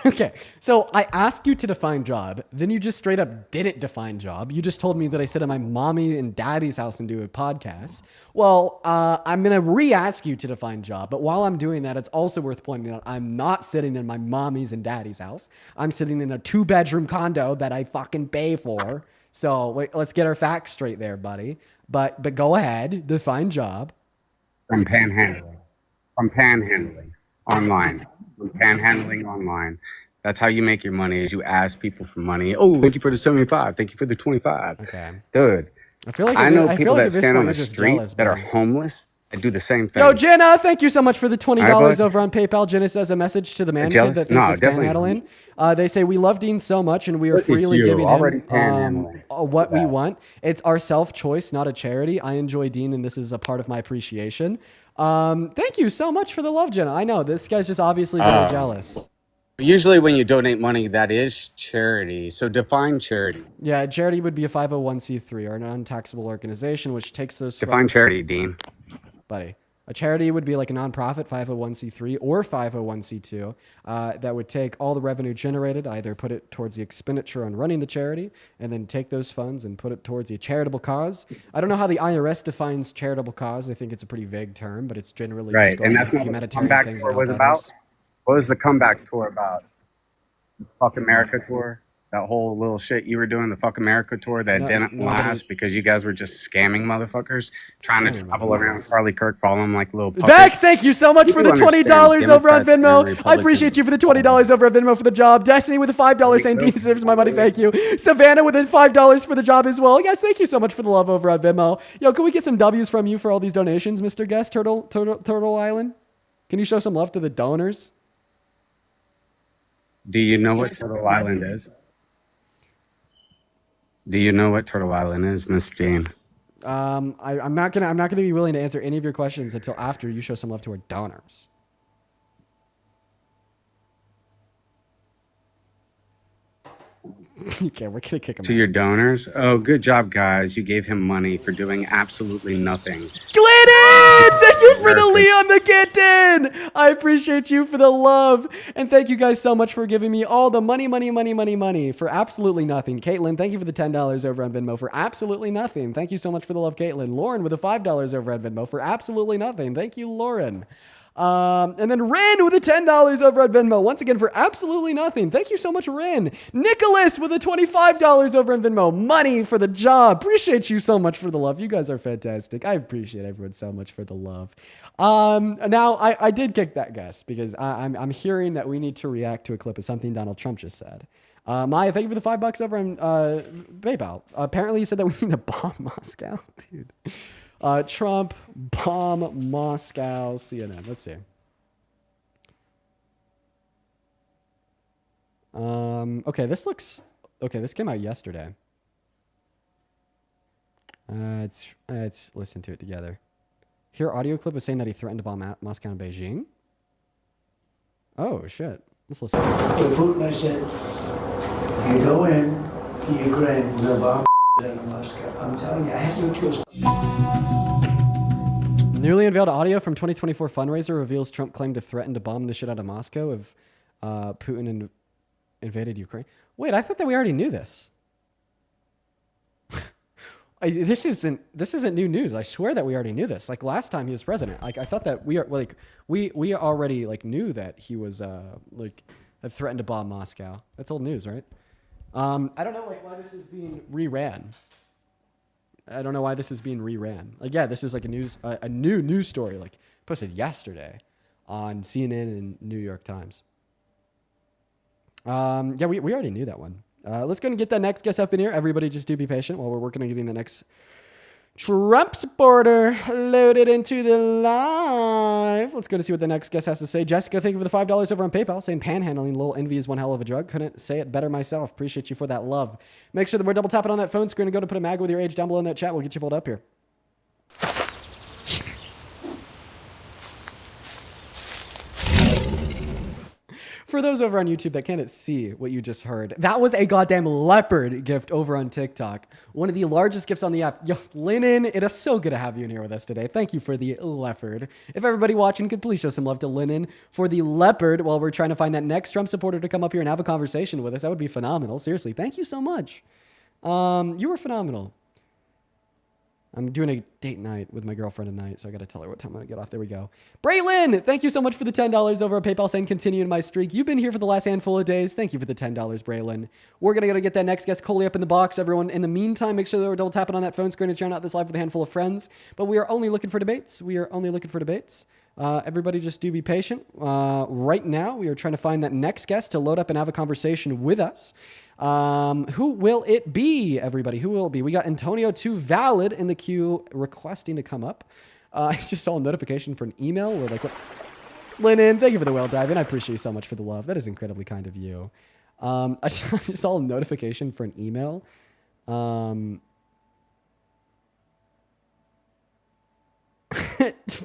Okay, so I asked you to define job, then you just straight up didn't define job. You just told me that I sit at my mommy and daddy's house and do a podcast. Well, I'm going to re-ask you to define job, but while I'm doing that, it's also worth pointing out I'm not sitting in my mommy's and daddy's house. I'm sitting in a 2-bedroom condo that I fucking pay for. So wait, let's get our facts straight there, buddy. But go ahead, define job. From panhandling. From panhandling online. From panhandling online. That's how you make your money, is you ask people for money. Oh, thank you for the 75. Thank you for the 25. Okay. Dude, I feel like I at know thi- I people feel like that at this stand point on the you're just street jealous, that are buddy. homeless and do the same thing. Yo, Jenna, thank you so much for the $20 bud. over on PayPal. Jenna says a message to the man kid Jealous? that No, thinks it's definitely panhandling. They say, we love Dean so much and we are Look at freely you, giving already him panhandling. what we want. It's our self-choice, not a charity. I enjoy Dean and this is a part of my appreciation. Thank you so much for the love, Jenna. I know, this guy's just obviously very jealous. Usually when you donate money, that is charity. So define charity. Yeah, charity would be a 501c3 or an untaxable organization, which takes those... Define charity, Dean. Buddy. A charity would be like a nonprofit, 501c3 or 501c2, that would take all the revenue generated, either put it towards the expenditure on running the charity, and then take those funds and put it towards a charitable cause. I don't know how the IRS defines charitable cause. I think it's a pretty vague term, but it's generally Right, just going and that's to not what the humanitarian comeback things tour and was help about. others. What was the comeback tour about? Fuck America tour? That whole little shit you were doing, the Fuck America tour that didn't last because you guys were just scamming motherfuckers, trying to travel around Charlie Kirk, following like little puppets. Vex, thank you so much for the $20 over on Venmo. I appreciate you for the $20 over on Venmo for the job. Destiny with the $5 saying Dean deserves my money. Thank you. Savannah with the $5 for the job as well. Guys, thank you so much for the love over on Venmo. Yo, can we get some W's from you for all these donations, Mr. Guest, Turtle Island? Can you show some love to the donors? Do you know what Turtle Island is? Do you know what Turtle Island is, Mr. Dean? I'm not gonna be willing to answer any of your questions until after you show some love to our donors. Okay, we're gonna kick him To out. your donors? Oh, good job, guys. You gave him money for doing absolutely nothing. Glennon! Thank you for the Leon the Kitten! I appreciate you for the love. And thank you guys so much for giving me all the money for absolutely nothing. Caitlin, thank you for the $10 over on Venmo for absolutely nothing. Thank you so much for the love, Caitlin. Lauren with the $5 over on Venmo for absolutely nothing. Thank you, Lauren. And then Ren with the $10 over at Venmo. Once again, for absolutely nothing. Thank you so much, Ren. Nicholas with the $25 over on Venmo. Money for the job. Appreciate you so much for the love. You guys are fantastic. I appreciate everyone so much for the love. Now, I did kick that guess because I'm hearing that we need to react to a clip of something Donald Trump just said. Maya, thank you for the $5 over on PayPal. Apparently, he said that we need to bomb Moscow. Dude. Trump bomb Moscow, CNN. Let's see. Okay, this came out yesterday. Let's listen to it together. Here, audio clip is saying that he threatened to bomb Moscow and Beijing. Oh shit. Let's listen. So Putin said, if you go in to Ukraine, we'll bomb Moscow. I'm telling you, I have no choice. Newly unveiled audio from 2024 fundraiser reveals Trump claimed to threaten to bomb the shit out of Moscow if Putin invaded Ukraine. Wait, I thought that we already knew this. This isn't new news. I swear that we already knew this. Like last time he was president. Like I thought that we already like knew that he was had threatened to bomb Moscow. That's old news, right? I don't know like why this is being reran. I don't know why this is being reran. Like, yeah, this is like a new news story, like posted yesterday on CNN and New York Times. Yeah, we already knew that one. Let's go and get that next guest up in here. Everybody just do be patient while we're working on getting the next Trump supporter loaded into the live. Let's go to see what the next guest has to say. Jessica, thank you for the $5 over on PayPal. Saying panhandling, little envy is one hell of a drug. Couldn't say it better myself. Appreciate you for that love. Make sure that we're double tapping on that phone screen and go to put a mag with your age down below in that chat. We'll get you pulled up here. For those over on YouTube that can't see what you just heard, that was a goddamn leopard gift over on TikTok. One of the largest gifts on the app. Yo, Lennon, it is so good to have you in here with us today. Thank you for the leopard. If everybody watching could please show some love to Lennon for the leopard while we're trying to find that next Trump supporter to come up here and have a conversation with us. That would be phenomenal. Seriously, thank you so much. You were phenomenal. I'm doing a date night with my girlfriend tonight, so I got to tell her what time I'm going to get off. There we go. Braylon, thank you so much for the $10 over at PayPal saying continuing my streak. You've been here for the last handful of days. Thank you for the $10, Braylon. We're going to go get that next guest, Coley, up in the box. Everyone, in the meantime, make sure that we're double tapping on that phone screen and sharing out this live with a handful of friends. But we are only looking for debates. Everybody just do be patient. Right now, we are trying to find that next guest to load up and have a conversation with us. Who will it be, everybody? Who will it be? We got Antonio 2 Valid in the queue requesting to come up. I just saw a notification for an email. We're like, what? Lennon, thank you for the whale dive, and I appreciate you so much for the love. That is incredibly kind of you. I just saw a notification for an email.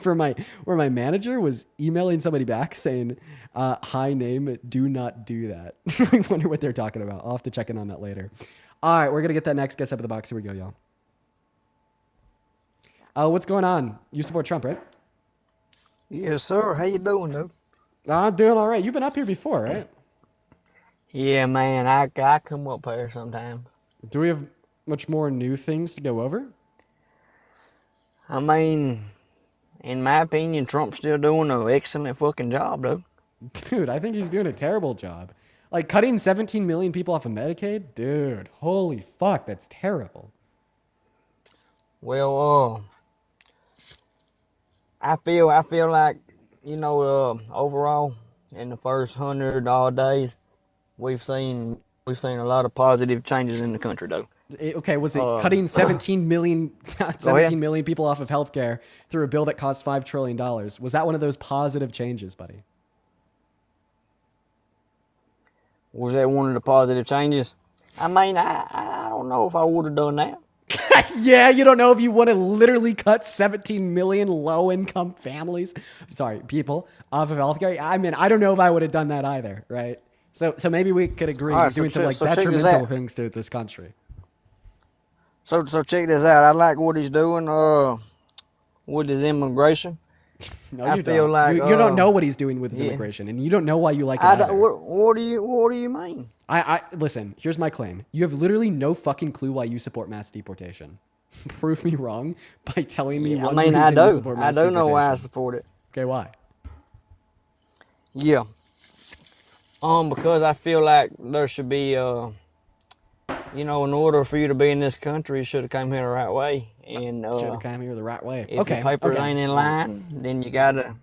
Where my manager was emailing somebody back saying, hi name, do not do that. I wonder what they're talking about. I'll have to check in on that later. All right, we're going to get that next guest up in the box. Here we go, y'all. What's going on? You support Trump, right? Yes, sir. How you doing, dude? I'm doing all right. You've been up here before, right? Yeah, man. I come up here sometime. Do we have much more new things to go over? I mean, in my opinion, Trump's still doing an excellent fucking job, dude. Dude, I think he's doing a terrible job. Like cutting 17 million people off of Medicaid? Dude, holy fuck, that's terrible. Well, I feel like, you know, overall in the first 100 odd days, we've seen a lot of positive changes in the country, though. Okay, was it cutting 17 million people off of healthcare through a bill that cost $5 trillion? Was that one of those positive changes, buddy? Was that one of the positive changes? I mean, I don't know if I would have done that. Yeah, you don't know if you want to literally cut 17 million low-income people off of healthcare. I mean, I don't know if I would have done that either, right? So maybe we could agree All right, doing some check this detrimental out. things to this country. So check this out. I like what he's doing with his immigration. No, I you feel don't. like You don't know what he's doing with his immigration, and you don't know why you like it either. What do you mean? I listen, here's my claim. You have literally no fucking clue why you support mass deportation. Prove me wrong by telling me I one mean, reason you support I mass do know why I deportation. support it. Okay, why? Yeah. Because I feel like there should be, you know, in order for you to be in this country, you should have come here the right way. And Should have come here the right way. if Okay, your papers okay. ain't in line, then you gotta,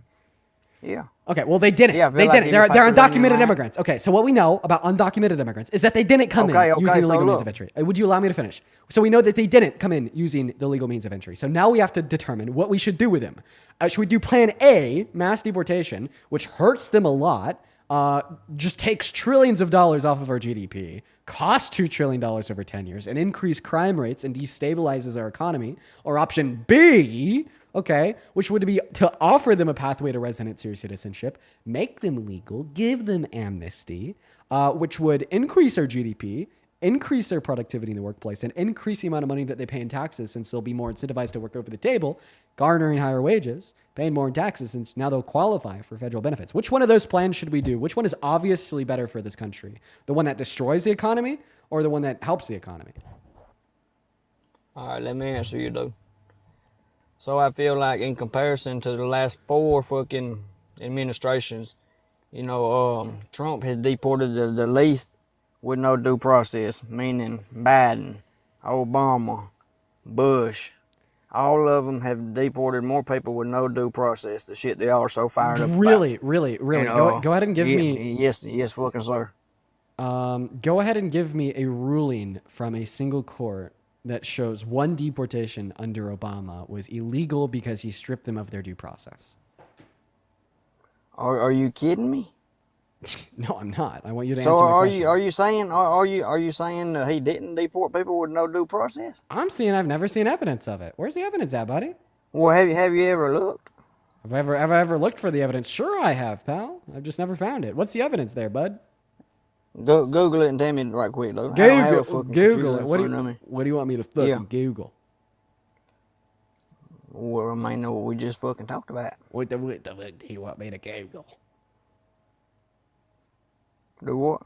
yeah. Okay, well, they didn't. Yeah, I feel They like didn't. if They're your papers ain't in undocumented line- immigrants. Okay, so what we know about undocumented immigrants is that they didn't come Okay, in okay, using the so legal means look. of entry. Would you allow me to finish? So we know that they didn't come in using the legal means of entry. So now we have to determine what we should do with them. Should we do plan A, mass deportation, which hurts them a lot, just takes trillions of dollars off of our GDP, costs $2 trillion over 10 years, and increase crime rates and destabilizes our economy? Or option B, okay, which would be to offer them a pathway to residency or citizenship, make them legal, give them amnesty, which would increase our GDP, increase their productivity in the workplace, and increase the amount of money that they pay in taxes, since they'll be more incentivized to work over the table, garnering higher wages, paying more in taxes, since now they'll qualify for federal benefits. Which one of those plans should we do? Which one is obviously better for this country? The one that destroys the economy or the one that helps the economy? All right, let me answer you, dude. So I feel like in comparison to the last 4 fucking administrations, you know, Trump has deported the least with no due process, meaning Biden, Obama, Bush. All of them have deported more people with no due process. The shit they all are so fired up about. Really? And, Go ahead and give me... Yes, fucking sir. Go ahead and give me a ruling from a single court that shows one deportation under Obama was illegal because he stripped them of their due process. Are you kidding me? No, I'm not. I want you to So answer my are question. you saying that he didn't deport people with no due process? I'm saying I've never seen evidence of it. Where's the evidence at, buddy? Well, have you ever looked? Have I ever looked for the evidence? Sure I have, pal. I've just never found it. What's the evidence there, bud? Google it and tell me right quick, though. I don't have a fucking Google computer it. in What front of me. do you want me to fucking Yeah. Google? Well, I might know what we just fucking talked about. What the fuck do you want me to Google? Do what?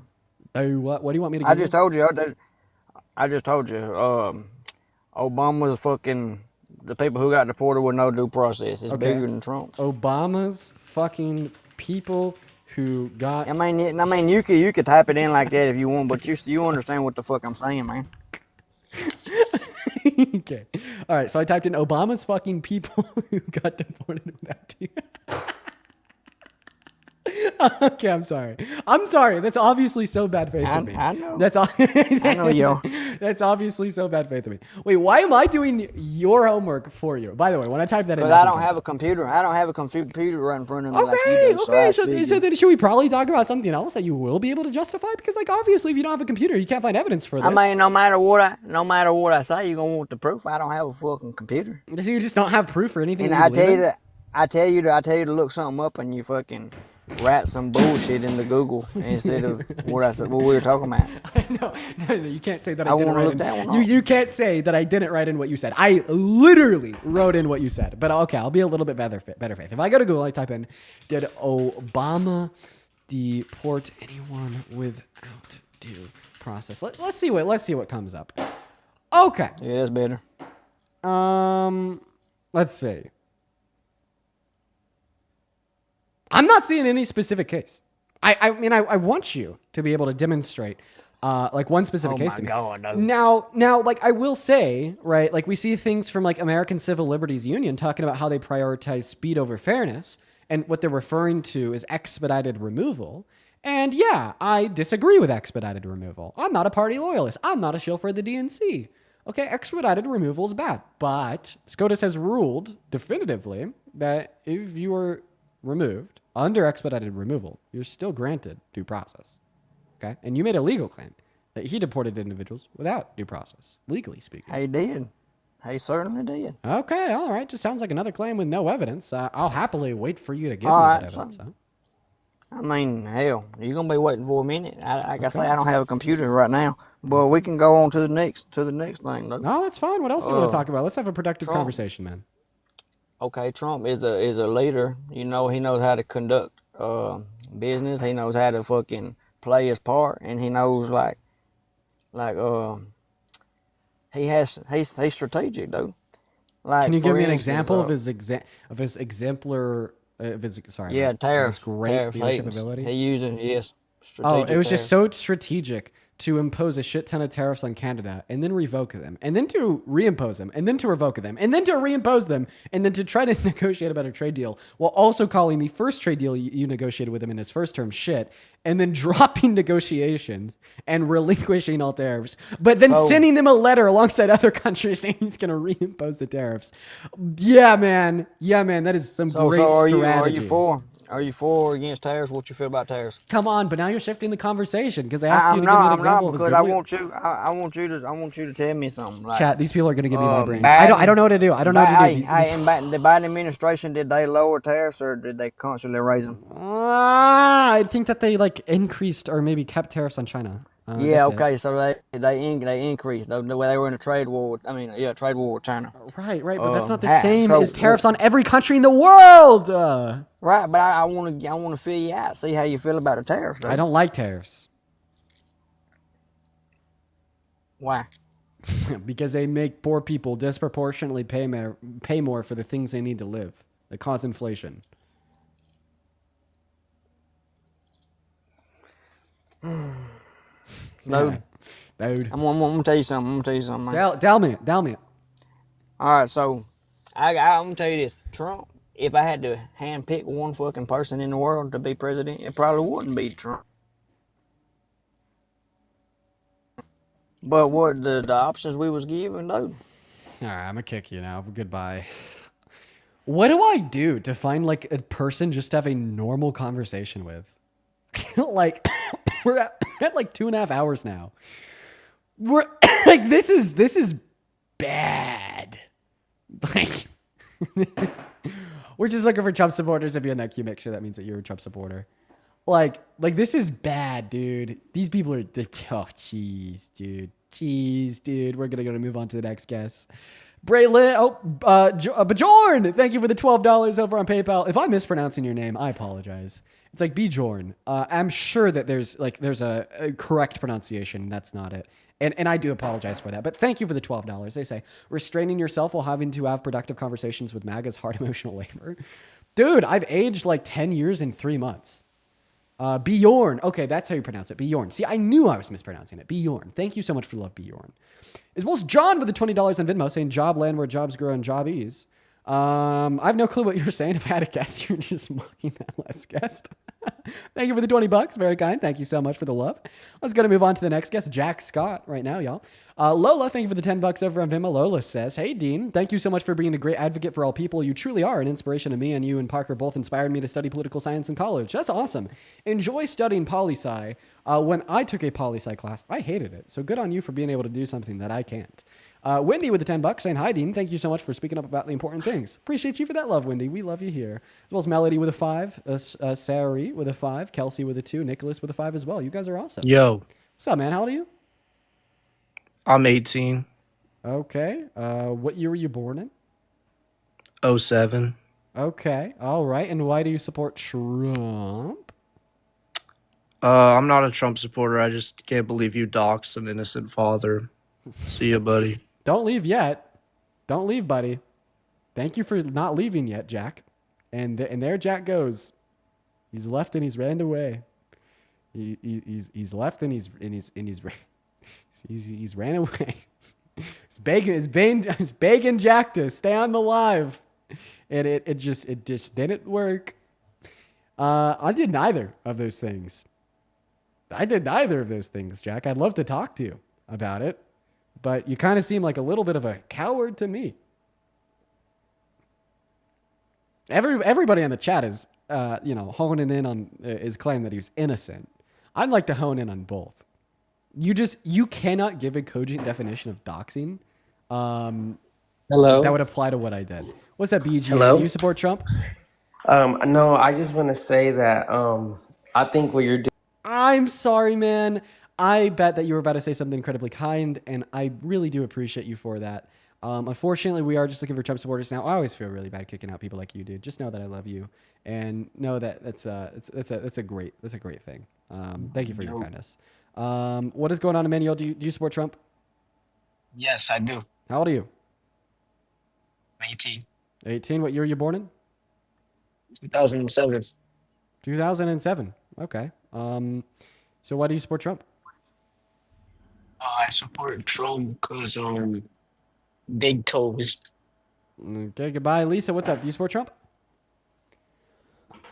Do what? What do you want me to Google? I just told you. I just told you. Obama's fucking the people who got deported with no due process. It's Okay. bigger than Trump's. Obama's fucking people who got... I mean, you could type it in like that if you want, but you understand what the fuck I'm saying, man. Okay. All right. So I typed in Obama's fucking people who got deported without due. Okay, I'm sorry. That's obviously so bad faith of me. I know. I know you. That's obviously so bad faith of me. Wait, why am I doing your homework for you? By the way, when I type that in, Because I don't have a computer. I don't have a computer right in front of me like you Okay, do. okay. I So figured- then should we probably talk about something else that you will be able to justify? Because like obviously, if you don't have a computer, you can't find evidence for this. I mean, no matter what I say, you're gonna want the proof. I don't have a fucking computer. So you just don't have proof or anything. And that I you believe tell in? you to look something up, and you fucking write some bullshit into Google instead of what we were talking about. No, you can't say that I I didn't wanna write look in. that one You, up. you can't say that I didn't write in what you said. I literally wrote in what you said. But okay, I'll be a little bit better faith. If I go to Google, I type in, did Obama deport anyone without due process? Let's see what comes up. Okay. Yeah, that's better. Let's see. I'm not seeing any specific case. I mean, I want you to be able to demonstrate, like one specific case to me. God, no. Now, like I will say, right? Like we see things from like American Civil Liberties Union talking about how they prioritize speed over fairness, and what they're referring to is expedited removal. And yeah, I disagree with expedited removal. I'm not a party loyalist. I'm not a shill for the DNC. Okay, expedited removal is bad, but SCOTUS has ruled definitively that if you are removed under expedited removal, you're still granted due process. Okay, and you made a legal claim that he deported individuals without due process, legally speaking. He did. He certainly did. Okay, all right. Just sounds like another claim with no evidence. I'll happily wait for you to give All me right, that evidence. so- I mean, hell, you're gonna be waiting for a minute. Like I say, I don't have a computer right now, but we can go on to the next thing. Though. No, that's fine. What else do you want to talk about? Let's have a productive Trump. conversation, man. Okay, Trump is a leader. You know, he knows how to conduct business. He knows how to fucking play his part, and he knows he's strategic, dude. Like, Can you give for me an instance, example of his exemplar? Sorry. Yeah, of tariffs. his great Tariff leadership Haynes. ability. He using Oh, strategic. it was just tariffs. so strategic to impose a shit ton of tariffs on Canada and then revoke them, and then to reimpose them, and then to revoke them, and then to reimpose them, and then to try to negotiate a better trade deal while also calling the first trade deal you negotiated with him in his first term shit, and then dropping negotiations and relinquishing all tariffs, but then So- sending them a letter alongside other countries saying he's going to reimpose the tariffs. Yeah, man. That is some So great are strategy. Are you for or against tariffs? What you feel about tariffs? Come on, but now you're shifting the conversation because I asked you I'm to give me an not. I'm example not of his because good I leader- want you to tell me something. Like, Chat, these people are going to give me my brain. Biden- I don't know what to do. I don't know what to do. Hey, These- hey, and the Biden administration, did they lower tariffs or did they constantly raise them? I think that they like increased or maybe kept tariffs on China. Yeah, That's it. okay, so they increased. They were in a trade war. Trade war with China. Right, but that's not the Ah, same so- as tariffs on every country in the world. Right, but I want to feel you out, see how you feel about the tariffs. Though. I don't like tariffs Why? because they make poor people disproportionately pay more for the things they need to live. They cause inflation. Dude, Dude. I'm gonna tell you something. Man. Tell me it. All right, so I'm gonna tell you this, Trump. If I had to handpick one fucking person in the world to be president, it probably wouldn't be Trump. But what the options we was given, dude? All right, I'm gonna kick you now. Goodbye. What do I do to find like a person just to have a normal conversation with? Like we're at like 2.5 hours now. We're like this is bad. Like we're just looking for Trump supporters. If you're in that queue, make sure that means that you're a Trump supporter. Like this is bad, dude. These people are oh jeez, dude. We're gonna move on to the next guest. Braylon, Bjorn, thank you for the $12 over on PayPal. If I'm mispronouncing your name, I apologize. It's like Bjorn. I'm sure that there's a correct pronunciation. That's not it. And I do apologize for that. But thank you for the $12. They say, restraining yourself while having to have productive conversations with MAGA's hard emotional labor. Dude, I've aged like 10 years in 3 months. Bjorn. Okay, that's how you pronounce it. Bjorn. See, I knew I was mispronouncing it. Bjorn. Thank you so much for the love, Bjorn. As well as John with the $20 on Venmo saying job land where jobs grow and job ease. I have no clue what you were saying. If I had a guess, you're just mocking that last guest. Thank you for the $20. Very kind. Thank you so much for the love. Let's go to move on to the next guest, Jack Scott, right now, y'all. Lola, thank you for the $10 over on Venmo. Lola says, hey, Dean, thank you so much for being a great advocate for all people. You truly are an inspiration to me, and you and Parker both inspired me to study political science in college. That's awesome. Enjoy studying poli-sci. When I took a poli-sci class, I hated it. So good on you for being able to do something that I can't. Wendy with the $10 saying, hi, Dean. Thank you so much for speaking up about the important things. Appreciate you for that love, Wendy. We love you here. As well as Melody with a 5, Sari with a 5, Kelsey with a 2, Nicholas with a 5 as well. You guys are awesome. Yo, What's up, man? How old are you? I'm 18, Okay. What year were you born in? 07. Okay. All right. And why do you support Trump? I'm not a Trump supporter. I just can't believe you doxed an innocent father. See ya, buddy. Don't leave yet. Don't leave, buddy. Thank you for not leaving yet, Jack. And there Jack goes. He's left and he's ran away. He's left and he's ran away. He's begging Jack to stay on the live, and it just didn't work. I did neither of those things. Jack. I'd love to talk to you about it, but you kind of seem like a little bit of a coward to me. Everybody in the chat is, honing in on his claim that he was innocent. I'd like to hone in on both. You cannot give a cogent definition of doxing. Hello. That would apply to what I did. What's that, BG? Hello? Do you support Trump? No, I just want to say that I think what you're doing. I'm sorry, man. I bet that you were about to say something incredibly kind, and I really do appreciate you for that. Unfortunately, we are just looking for Trump supporters now. I always feel really bad kicking out people like you do. Just know that I love you, and know that that's a great thing. Thank you for your kindness. What is going on, Emmanuel? Do you support Trump? Yes, I do. How old are you? 18. 18. What year were you born in? 2007. 2007. Okay. So why do you support Trump? I support Trump because big toes. Okay, goodbye. Lisa, what's up? Do you support Trump?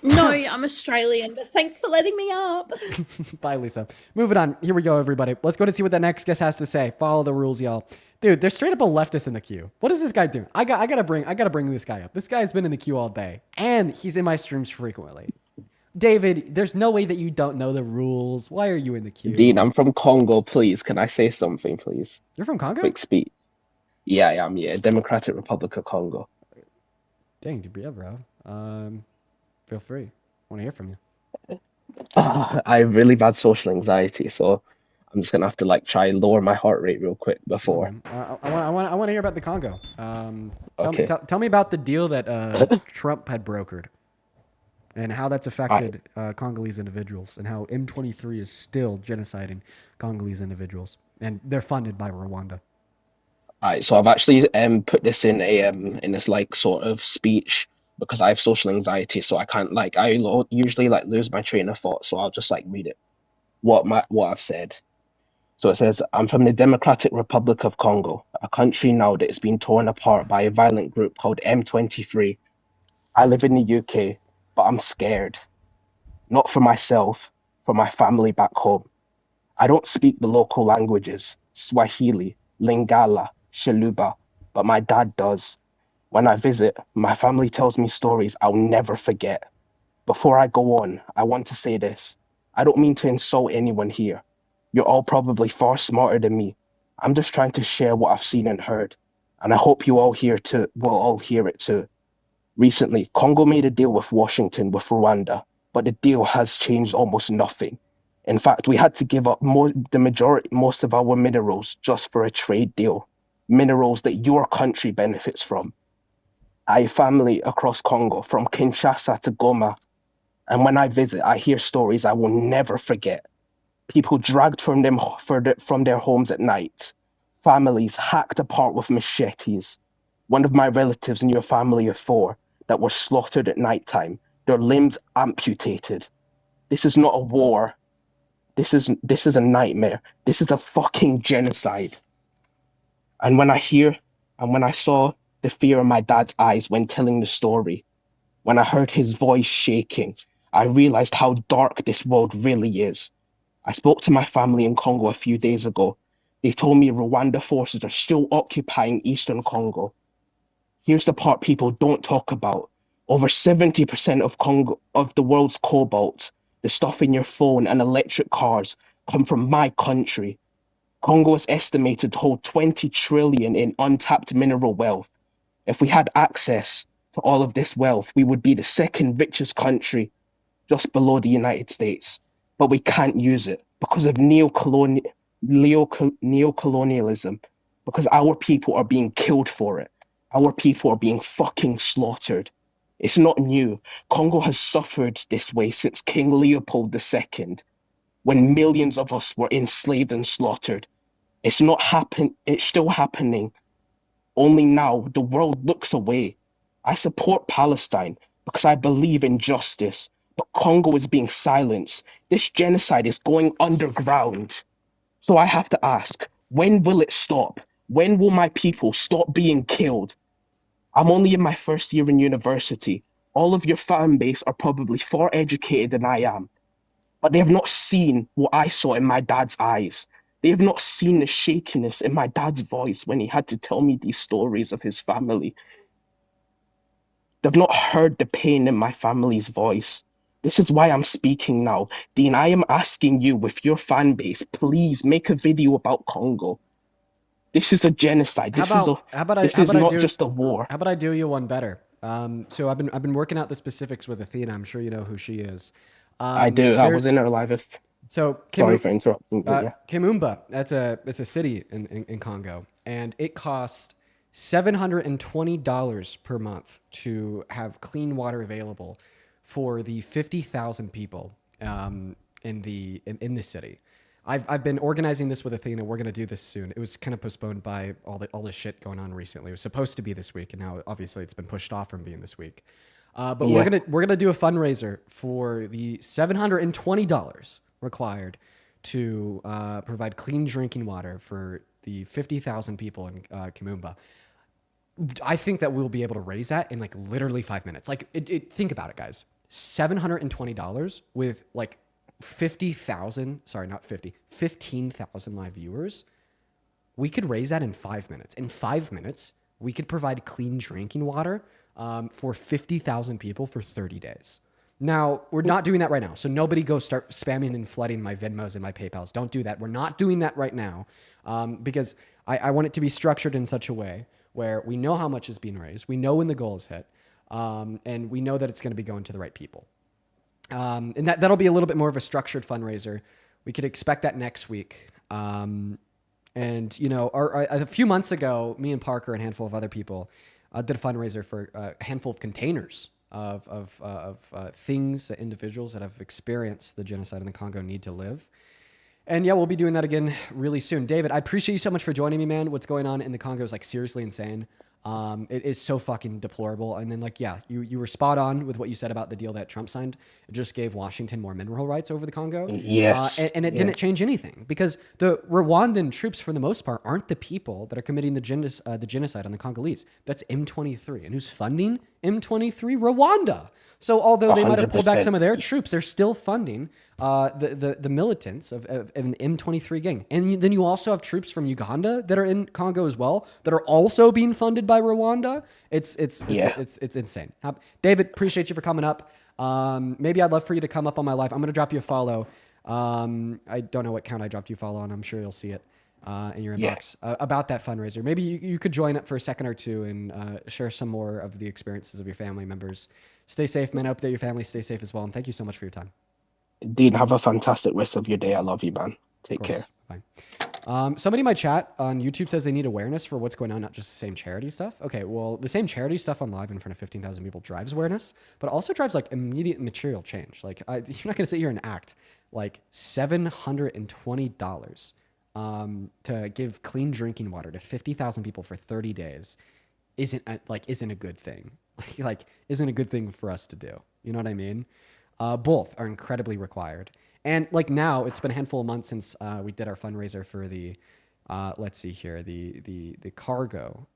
No, I'm Australian, but thanks for letting me up. Bye, Lisa. Moving on. Here we go, everybody. Let's go to see what the next guest has to say. Follow the rules, y'all. Dude, there's straight up a leftist in the queue. What is this guy doing? I gotta bring this guy up. This guy's been in the queue all day, and he's in my streams frequently. David, there's no way that you don't know the rules. Why are you in the queue? Dean, I'm from Congo, please. Can I say something, please? You're from Congo? Quick speech. Yeah, I am, yeah. Democratic Republic of Congo. Dang, yeah, bro. Feel free. I want to hear from you. I have really bad social anxiety, so I'm just gonna have to try and lower my heart rate real quick before. I want to hear about the Congo. Okay. Tell me about the deal that Trump had brokered, and how that's affected Congolese individuals, and how M23 is still genociding Congolese individuals, and they're funded by Rwanda. Alright, so I've actually put this in this sort of speech because I have social anxiety, so I can't usually lose my train of thought, so I'll just read it. What I've said. So it says, I'm from the Democratic Republic of Congo, a country now that is being torn apart by a violent group called M23. I live in the UK, but I'm scared. Not for myself, for my family back home. I don't speak the local languages, Swahili, Lingala, Shaluba, but my dad does. When I visit, my family tells me stories I'll never forget. Before I go on, I want to say this. I don't mean to insult anyone here. You're all probably far smarter than me. I'm just trying to share what I've seen and heard, and I hope you all will all hear it too. Recently, Congo made a deal with Washington with Rwanda, but the deal has changed almost nothing. In fact, we had to give up most of our minerals just for a trade deal, minerals that your country benefits from. I have family across Congo, from Kinshasa to Goma, and when I visit, I hear stories I will never forget. People dragged from their homes at night, families hacked apart with machetes. One of my relatives in your family of 4 that were slaughtered at nighttime, their limbs amputated. This is not a war. This is a nightmare. This is a fucking genocide. And when I saw the fear in my dad's eyes when telling the story, when I heard his voice shaking, I realized how dark this world really is. I spoke to my family in Congo a few days ago. They told me Rwanda forces are still occupying eastern Congo. Here's the part people don't talk about. Over 70% of the world's cobalt, the stuff in your phone and electric cars, come from my country. Congo is estimated to hold 20 trillion in untapped mineral wealth. If we had access to all of this wealth, we would be the second richest country just below the United States. But we can't use it because of neocolonialism, because our people are being killed for it. Our people are being fucking slaughtered. It's not new. Congo has suffered this way since King Leopold II, when millions of us were enslaved and slaughtered. It's still happening. Only now the world looks away. I support Palestine because I believe in justice, but Congo is being silenced. This genocide is going underground. So I have to ask, when will it stop? When will my people stop being killed? I'm only in my first year in university. All of your fan base are probably far educated than I am, but they have not seen what I saw in my dad's eyes. They have not seen the shakiness in my dad's voice when he had to tell me these stories of his family. They've not heard the pain in my family's voice. This is why I'm speaking now. Dean, I am asking you with your fan base, please make a video about Congo. This is a genocide. This is not just a war. How about I do you one better? So I've been working out the specifics with Athena. I'm sure you know who she is. I do. I was in her live. So Sorry for interrupting. Yeah. Kimumba, it's a city in Congo, and it costs $720 per month to have clean water available for the 50,000 people in the city. I've been organizing this with Athena. We're gonna do this soon. It was kind of postponed by all the shit going on recently. It was supposed to be this week, and now obviously it's been pushed off from being this week. But yeah, we're gonna do a fundraiser for the $720 required to provide clean drinking water for the 50,000 people in Kimumba. I think that we'll be able to raise that in like literally 5 minutes. Like, think about it, guys. $720 with like 15,000 live viewers. We could raise that in 5 minutes. In 5 minutes, we could provide clean drinking water for 50,000 people for 30 days. Now, we're not doing that right now. So nobody go start spamming and flooding my Venmos and my PayPals. Don't do that. We're not doing that right now because I want it to be structured in such a way where we know how much is being raised. We know when the goal is hit. And we know that it's going to be going to the right people. And that'll be a little bit more of a structured fundraiser. We could expect that next week. And, you know, a few months ago, me and Parker and a handful of other people did a fundraiser for a handful of containers of things that individuals that have experienced the genocide in the Congo need to live. And yeah, we'll be doing that again really soon. David, I appreciate you so much for joining me, man. What's going on in the Congo is like seriously insane. It is so fucking deplorable. And then like, yeah, you were spot on with what you said about the deal that Trump signed. It just gave Washington more mineral rights over the Congo. Yes. And it didn't change anything because the Rwandan troops, for the most part, aren't the people that are committing the genocide on the Congolese. That's M23. And who's funding M23? Rwanda. So although they might have pulled back 100%. some of their troops, they're still funding the militants of an M23 gang. And then you also have troops from Uganda that are in Congo as well that are also being funded by Rwanda. It's insane. David, appreciate you for coming up. Maybe I'd love for you to come up on my live. I'm going to drop you a follow. I don't know what account I dropped you a follow on. I'm sure you'll see it in your inbox about that fundraiser. Maybe you could join it for a second or two and share some more of the experiences of your family members. Stay safe, man. I hope that your family stays safe as well. And thank you so much for your time. Dean, have a fantastic rest of your day. I love you, man. Take care. Bye. Somebody in my chat on YouTube says they need awareness for what's going on, not just the same charity stuff. Okay, well, the same charity stuff on live in front of 15,000 people drives awareness, but also drives like immediate material change. Like you're not going to sit here and act like $720 to give clean drinking water to 50,000 people for 30 days isn't a good thing. Like isn't a good thing for us to do. You know what I mean? Both are incredibly required. And like now, it's been a handful of months since we did our fundraiser for the, let's see here, the cargo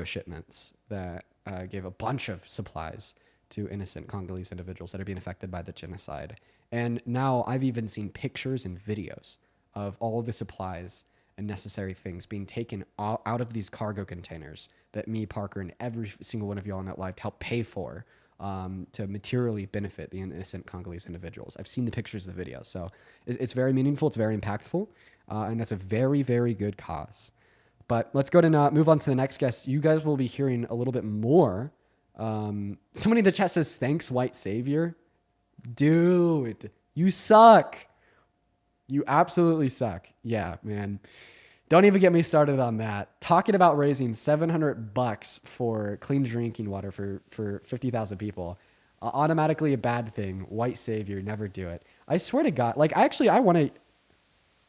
shipments that gave a bunch of supplies to innocent Congolese individuals that are being affected by the genocide. And now I've even seen pictures and videos of all of the supplies and necessary things being taken out of these cargo containers that me, Parker, and every single one of y'all on that live helped pay for to materially benefit the innocent Congolese individuals. I've seen the pictures, the videos, so it's very meaningful. It's very impactful. and that's a very, very good cause. But let's go to move on to the next guest. You guys will be hearing a little bit more. Somebody in the chat says, thanks, white savior. Dude, you suck. You absolutely suck. Yeah, man. Don't even get me started on that. Talking about raising $700 for clean drinking water for 50,000 people. Automatically a bad thing. White savior, never do it. I swear to God. Like, I want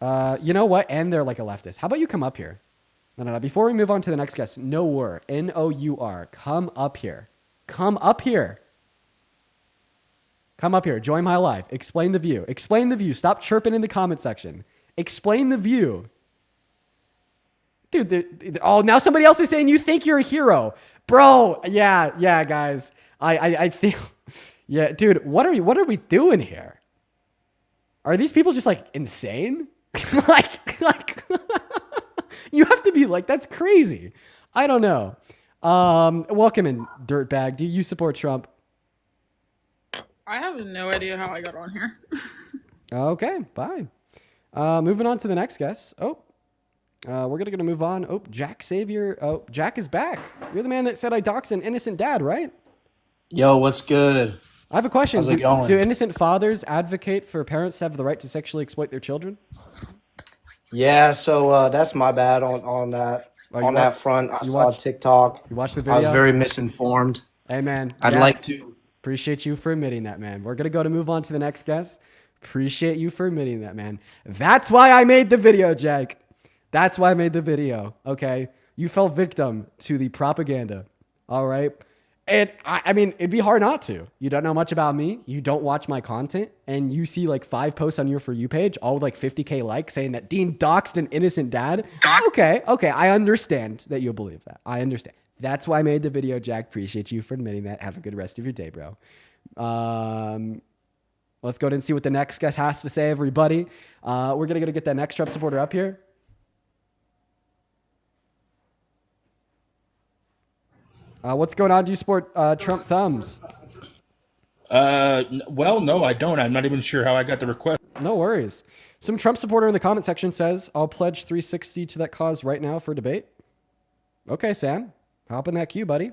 to, you know what? And they're like a leftist. How about you come up here? No. Before we move on to the next guest, Nour, N-O-U-R, come up here. Come up here. Come up here. Join my live. Explain the view. Explain the view. Stop chirping in the comment section. Explain the view. Dude, oh, now somebody else is saying you think you're a hero. Bro, yeah, guys. I think, yeah, dude, what are we doing here? Are these people just like insane? like, you have to be like, that's crazy. I don't know. Welcome in, dirtbag. Do you support Trump? I have no idea how I got on here. Okay, bye. Moving on to the next guest. We're gonna move on. Oh, Jack Savior. Oh, Jack is back. You're the man that said I doxed an innocent dad, right? Yo, what's good? I have a question. How's it going? Do innocent fathers advocate for parents to have the right to sexually exploit their children? Yeah, so that's my bad on that. On that front, I saw TikTok. You watched the video? I was very misinformed. Hey, man. I'd like to. Appreciate you for admitting that, man. We're going to move on to the next guest. Appreciate you for admitting that, man. That's why I made the video, Jake. That's why I made the video, okay? You fell victim to the propaganda, all right? And I mean, it'd be hard not to. You don't know much about me. You don't watch my content. And you see like 5 posts on your For You page, all with like 50K likes saying that Dean doxed an innocent dad. Okay. I understand that you believe that. I understand. That's why I made the video, Jack. Appreciate you for admitting that. Have a good rest of your day, bro. Let's go ahead and see what the next guest has to say, everybody. We're going to get that next Trump supporter up here. What's going on? Do you support Trump thumbs? Well, no, I don't. I'm not even sure how I got the request. No worries. Some Trump supporter in the comment section says, I'll pledge 360 to that cause right now for debate. Okay, Sam. Hop in that queue, buddy.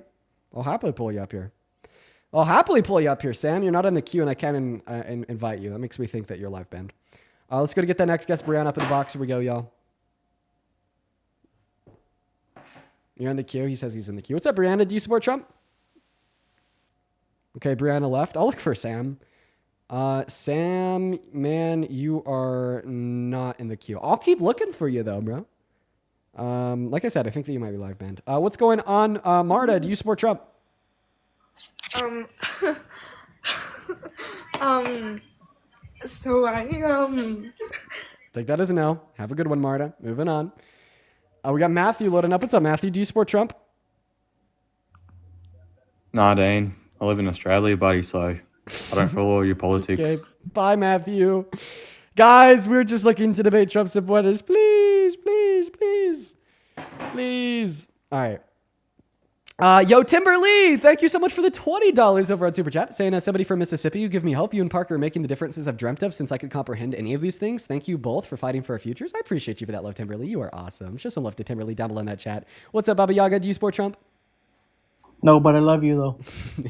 I'll happily pull you up here. Sam. You're not in the queue, and I can't invite you. That makes me think that you're live banned. Let's go to get that next guest, Brianna, up in the box. Here we go, y'all. You're in the queue. He says he's in the queue. What's up, Brianna? Do you support Trump? Okay, Brianna left. I'll look for Sam. Sam, man, you are not in the queue. I'll keep looking for you, though, bro. Like I said, I think that you might be live banned. What's going on, Marta? Do you support Trump? So Take that as a no. Have a good one, Marta. Moving on. We got Matthew loading up. What's up, Matthew? Do you support Trump? Nah, Dean. I live in Australia, buddy, so I don't follow your politics. Okay. Bye, Matthew. Guys, we're just looking to debate Trump supporters. Please. All right. Yo, Timber Lee, thank you so much for the $20 over on Super Chat. Saying, as somebody from Mississippi, you give me hope. You and Parker are making the differences I've dreamt of since I could comprehend any of these things. Thank you both for fighting for our futures. I appreciate you for that love, Timber Lee. You are awesome. Show some love to Timber Lee down below in that chat. What's up, Baba Yaga? Do you support Trump? No, but I love you, though.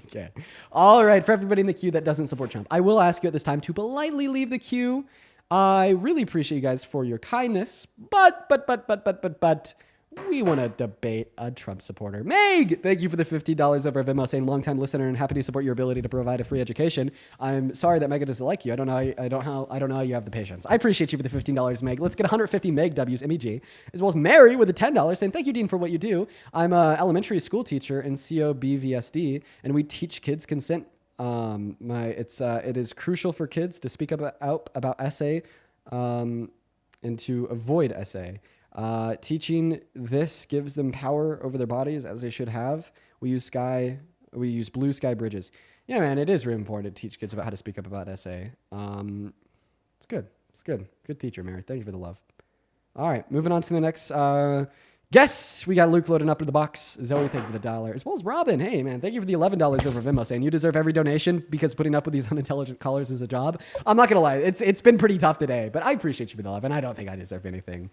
Okay. All right. For everybody in the queue that doesn't support Trump, I will ask you at this time to politely leave the queue. I really appreciate you guys for your kindness, but we want to debate a Trump supporter. Meg, thank you for the $50 over Venmo, saying longtime listener and happy to support your ability to provide a free education. I'm sorry that Mega doesn't like you. I don't know how you have the patience. I appreciate you for the $15, Meg. Let's get 150 Meg W's MEG, as well as Mary with the $10, saying thank you, Dean, for what you do. I'm an elementary school teacher in COBVSD, and we teach kids consent. It is crucial for kids to speak out about SA and to avoid SA. Teaching this gives them power over their bodies, as they should have. We use blue sky bridges. Yeah, man, it is really important to teach kids about how to speak up about SA. It's good. Good teacher, Mary. Thank you for the love. All right, moving on to the next Guess we got Luke loading up in the box. Zoe, thank you for the $1. As well as Robin. Hey, man, thank you for the $11 over Venmo, saying you deserve every donation because putting up with these unintelligent callers is a job. I'm not going to lie. It's been pretty tough today, but I appreciate you for the love, and I don't think I deserve anything.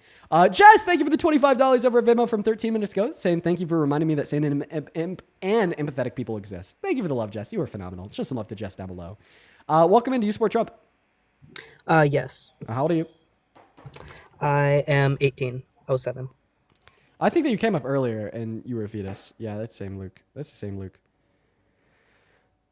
Jess, thank you for the $25 over Venmo from 13 minutes ago, saying thank you for reminding me that sane and empathetic people exist. Thank you for the love, Jess. You were phenomenal. Show some love to Jess down below. Welcome into You Support Trump. Yes. How old are you? I am 18. 07. I think that you came up earlier and you were a fetus. Yeah, that's the same Luke. That's the same Luke.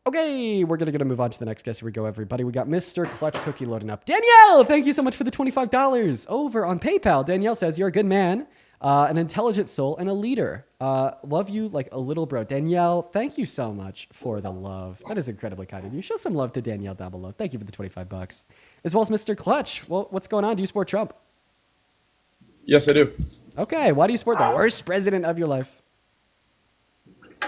Okay, we're gonna move on to the next guest. Here we go, everybody. We got Mr. Clutch Cookie loading up. Danielle, thank you so much for the $25 over on PayPal. Danielle says, you're a good man, an intelligent soul, and a leader. Love you like a little bro. Danielle, thank you so much for the love. That is incredibly kind of you. Show some love to Danielle down below. Thank you for the $25. As well as Mr. Clutch. Well, what's going on? Do you support Trump? Yes, I do. Okay, why do you support the worst president of your life?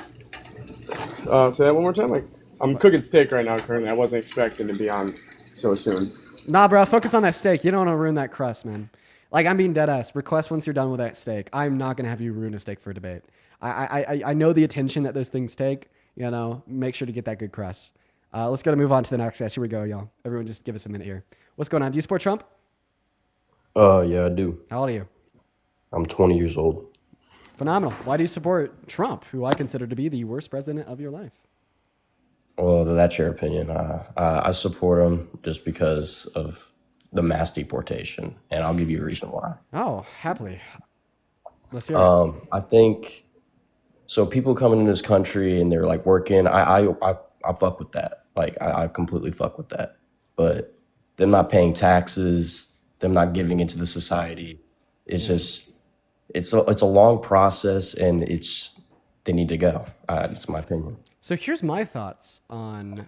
Say that one more time. I'm cooking steak right now currently. I wasn't expecting to be on so soon. Nah, bro, focus on that steak. You don't want to ruin that crust, man. Like, I'm being dead ass. Request once you're done with that steak. I'm not going to have you ruin a steak for a debate. I know the attention that those things take. You know, make sure to get that good crust. Let's go to move on to the next guest. Here we go, y'all. Everyone just give us a minute here. What's going on? Do you support Trump? Yeah, I do. How old are you? I'm 20 years old. Phenomenal. Why do you support Trump, who I consider to be the worst president of your life? Well, that's your opinion. I support him just because of the mass deportation, and I'll give you a reason why. Oh, happily. Let's hear it. I think so. People coming in this country and they're like working. I fuck with that. Like I completely fuck with that. But them not paying taxes, them not giving into the society, it's just it's a long process, and they need to go. It's my opinion. So here's my thoughts on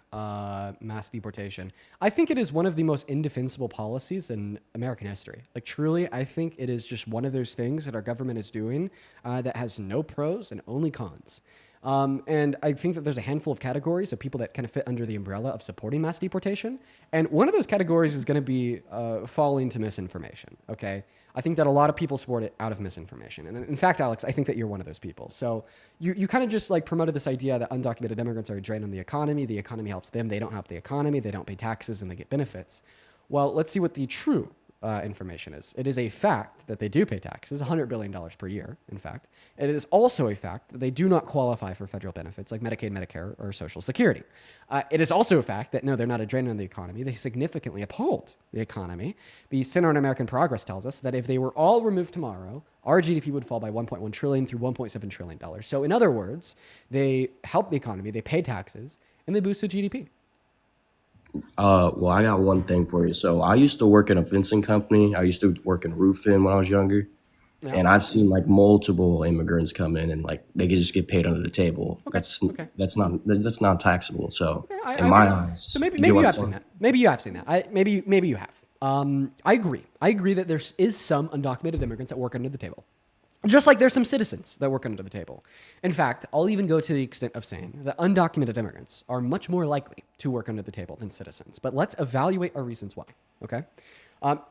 mass deportation. I think it is one of the most indefensible policies in American history. Like, truly, I think it is just one of those things that our government is doing that has no pros and only cons. And I think that there's a handful of categories of people that kind of fit under the umbrella of supporting mass deportation. And one of those categories is going to be falling to misinformation, okay? I think that a lot of people support it out of misinformation. And in fact, Alex, I think that you're one of those people. So you kind of just like promoted this idea that undocumented immigrants are a drain on the economy. The economy helps them. They don't help the economy. They don't pay taxes and they get benefits. Well, let's see what the true information is. It is a fact that they do pay taxes, $100 billion per year, in fact. It is also a fact that they do not qualify for federal benefits like Medicaid, Medicare, or Social Security. It is also a fact that, no, they're not a drain on the economy. They significantly uphold the economy. The Center on American Progress tells us that if they were all removed tomorrow, our GDP would fall by $1.1 trillion through $1.7 trillion. So in other words, they help the economy, they pay taxes, and they boost the GDP. Well, I got one thing for you. So I used to work in a fencing company. I used to work in roofing when I was younger. Yeah. And I've seen like multiple immigrants come in and like they could just get paid under the table. Okay. That's not taxable. So in my eyes, so maybe you have seen that. Maybe you have seen that. Maybe you have. I agree. I agree that there is some undocumented immigrants that work under the table. Just like there's some citizens that work under the table. In fact, I'll even go to the extent of saying that undocumented immigrants are much more likely to work under the table than citizens. But let's evaluate our reasons why, okay?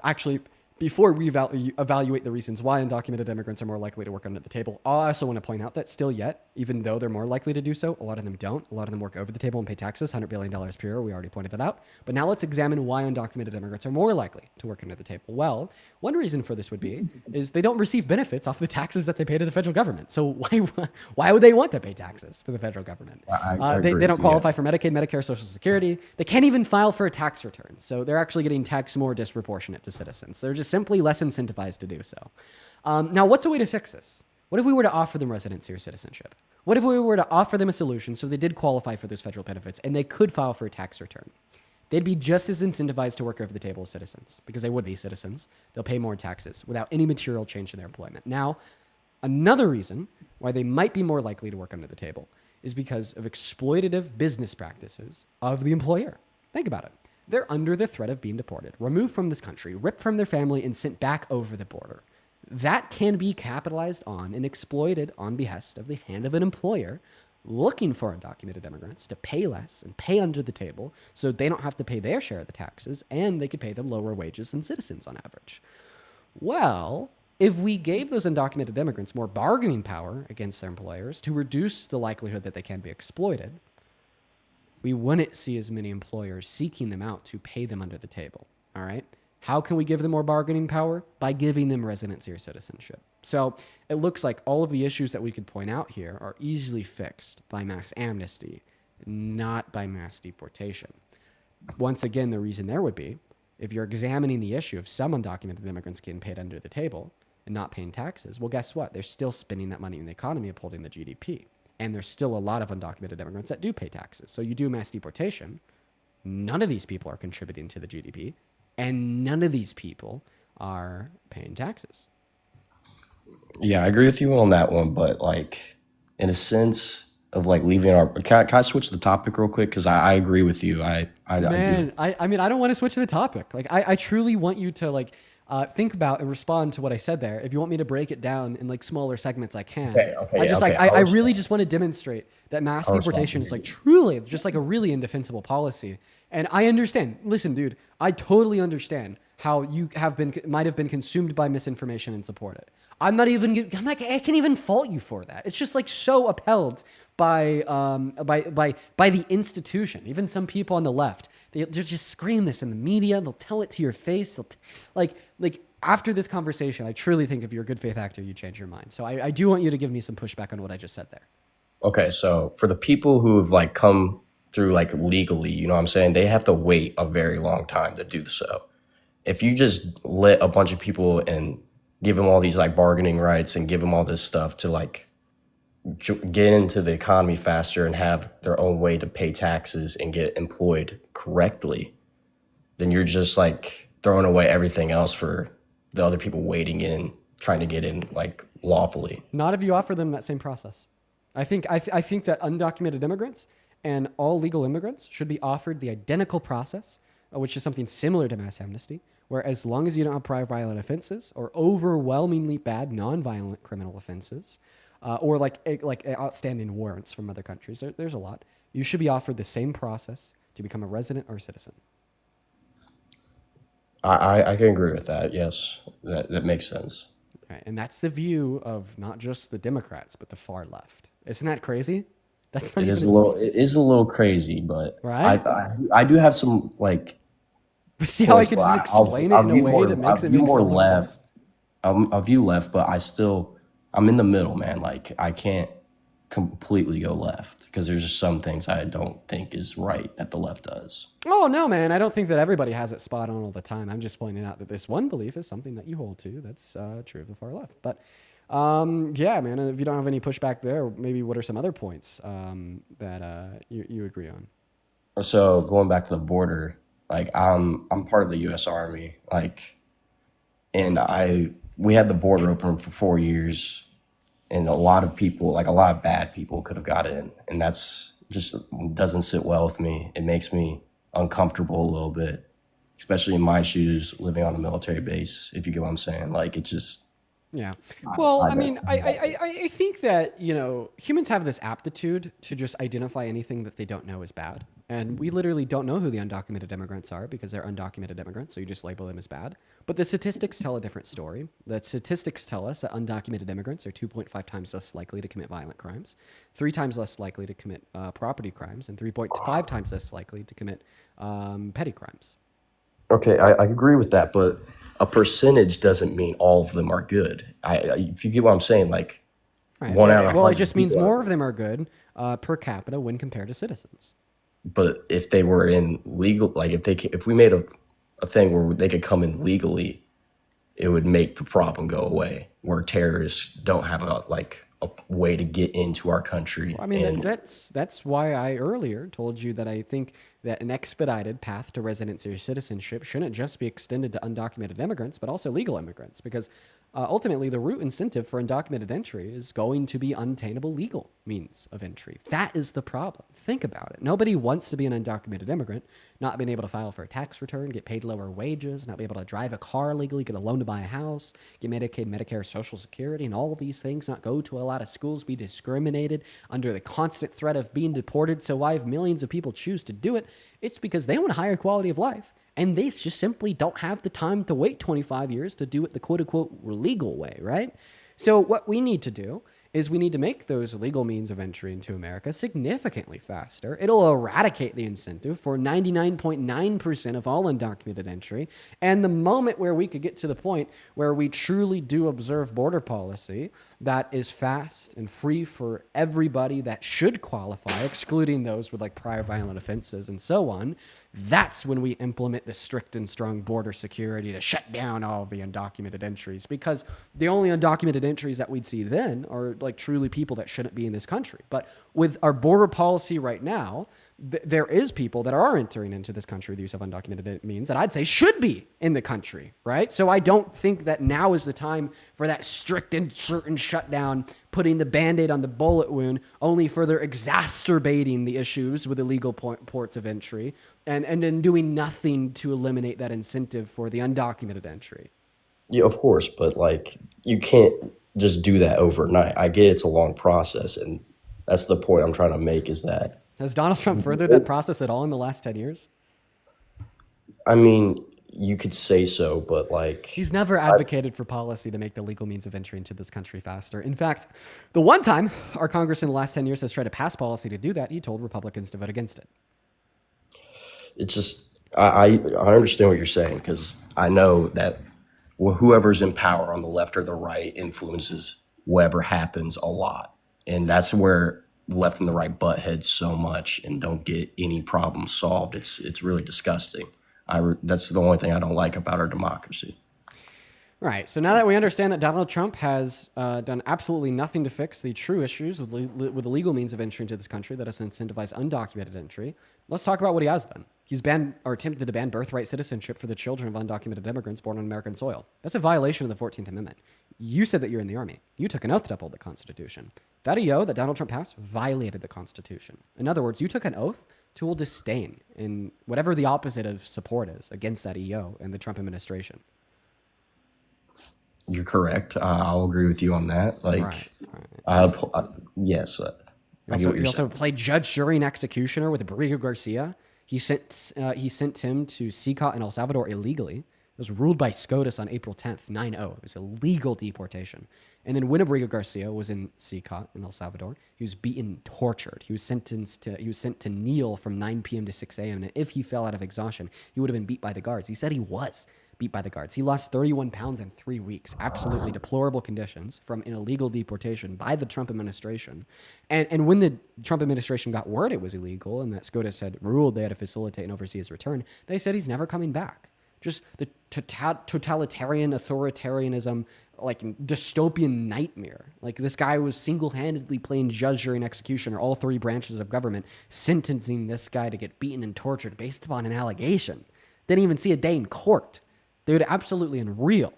Actually, before we evaluate the reasons why undocumented immigrants are more likely to work under the table, I also want to point out that still yet, even though they're more likely to do so, a lot of them don't. A lot of them work over the table and pay taxes, $100 billion per year. We already pointed that out. But now let's examine why undocumented immigrants are more likely to work under the table. Well, one reason for this would be is they don't receive benefits off the taxes that they pay to the federal government. So why would they want to pay taxes to the federal government? They don't qualify for Medicaid, Medicare, Social Security. They can't even file for a tax return. So they're actually getting taxed more disproportionate to citizens. They're just simply less incentivized to do so. Now, what's a way to fix this? What if we were to offer them residency or citizenship? What if we were to offer them a solution so they did qualify for those federal benefits and they could file for a tax return? They'd be just as incentivized to work over the table as citizens because they would be citizens. They'll pay more taxes without any material change in their employment. Now, another reason why they might be more likely to work under the table is because of exploitative business practices of the employer. Think about it. They're under the threat of being deported, removed from this country, ripped from their family, and sent back over the border. That can be capitalized on and exploited on behest of the hand of an employer looking for undocumented immigrants to pay less and pay under the table so they don't have to pay their share of the taxes and they could pay them lower wages than citizens on average. Well, If we gave those undocumented immigrants more bargaining power against their employers to reduce the likelihood that they can be exploited, we wouldn't see as many employers seeking them out to pay them under the table. All right? How can we give them more bargaining power? By giving them residency or citizenship. So it looks like all of the issues that we could point out here are easily fixed by mass amnesty, not by mass deportation. Once again, the reason there would be, if you're examining the issue of some undocumented immigrants getting paid under the table and not paying taxes, well, guess what? They're still spending that money in the economy, upholding the GDP. And there's still a lot of undocumented immigrants that do pay taxes. So you do mass deportation, none of these people are contributing to the GDP, and none of these people are paying taxes. Yeah, I agree with you on that one, but like in a sense of like leaving our, can I switch the topic real quick? Because I agree with you. I Man, I mean, I don't want to switch to the topic. Like, I truly want you to like think about and respond to what I said there. If you want me to break it down in like smaller segments, I can. I really just want to demonstrate that mass deportation is like truly just like a really indefensible policy. And I understand. Listen, dude, I totally understand how you might have been consumed by misinformation and support it. I can't even fault you for that. It's just like so upheld by the institution. Even some people on the left, they'll just scream this in the media. They'll tell it to your face. Like after this conversation, I truly think if you're a good faith actor, you change your mind. So I do want you to give me some pushback on what I just said there. Okay, so for the people who have like come through like legally, you know what I'm saying? They have to wait a very long time to do so. If you just let a bunch of people and give them all these like bargaining rights and give them all this stuff to like get into the economy faster and have their own way to pay taxes and get employed correctly, then you're just like throwing away everything else for the other people waiting in, trying to get in like lawfully. Not if you offer them that same process. I think that undocumented immigrants and all legal immigrants should be offered the identical process, which is something similar to mass amnesty, where as long as you don't have prior violent offenses or overwhelmingly bad non-violent criminal offenses, or like outstanding warrants from other countries, there's a lot, you should be offered the same process to become a resident or a citizen. I can agree with that. Yes, that makes sense. Right. And that's the view of not just the Democrats, but the far left. Isn't that crazy? That's not It is a little crazy, but right? I do have some like. See how I could just explain it in a way that makes it make so much sense? I'll view left, but I'm in the middle, man. Like I can't completely go left because there's just some things I don't think is right that the left does. Oh no, man! I don't think that everybody has it spot on all the time. I'm just pointing out that this one belief is something that you hold to. That's true of the far left. But yeah, man. If you don't have any pushback there, maybe what are some other points that you agree on? So going back to the border, like I'm part of the U.S. Army, like, and we had the border open for 4 years. And a lot of people, like a lot of bad people could have got in. And that's just doesn't sit well with me. It makes me uncomfortable a little bit, especially in my shoes, living on a military base, if you get what I'm saying. Like it just... Yeah. Well, I mean, I think that, humans have this aptitude to just identify anything that they don't know as bad. And we literally don't know who the undocumented immigrants are because they're undocumented immigrants, so you just label them as bad. But the statistics tell a different story. The statistics tell us that undocumented immigrants are 2.5 times less likely to commit violent crimes, 3 times less likely to commit property crimes, and 3.5 times less likely to commit petty crimes. Okay, I agree with that, but a percentage doesn't mean all of them are good. If you get what I'm saying, like right. 1 out of 100. Well, it just means more of them are good per capita when compared to citizens. But if they were in legal, like if we made a thing where they could come in legally, it would make the problem go away. Where terrorists don't have a way to get into our country. Well, I mean, that's why I earlier told you that I think that an expedited path to residency or citizenship shouldn't just be extended to undocumented immigrants, but also legal immigrants, because ultimately the root incentive for undocumented entry is going to be unattainable legal means of entry. That is the problem. Think about it. Nobody wants to be an undocumented immigrant, not being able to file for a tax return, get paid lower wages, not be able to drive a car legally, get a loan to buy a house, get Medicaid, Medicare, Social Security, and all of these things, not go to a lot of schools, be discriminated, under the constant threat of being deported. So why, if millions of people choose to do it, it's because they want a higher quality of life. And they just simply don't have the time to wait 25 years to do it the quote unquote legal way, right? So what we need to do is we need to make those legal means of entry into America significantly faster. It'll eradicate the incentive for 99.9% of all undocumented entry. And the moment where we could get to the point where we truly do observe border policy that is fast and free for everybody that should qualify, excluding those with like prior violent offenses and so on, that's when we implement the strict and strong border security to shut down all of the undocumented entries, because the only undocumented entries that we'd see then are like truly people that shouldn't be in this country. But with our border policy right now, there is people that are entering into this country with the use of undocumented means that I'd say should be in the country, right? So I don't think that now is the time for that strict and certain shutdown, putting the Band-Aid on the bullet wound, only further exacerbating the issues with illegal ports of entry, and then doing nothing to eliminate that incentive for the undocumented entry. Yeah, of course, but like you can't just do that overnight. I get it's a long process, and that's the point I'm trying to make, is that has Donald Trump furthered that process at all in the last 10 years? I mean, you could say so, but like he's never advocated for policy to make the legal means of entry into this country faster. In fact, the one time our Congress in the last 10 years has tried to pass policy to do that, he told Republicans to vote against it. It's just, I understand what you're saying, because I know that whoever's in power on the left or the right influences whatever happens a lot. And that's where the left and the right butt heads so much and don't get any problem solved. It's really disgusting. That's the only thing I don't like about our democracy. Right. So now that we understand that Donald Trump has done absolutely nothing to fix the true issues with the legal means of entry into this country that has incentivized undocumented entry, let's talk about what he has done. He's banned or attempted to ban birthright citizenship for the children of undocumented immigrants born on American soil. That's a violation of the 14th Amendment. You said that you're in the Army. You took an oath to uphold the Constitution. That EO that Donald Trump passed violated the Constitution. In other words, you took an oath to hold disdain in whatever the opposite of support is against that EO and the Trump administration. You're correct. I'll agree with you on that. Like, yes. You also played judge, jury, and executioner with Borrego Garcia. He sent him to CICOT in El Salvador illegally. It was ruled by SCOTUS on April 10th, 9-0. It was a legal deportation. And then when Borrego Garcia was in CICOT in El Salvador, he was beaten, tortured. He was sent to kneel from 9 p.m. to 6 a.m. And if he fell out of exhaustion, he would have been beat by the guards. He said he was beat by the guards. He lost 31 pounds in 3 weeks. Absolutely deplorable conditions from an illegal deportation by the Trump administration. And when the Trump administration got word it was illegal and that SCOTUS had ruled they had to facilitate and oversee his return, they said he's never coming back. Just the totalitarian authoritarianism, like dystopian nightmare. Like this guy was single-handedly playing judge, jury, and executioner, all three branches of government, sentencing this guy to get beaten and tortured based upon an allegation. Didn't even see a day in court. Dude, absolutely unreal.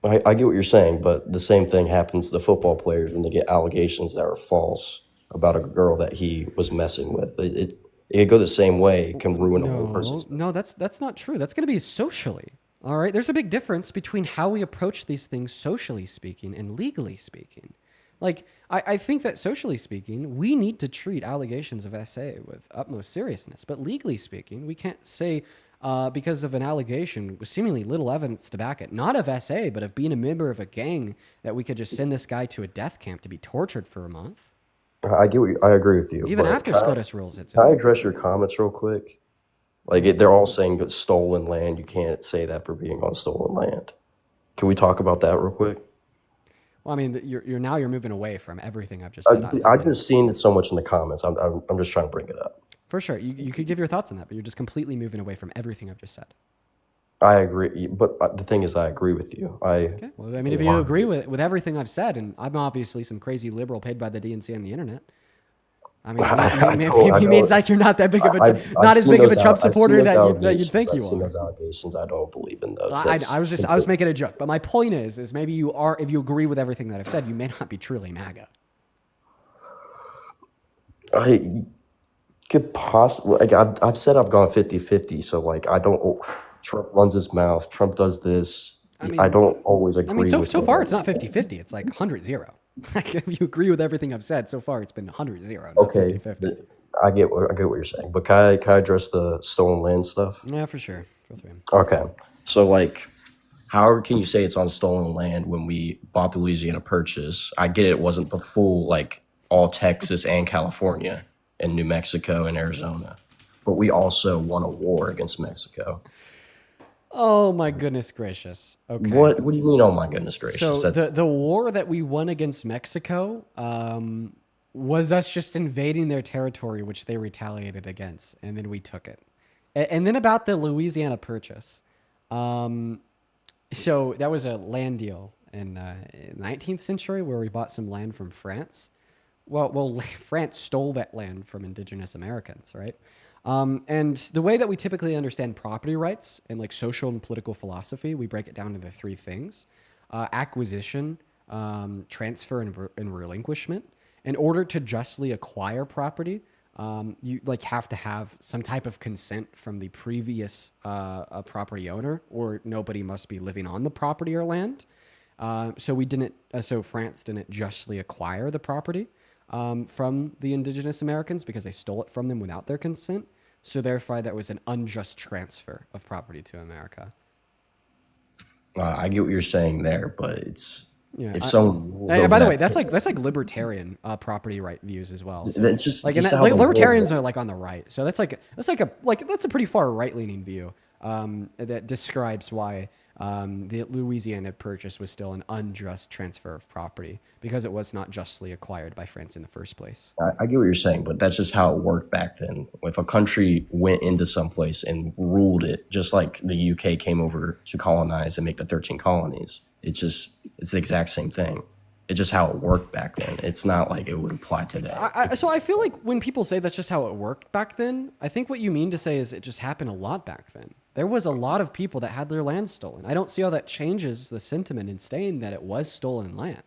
I get what you're saying, but the same thing happens to the football players when they get allegations that are false about a girl that he was messing with. It could go the same way. It can ruin a whole person's. No, that's not true. That's going to be socially. All right. There's a big difference between how we approach these things socially speaking and legally speaking. Like, I think that socially speaking, we need to treat allegations of SA with utmost seriousness. But legally speaking, we can't say because of an allegation with seemingly little evidence to back it, not of SA, but of being a member of a gang, that we could just send this guy to a death camp to be tortured for a month. I agree with you. Even after SCOTUS rules it. Can I address your comments real quick? Like, they're all saying it's stolen land. You can't say that for being on stolen land. Can we talk about that real quick? Well, I mean, you're moving away from everything I've just said. I've just seen it so much in the comments. I'm just trying to bring it up. For sure. You could give your thoughts on that, but you're just completely moving away from everything I've just said. I agree, but the thing is, I agree with you. Okay. Well, I mean, if you agree with everything I've said, and I'm obviously some crazy liberal paid by the DNC on the internet. I mean, he means like you're not that big of not as big of a Trump supporter that you'd think you are. I've seen those allegations. I don't believe in those. I was making a joke, but my point is maybe you are, if you agree with everything that I've said, you may not be truly MAGA. I could possibly, like, I've said I've gone 50-50, so like I don't. Trump runs his mouth. Trump does this. I don't always agree. I mean, so far it's not 50-50. It's like 100-0. Like, if you agree with everything I've said so far, it's been 100-0. Okay, 50-50. I get what you're saying, but can I address the stolen land stuff? Yeah, for sure. Feel free. Okay, so like, how can you say it's on stolen land when we bought the Louisiana Purchase? I get it wasn't the full like all Texas and California and New Mexico and Arizona, but we also won a war against Mexico. Oh my goodness gracious. Okay. What do you mean? Oh my goodness gracious! So the war that we won against Mexico was us just invading their territory, which they retaliated against, and then we took it. And then about the Louisiana Purchase. So that was a land deal in the 19th century where we bought some land from France. Well, France stole that land from indigenous Americans, right? And the way that we typically understand property rights in like social and political philosophy, we break it down into three things: acquisition, transfer, and relinquishment. In order to justly acquire property, you like have to have some type of consent from the previous property owner, or nobody must be living on the property or land. So France didn't justly acquire the property from the indigenous Americans because they stole it from them without their consent. So therefore, that was an unjust transfer of property to America. I get what you're saying there, but it's if someone. By the way, that's like libertarian property right views as well. So It's just like, just and how the libertarians world- are like on the right, so that's a pretty far right leaning view that describes why the Louisiana Purchase was still an unjust transfer of property because it was not justly acquired by France in the first place. I get what you're saying, but that's just how it worked back then. If a country went into some place and ruled it, just like the UK came over to colonize and make the 13 colonies, it's the exact same thing. It's just how it worked back then. It's not like it would apply today. So I feel like when people say that's just how it worked back then, I think what you mean to say is it just happened a lot back then. There was a lot of people that had their land stolen. I don't see how that changes the sentiment in saying that it was stolen land.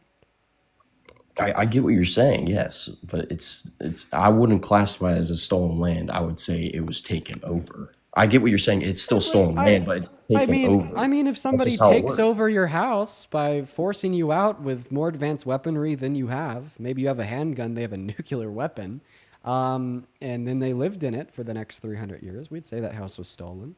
I get what you're saying, yes, but it's I wouldn't classify it as a stolen land. I would say it was taken over. I get what you're saying. It's still stolen land, but it's taken over. I mean, if That's somebody just how it takes works. over your house by forcing you out with more advanced weaponry than you have, maybe you have a handgun, they have a nuclear weapon, and then they lived in it for the next 300 years, we'd say that house was stolen.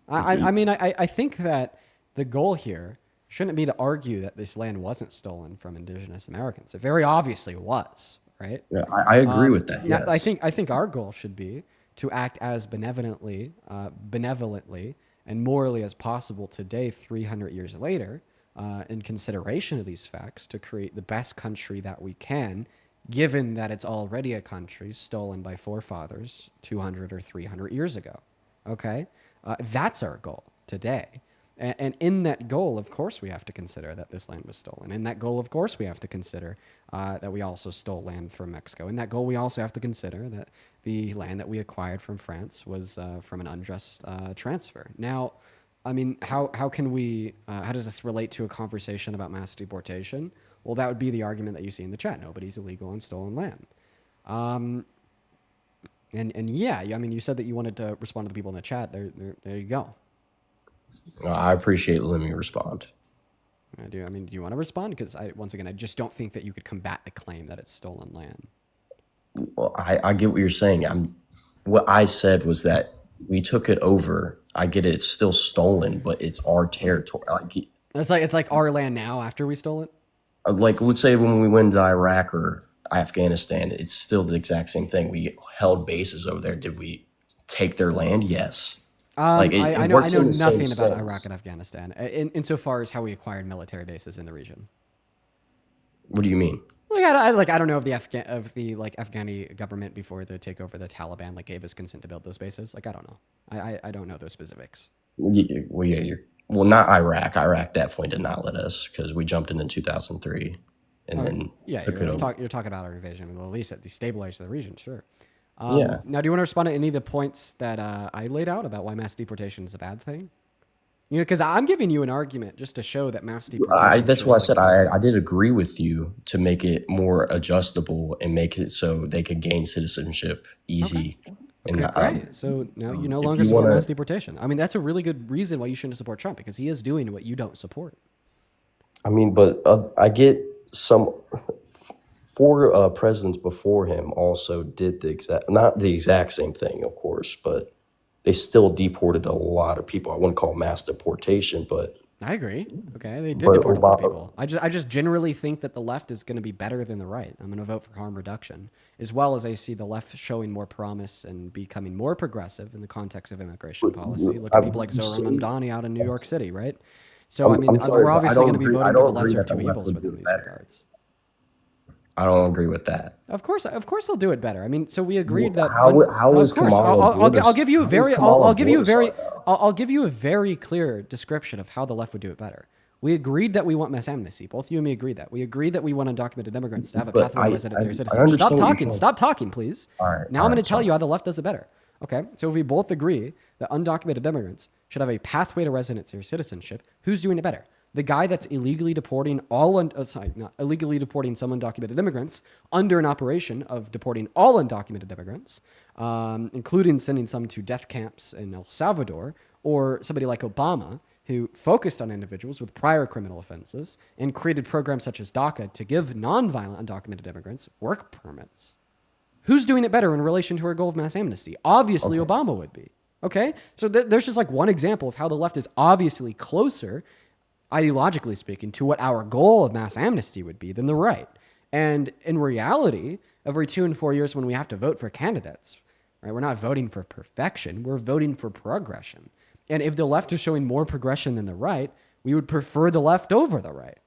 I think that the goal here shouldn't be to argue that this land wasn't stolen from indigenous Americans. It very obviously was, right? Yeah, I agree with that. Now, Yes. I think our goal should be to act as benevolently and morally as possible today, 300 years later, in consideration of these facts, to create the best country that we can, given that it's already a country stolen by forefathers 200 or 300 years ago. Okay? That's our goal today. And in that goal, of course, we have to consider that this land was stolen. In that goal, of course, we have to consider that we also stole land from Mexico. In that goal, we also have to consider that the land that we acquired from France was from an unjust transfer. Now, I mean, how can we, how does this relate to a conversation about mass deportation? Well, that would be the argument that you see in the chat. Nobody's illegal on stolen land. And yeah, I mean, you said that you wanted to respond to the people in the chat. There you go. I appreciate letting me respond. I do. I mean, do you want to respond? Because once again, I just don't think that you could combat the claim that it's stolen land. Well, I get what you're saying. What I said was that we took it over. I get it. It's still stolen, but it's our territory. It's like our land now after we stole it. Like, let's say when we went to Iraq or Afghanistan, it's still the exact same thing. We held bases over there. Did we take their land? Yes. I know works in the nothing same about sense. Iraq and Afghanistan insofar as how we acquired military bases in the region. What do you mean? Like I don't know of the Afghani government before the takeover the Taliban gave us consent to build those bases. I don't know. I don't know those specifics. Well, not Iraq. Iraq definitely did not let us because we jumped in 2003, and then took it over. You're talking about our invasion. Well, at least at destabilized the region, sure. Yeah. Now, do you want to respond to any of the points that I laid out about why mass deportation is a bad thing? Because I'm giving you an argument just to show that mass deportation. That's why I said I did agree with you to make it more adjustable and make it so they could gain citizenship easy. Okay, great. So now you no longer support mass deportation. I mean, that's a really good reason why you shouldn't support Trump, because he is doing what you don't support. I mean, but I get some four presidents before him also did not the exact same thing, of course, but they still deported a lot of people. I wouldn't call it mass deportation, but I agree. Okay, they did but deport a lot of Obama, people. I just generally think that the left is going to be better than the right. I'm going to vote for harm reduction, as well as I see the left showing more promise and becoming more progressive in the context of immigration policy. Look at people like Zohran Mamdani out in New York City, right? So, I mean, I'm sorry, we're but I obviously don't going to be agree. I voting for the don't agree lesser of that the two left evils would within do it these better. regards. I don't agree with that. Of course they'll do it better. I mean, so we agreed that. How is of course, Kamala I'll give you a very, I'll give you a very, though? I'll give you a very clear description of how the left would do it better. We agreed that we want mass amnesty. Both you and me agreed that. We agreed that we want undocumented immigrants to have a But pathway to residency or I citizenship. understand Stop what you're talking. saying. Stop talking, please. All right, Now I'm going to tell you how the left does it better. Okay, so if we both agree that undocumented immigrants should have a pathway to residency or citizenship, who's doing it better? The guy that's illegally deporting not illegally deporting some undocumented immigrants under an operation of deporting all undocumented immigrants, including sending some to death camps in El Salvador, or somebody like Obama, who focused on individuals with prior criminal offenses and created programs such as DACA to give nonviolent undocumented immigrants work permits. Who's doing it better in relation to our goal of mass amnesty? Obviously, Obama would be. Okay? So there's just like one example of how the left is obviously closer, ideologically speaking, to what our goal of mass amnesty would be than the right. And in reality, every 2 and 4 years when we have to vote for candidates, right, we're not voting for perfection, we're voting for progression. And if the left is showing more progression than the right, we would prefer the left over the right.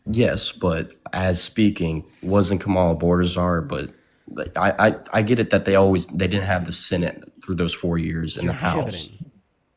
Yes, but as speaking, wasn't Kamala Bordazar, but like, I get it that they didn't have the Senate through those 4 years in the House. Pivoting.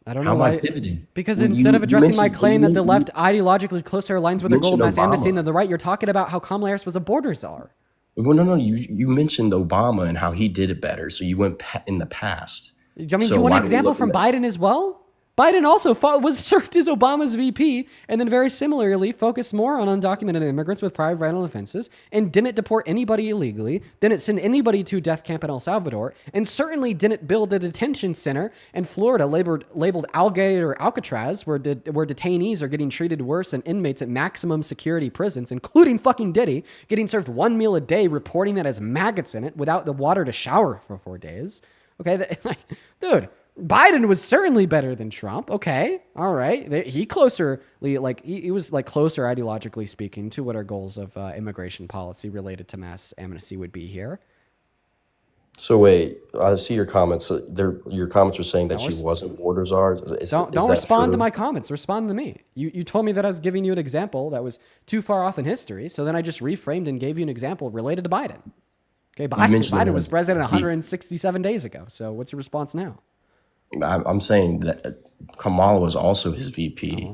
I don't know How am why. I pivoting? Because Well, instead of addressing my mentioned- claim that the you- left ideologically closer aligns with their goal of mass mentioned amnesty Obama. than the right, you're talking about how Kamala Harris was a border czar. Well, no, you mentioned Obama and how he did it better, so you went in the past. I mean, So you want why an do we example look from at that? Biden as well? Biden also was served as Obama's VP, and then very similarly focused more on undocumented immigrants with prior violent offenses, and didn't deport anybody illegally, didn't send anybody to death camp in El Salvador, and certainly didn't build a detention center in Florida labeled Algate or Alcatraz, where detainees are getting treated worse than inmates at maximum security prisons, including fucking Diddy, getting served 1 meal a day, reporting that has maggots in it without the water to shower for 4 days. Okay, dude. Biden was certainly better than Trump. Okay, all right. He closer, like he was like closer ideologically speaking to what our goals of immigration policy related to mass amnesty would be here. So wait, I see your comments. Your comments are saying that No, she wasn't Bordazar. Don't that respond to true? my comments. Respond to me. You told me that I was giving you an example that was too far off in history. So then I just reframed and gave you an example related to Biden. Okay, Biden was president 167 days ago. So what's your response now? I'm saying that Kamala was also his VP,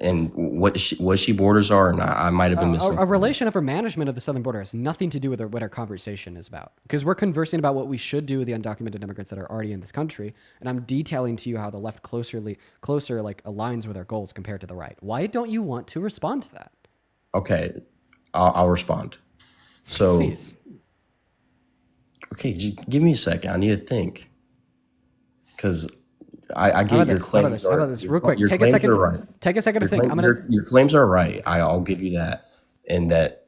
and was she Bordazar or not? I might have been missing. A relation of her management of the southern border has nothing to do with what our conversation is about. Because we're conversing about what we should do with the undocumented immigrants that are already in this country, and I'm detailing to you how the left closer like aligns with our goals compared to the right. Why don't you want to respond to that? Okay, I'll respond. So, Please. Okay, give me a second. I need to think. Because I get your claims. How about this? Real quick. Your Take a claims second. are right. Take a second to think. Your claims are right. I'll give you that. And that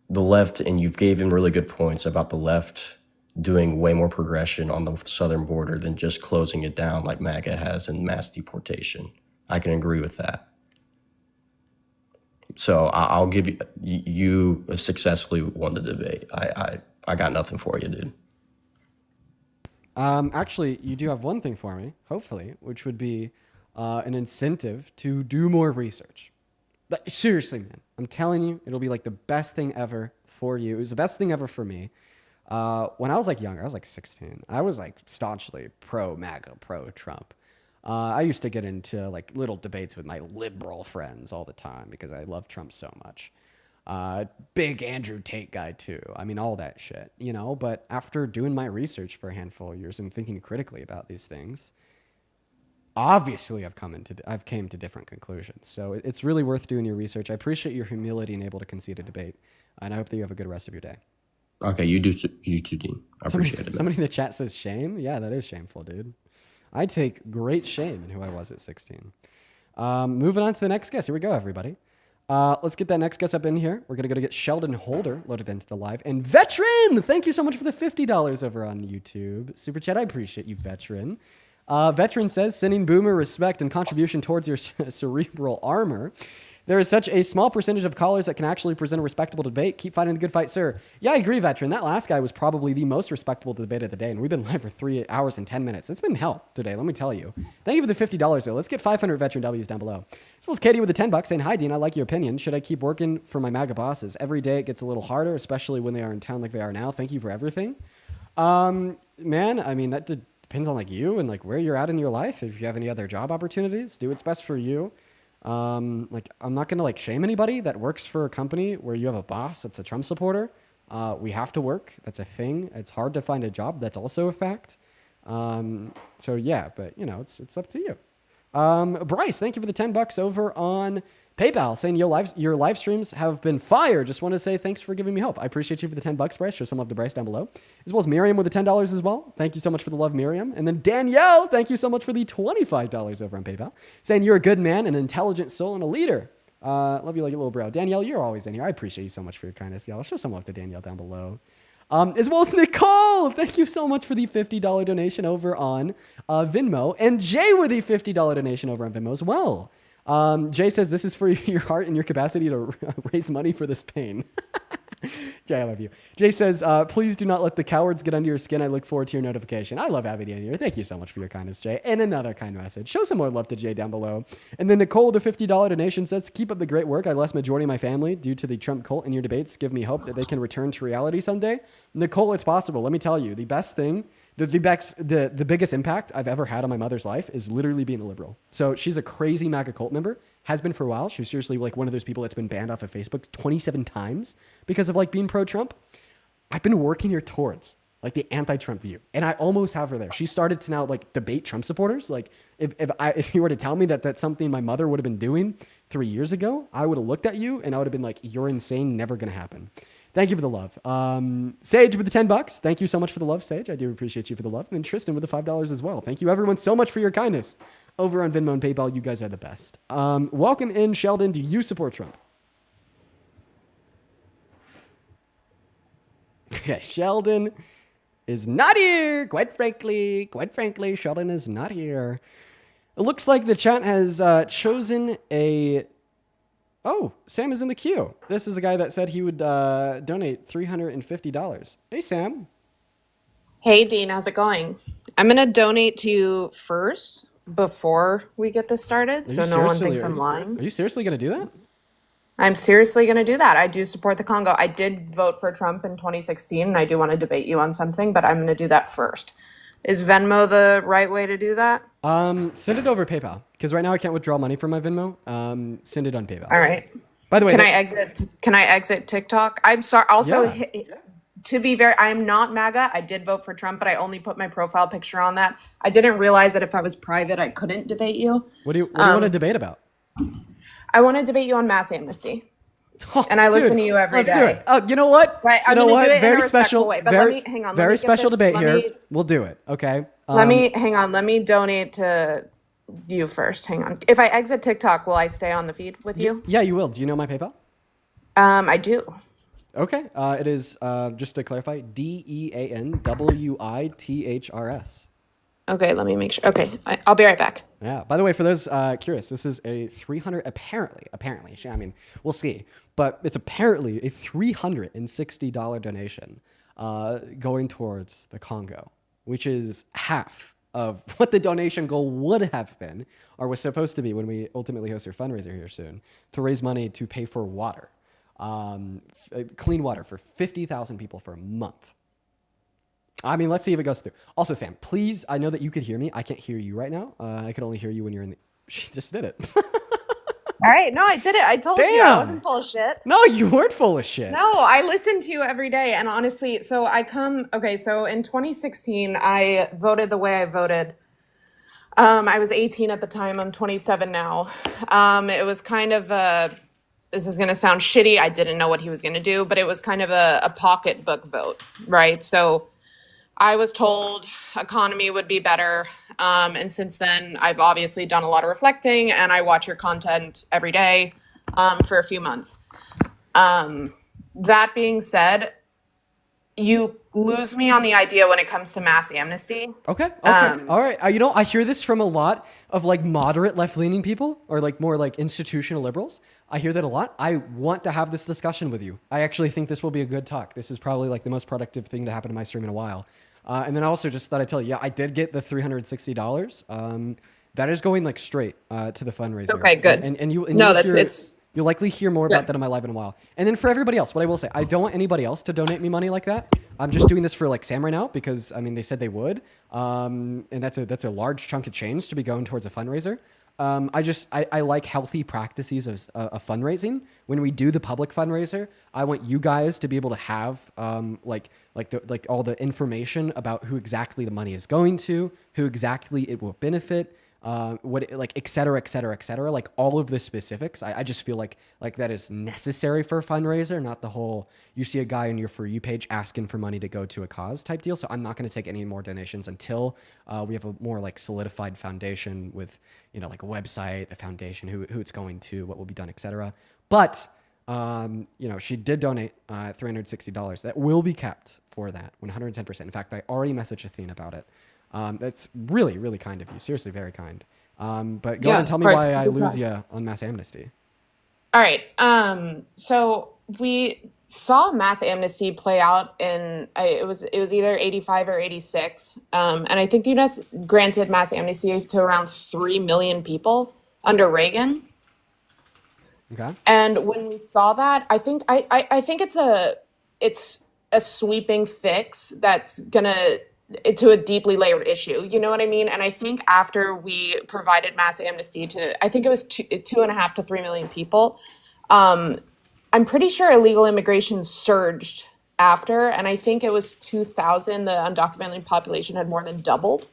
the left, and you've given really good points about the left doing way more progression on the southern border than just closing it down like MAGA has in mass deportation. I can agree with that. So I'll give you successfully won the debate. I got nothing for you, dude. Actually, you do have one thing for me, hopefully, which would be an incentive to do more research. Like, seriously, man, I'm telling you, it'll be like the best thing ever for you. It was the best thing ever for me. When I was like younger, I was like 16. I was like staunchly pro MAGA, pro Trump. I used to get into like little debates with my liberal friends all the time because I love Trump so much. Big Andrew Tate guy too. I mean, all that shit, you know, but after doing my research for a handful of years and thinking critically about these things, obviously I've came to different conclusions. So it's really worth doing your research. I appreciate your humility and able to concede a debate. And I hope that you have a good rest of your day. Okay, you do too, Dean. I appreciate it. Somebody in the chat says shame. Yeah, that is shameful, dude. I take great shame in who I was at 16. Moving on to the next guest. Here we go, everybody. Let's get that next guest up in here. We're going to go to get Sheldon Holder loaded into the live. And Veteran, thank you so much for the $50 over on YouTube. Super Chat, I appreciate you, Veteran. Veteran says, sending Boomer respect and contribution towards your cerebral armor. There is such a small percentage of callers that can actually present a respectable debate. Keep fighting the good fight, sir. Yeah, I agree, Veteran. That last guy was probably the most respectable debate of the day, and we've been live for 3 hours and 10 minutes. It's been hell today, let me tell you. Thank you for the $50, though. Let's get 500 Veteran W's down below. As well as Katie with the $10 saying, hi, Dean, I like your opinion. Should I keep working for my MAGA bosses? Every day it gets a little harder, especially when they are in town like they are now. Thank you for everything. Man, I mean, that depends on like you and like where you're at in your life. If you have any other job opportunities, do what's best for you. Like I'm not gonna like shame anybody that works for a company where you have a boss that's a Trump supporter. We have to work. That's a thing. It's hard to find a job. That's also a fact. So yeah, but you know, it's up to you. Bryce, thank you for the $10 over on PayPal, saying your live streams have been fire. Just want to say thanks for giving me hope. I appreciate you for the $10, Bryce. Show some love to Bryce down below. As well as Miriam with the $10 as well. Thank you so much for the love, Miriam. And then Danielle, thank you so much for the $25 over on PayPal, saying you're a good man, an intelligent soul, and a leader. Love you like a little bro. Danielle, you're always in here. I appreciate you so much for your kindness, y'all. Show some love to Danielle down below. As well as Nicole, thank you so much for the $50 donation over on Venmo. And Jay with the $50 donation over on Venmo as well. Jay says, this is for your heart and your capacity to raise money for this pain. Jay, I love you. Jay says, please do not let the cowards get under your skin. I look forward to your notification. I love having you in here. Thank you so much for your kindness, Jay. And another kind message. Show some more love to Jay down below. And then Nicole with the $50 donation says, keep up the great work. I lost majority of my family due to the Trump cult in your debates. Give me hope that they can return to reality someday. Nicole, it's possible. Let me tell you, the best thing, the biggest impact I've ever had on my mother's life is literally being a liberal. So she's a crazy MAGA cult member, has been for a while. She's seriously like one of those people that's been banned off of Facebook 27 times because of like being pro-Trump. I've been working her towards like the anti-Trump view, and I almost have her there. She started to now like debate Trump supporters. Like if you were to tell me that that's something my mother would have been doing 3 years ago, I would have looked at you and I would have been like, you're insane, never gonna happen. Thank you for the love. Sage with the $10. Thank you so much for the love, Sage. I do appreciate you for the love. And then Tristan with the $5 as well. Thank you everyone so much for your kindness over on Venmo and PayPal. You guys are the best. Welcome in, Sheldon. Do you support Trump? Okay, Sheldon is not here. Quite frankly, Sheldon is not here. It looks like the chat has chosen a... Oh, Sam is in the queue. This is a guy that said he would donate $350. Hey, Sam. Hey, Dean, how's it going? I'm going to donate to you first before we get this started, so no one thinks I'm lying. Are you seriously going to do that? I'm seriously going to do that. I do support the Congo. I did vote for Trump in 2016, and I do want to debate you on something, but I'm going to do that first. Is Venmo the right way to do that? Send it over PayPal, because right now I can't withdraw money from my Venmo. Send it on PayPal. All right. By the way, Can I exit TikTok? I'm sorry. Also, to be fair, I'm not MAGA. I did vote for Trump, but I only put my profile picture on that. I didn't realize that if I was private, I couldn't debate you. What do you want to debate about? I want to debate you on mass amnesty. And I listen to you every day. Let's do it. Oh, you know what? Right, I'm going to do it in a respectful way. But very, let me, hang on. Very let me special this, debate let here. Me, we'll do it, okay? Let me donate to you first. Hang on. If I exit TikTok, will I stay on the feed with you? Yeah, you will. Do you know my PayPal? I do. Okay. It is, just to clarify, DEANWITHRS. Okay, let me make sure. Okay, I'll be right back. Yeah. By the way, for those curious, this is a apparently, I mean, we'll see, but it's apparently a $360 donation going towards the Congo, which is half of what the donation goal would have been, or was supposed to be when we ultimately host our fundraiser here soon, to raise money to pay for water, clean water for 50,000 people for a month. I mean, let's see if it goes through. Also, Sam, please, I know that you could hear me. I can't hear you right now. I can only hear you when you're in the... She just did it. All right. No, I did it. I told you I wasn't full of shit. No, you weren't full of shit. No, I listen to you every day. And honestly, so in 2016, I voted the way I voted. I was 18 at the time. I'm 27 now. It was kind of this is going to sound shitty. I didn't know what he was going to do, but it was kind of a pocketbook vote, right? So I was told economy would be better. And since then, I've obviously done a lot of reflecting, and I watch your content every day. for a few months. That being said, you lose me on the idea when it comes to mass amnesty. Okay. All right. You know, I hear this from a lot of like moderate left-leaning people or like more like institutional liberals. I hear that a lot. I want to have this discussion with you. I actually think this will be a good talk. This is probably like the most productive thing to happen to my stream in a while. And then I also just thought I'd tell you, yeah, I did get the $360. That is going like straight to the fundraiser. Okay, good. And you'll likely hear more about that on my live in a while. And then for everybody else, what I will say, I don't want anybody else to donate me money like that. I'm just doing this for like Sam right now because I mean they said they would, and that's a large chunk of change to be going towards a fundraiser. I like healthy practices of fundraising. When we do the public fundraiser, I want you guys to be able to have like all the information about who exactly the money is going to, who exactly it will benefit. Et cetera, like all of the specifics. I just feel like that is necessary for a fundraiser, not the whole, you see a guy on your For You page asking for money to go to a cause type deal. So I'm not going to take any more donations until we have a more like solidified foundation with, you know, like a website, the foundation, who it's going to, what will be done, etc. But, you know, she did donate $360. That will be kept for that 110%. In fact, I already messaged Athena about it. That's really, really kind of you. Seriously, very kind. But go ahead and tell me why I lose you on mass amnesty. All right. So we saw mass amnesty play out in it was either 85 or 86, and I think the U.S. granted mass amnesty to around 3 million people under Reagan. Okay. And when we saw that, I think it's a sweeping fix that's gonna to a deeply layered issue. You know what I mean? And I think after we provided mass amnesty to, I think it was 2.5 to 3 million people, I'm pretty sure illegal immigration surged after, and I think it was 2000, the undocumented population had more than doubled.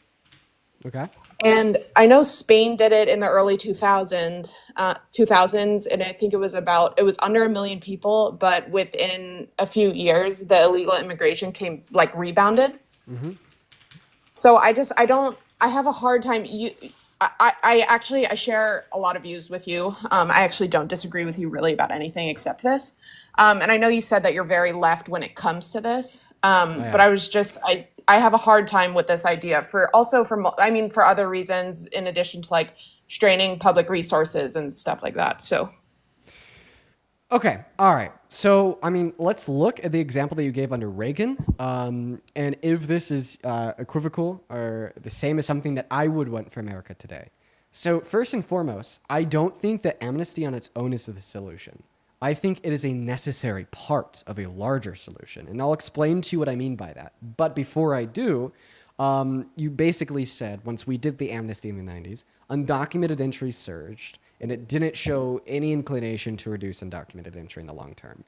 Okay. And I know Spain did it in the early 2000s, and I think it was under 1 million people, but within a few years, the illegal immigration rebounded. Mm-hmm. So I have a hard time. I share a lot of views with you. I actually don't disagree with you really about anything except this. And I know you said that you're very left when it comes to this. But I have a hard time with this idea for other reasons in addition to like straining public resources and stuff like that. So. Okay. All right. So, I mean, let's look at the example that you gave under Reagan. And if this is equivocal or the same as something that I would want for America today. So first and foremost, I don't think that amnesty on its own is the solution. I think it is a necessary part of a larger solution. And I'll explain to you what I mean by that. But before I do, you basically said once we did the amnesty in the 90s, undocumented entry surged. And it didn't show any inclination to reduce undocumented entry in the long term.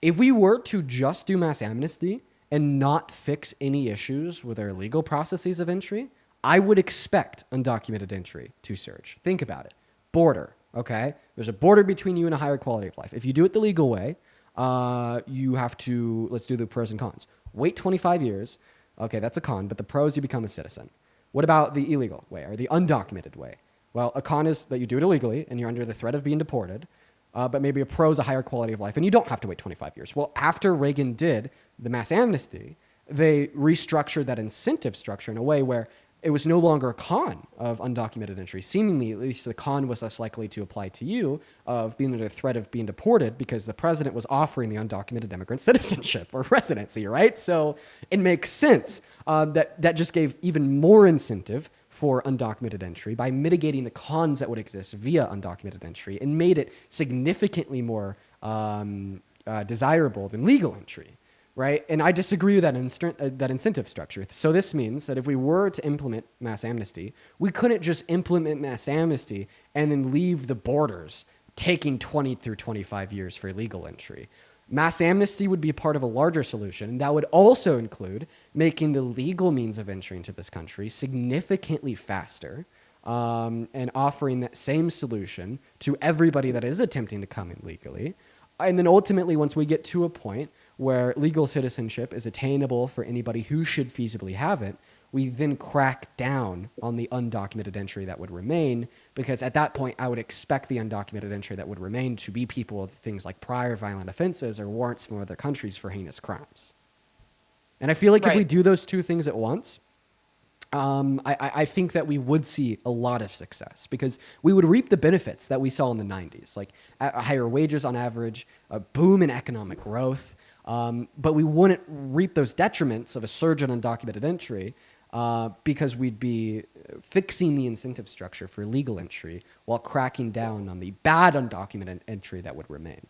If we were to just do mass amnesty and not fix any issues with our legal processes of entry, I would expect undocumented entry to surge. Think about it. Border, okay? There's a border between you and a higher quality of life. If you do it the legal way, you have to, let's do the pros and cons. Wait 25 years. Okay, that's a con, but the pros, you become a citizen. What about the illegal way or the undocumented way? Well, a con is that you do it illegally and you're under the threat of being deported, but maybe a pro is a higher quality of life and you don't have to wait 25 years. Well, after Reagan did the mass amnesty, they restructured that incentive structure in a way where it was no longer a con of undocumented entry. Seemingly, at least the con was less likely to apply to you of being under the threat of being deported because the president was offering the undocumented immigrant citizenship or residency, right? So it makes sense that just gave even more incentive for undocumented entry by mitigating the cons that would exist via undocumented entry and made it significantly more desirable than legal entry, right? And I disagree with that incentive structure. So this means that if we were to implement mass amnesty, we couldn't just implement mass amnesty and then leave the borders taking 20 through 25 years for legal entry. Mass amnesty would be a part of a larger solution, and that would also include making the legal means of entry into this country significantly faster and offering that same solution to everybody that is attempting to come in legally. And then ultimately, once we get to a point where legal citizenship is attainable for anybody who should feasibly have it, we then crack down on the undocumented entry that would remain, because at that point, I would expect the undocumented entry that would remain to be people with things like prior violent offenses or warrants from other countries for heinous crimes. And I feel like if we do those two things at once, I think that we would see a lot of success, because we would reap the benefits that we saw in the 90s, like higher wages on average, a boom in economic growth, but we wouldn't reap those detriments of a surge in undocumented entry because we'd be fixing the incentive structure for legal entry while cracking down on the bad undocumented entry that would remain.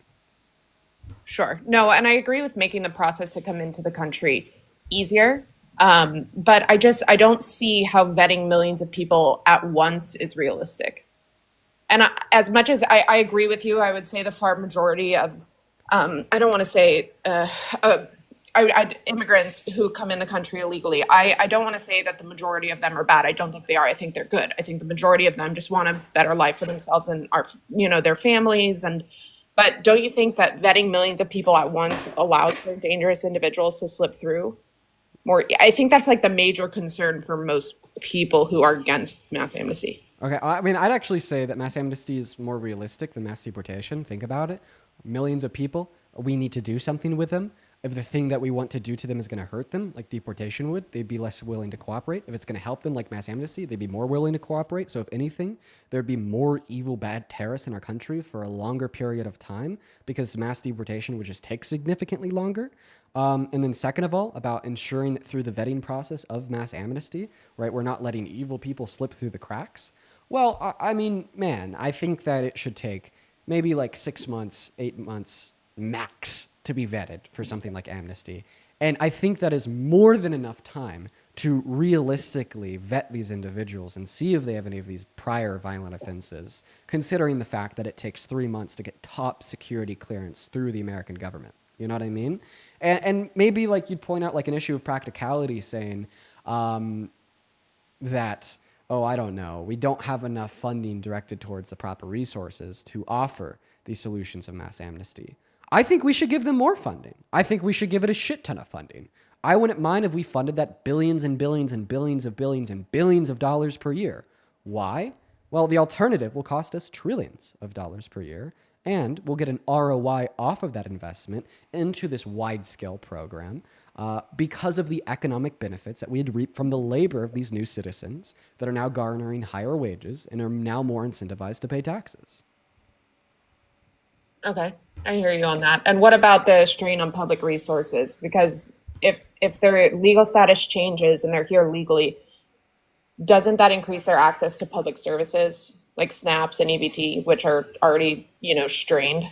Sure. No, and I agree with making the process to come into the country easier. But I don't see how vetting millions of people at once is realistic. And as much as I agree with you, I would say the far majority of, I don't want to say immigrants who come in the country illegally, I don't want to say that the majority of them are bad. I don't think they are. I think they're good. I think the majority of them just want a better life for themselves and their families. But don't you think that vetting millions of people at once allows for dangerous individuals to slip through? I think that's like the major concern for most people who are against mass amnesty. Okay, I mean, I'd actually say that mass amnesty is more realistic than mass deportation. Think about it. Millions of people, we need to do something with them. If the thing that we want to do to them is going to hurt them, like deportation would, they'd be less willing to cooperate. If it's going to help them, like mass amnesty, they'd be more willing to cooperate. So if anything, there'd be more evil, bad terrorists in our country for a longer period of time, because mass deportation would just take significantly longer. And then second of all, about ensuring that through the vetting process of mass amnesty, right, we're not letting evil people slip through the cracks. Well, I mean, man, I think that it should take maybe like 6 months, 8 months max to be vetted for something like amnesty. And I think that is more than enough time to realistically vet these individuals and see if they have any of these prior violent offenses, considering the fact that it takes 3 months to get top security clearance through the American government. You know what I mean? And maybe like you'd point out like an issue of practicality, saying that, oh, I don't know, we don't have enough funding directed towards the proper resources to offer these solutions of mass amnesty. I think we should give them more funding. I think we should give it a shit ton of funding. I wouldn't mind if we funded that billions and billions and billions of billions and billions of dollars per year. Why? Well, the alternative will cost us trillions of dollars per year, and we'll get an ROI off of that investment into this wide-scale program because of the economic benefits that we'd reap from the labor of these new citizens that are now garnering higher wages and are now more incentivized to pay taxes. Okay, I hear you on that. And what about the strain on public resources? Because if their legal status changes and they're here legally, doesn't that increase their access to public services like SNAPs and EBT, which are already, strained?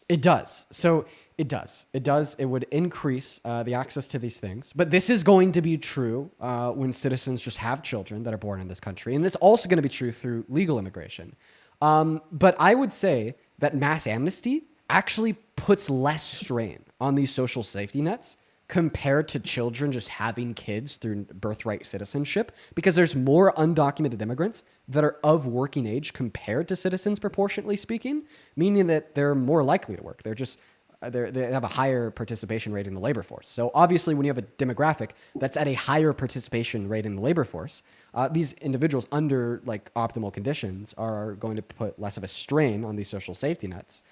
It does. So it does. It would increase the access to these things. But this is going to be true when citizens just have children that are born in this country. And it's also going to be true through legal immigration. But I would say that mass amnesty actually puts less strain on these social safety nets compared to children just having kids through birthright citizenship, because there's more undocumented immigrants that are of working age compared to citizens, proportionately speaking, meaning that they're more likely to work. They have a higher participation rate in the labor force. So obviously, when you have a demographic that's at a higher participation rate in the labor force, these individuals under like optimal conditions are going to put less of a strain on these social safety nets,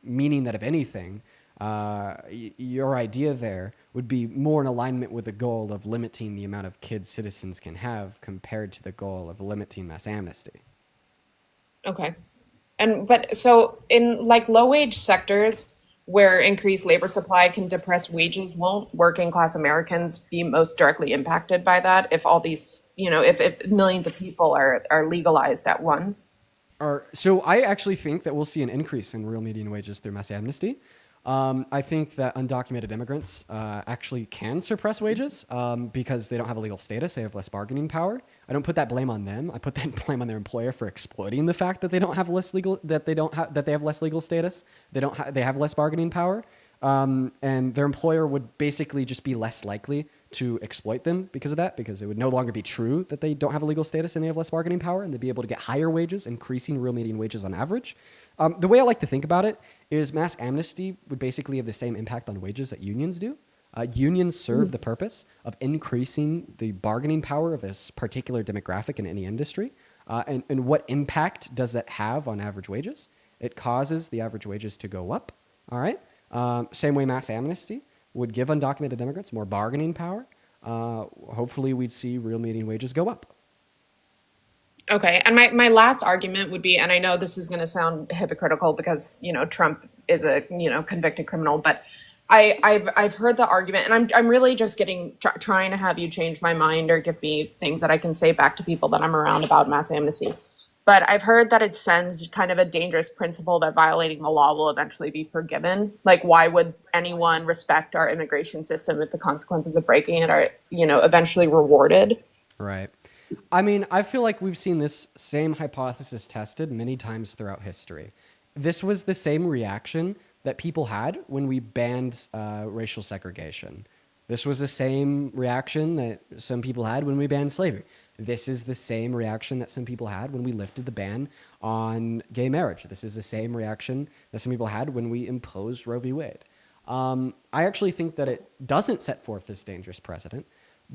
meaning that if anything, your idea there would be more in alignment with the goal of limiting the amount of kids citizens can have compared to the goal of limiting mass amnesty. Okay. But so in like low wage sectors where increased labor supply can depress wages, won't working class Americans be most directly impacted by that if all these, if millions of people are legalized at once? So I actually think that we'll see an increase in real median wages through mass amnesty. I think that undocumented immigrants actually can suppress wages because they don't have a legal status. They have less bargaining power. I don't put that blame on them. I put that blame on their employer for exploiting the fact that they don't have they have less legal status. They have less bargaining power, and their employer would basically just be less likely to exploit them because of that, because it would no longer be true that they don't have a legal status and they have less bargaining power, and they'd be able to get higher wages, increasing real median wages on average. The way I like to think about it is mass amnesty would basically have the same impact on wages that unions do. Unions serve the purpose of increasing the bargaining power of a particular demographic in any industry. And what impact does that have on average wages? It causes the average wages to go up. All right. Same way mass amnesty would give undocumented immigrants more bargaining power. Hopefully, we'd see real median wages go up. Okay, and my last argument would be, and I know this is going to sound hypocritical because Trump is a convicted criminal, but I've heard the argument, and I'm really just trying to have you change my mind or give me things that I can say back to people that I'm around about mass amnesty. But I've heard that it sends kind of a dangerous principle that violating the law will eventually be forgiven. Like, why would anyone respect our immigration system if the consequences of breaking it are eventually rewarded? Right. I mean, I feel like we've seen this same hypothesis tested many times throughout history. This was the same reaction that people had when we banned racial segregation. This was the same reaction that some people had when we banned slavery. This is the same reaction that some people had when we lifted the ban on gay marriage. This is the same reaction that some people had when we imposed Roe v. Wade. I actually think that it doesn't set forth this dangerous precedent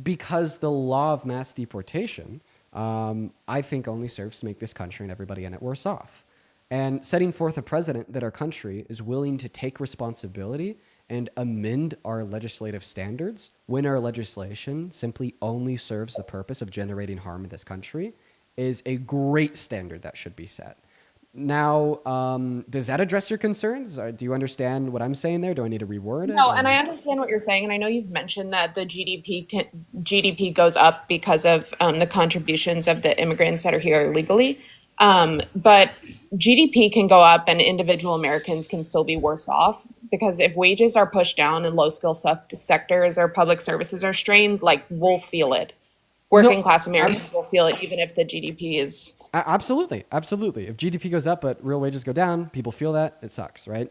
because the law of mass deportation, I think, only serves to make this country and everybody in it worse off. And setting forth a precedent that our country is willing to take responsibility and amend our legislative standards when our legislation simply only serves the purpose of generating harm in this country is a great standard that should be set. Now, does that address your concerns? Do you understand what I'm saying there? Do I need to reword it? No, and I understand what you're saying, and I know you've mentioned that the GDP goes up because of the contributions of the immigrants that are here illegally. But GDP can go up and individual Americans can still be worse off because if wages are pushed down and low skill sectors or public services are strained, like, we'll feel it. Working class Americans will feel it even if the GDP is... Absolutely. Absolutely. If GDP goes up but real wages go down, people feel that. It sucks, right?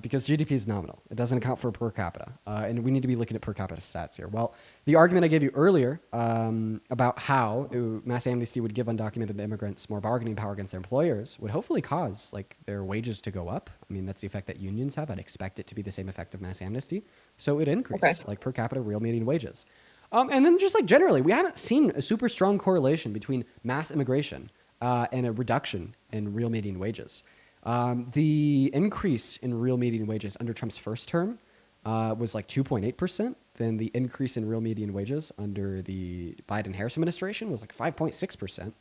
Because GDP is nominal. It doesn't account for per capita. And we need to be looking at per capita stats here. Well, the argument I gave you earlier about how mass amnesty would give undocumented immigrants more bargaining power against their employers would hopefully cause their wages to go up. I mean, that's the effect that unions have. I'd expect it to be the same effect of mass amnesty. So it increase per capita real median wages. And then just generally, we haven't seen a super strong correlation between mass immigration and a reduction in real median wages. The increase in real median wages under Trump's first term was 2.8%. Then the increase in real median wages under the Biden-Harris administration was 5.6%.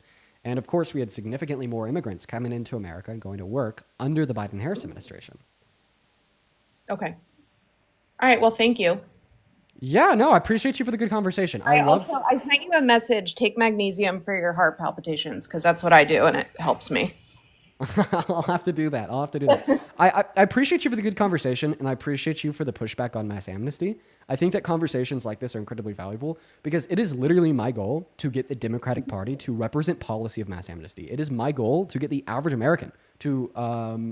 And of course, we had significantly more immigrants coming into America and going to work under the Biden-Harris administration. Okay. All right. Well, thank you. Yeah, no, I appreciate you for the good conversation. I sent you a message. Take magnesium for your heart palpitations because that's what I do and it helps me. I'll have to do that. I appreciate you for the good conversation, and I appreciate you for the pushback on mass amnesty. I think that conversations like this are incredibly valuable because it is literally my goal to get the Democratic Party to represent policy of mass amnesty. It is my goal to get the average American to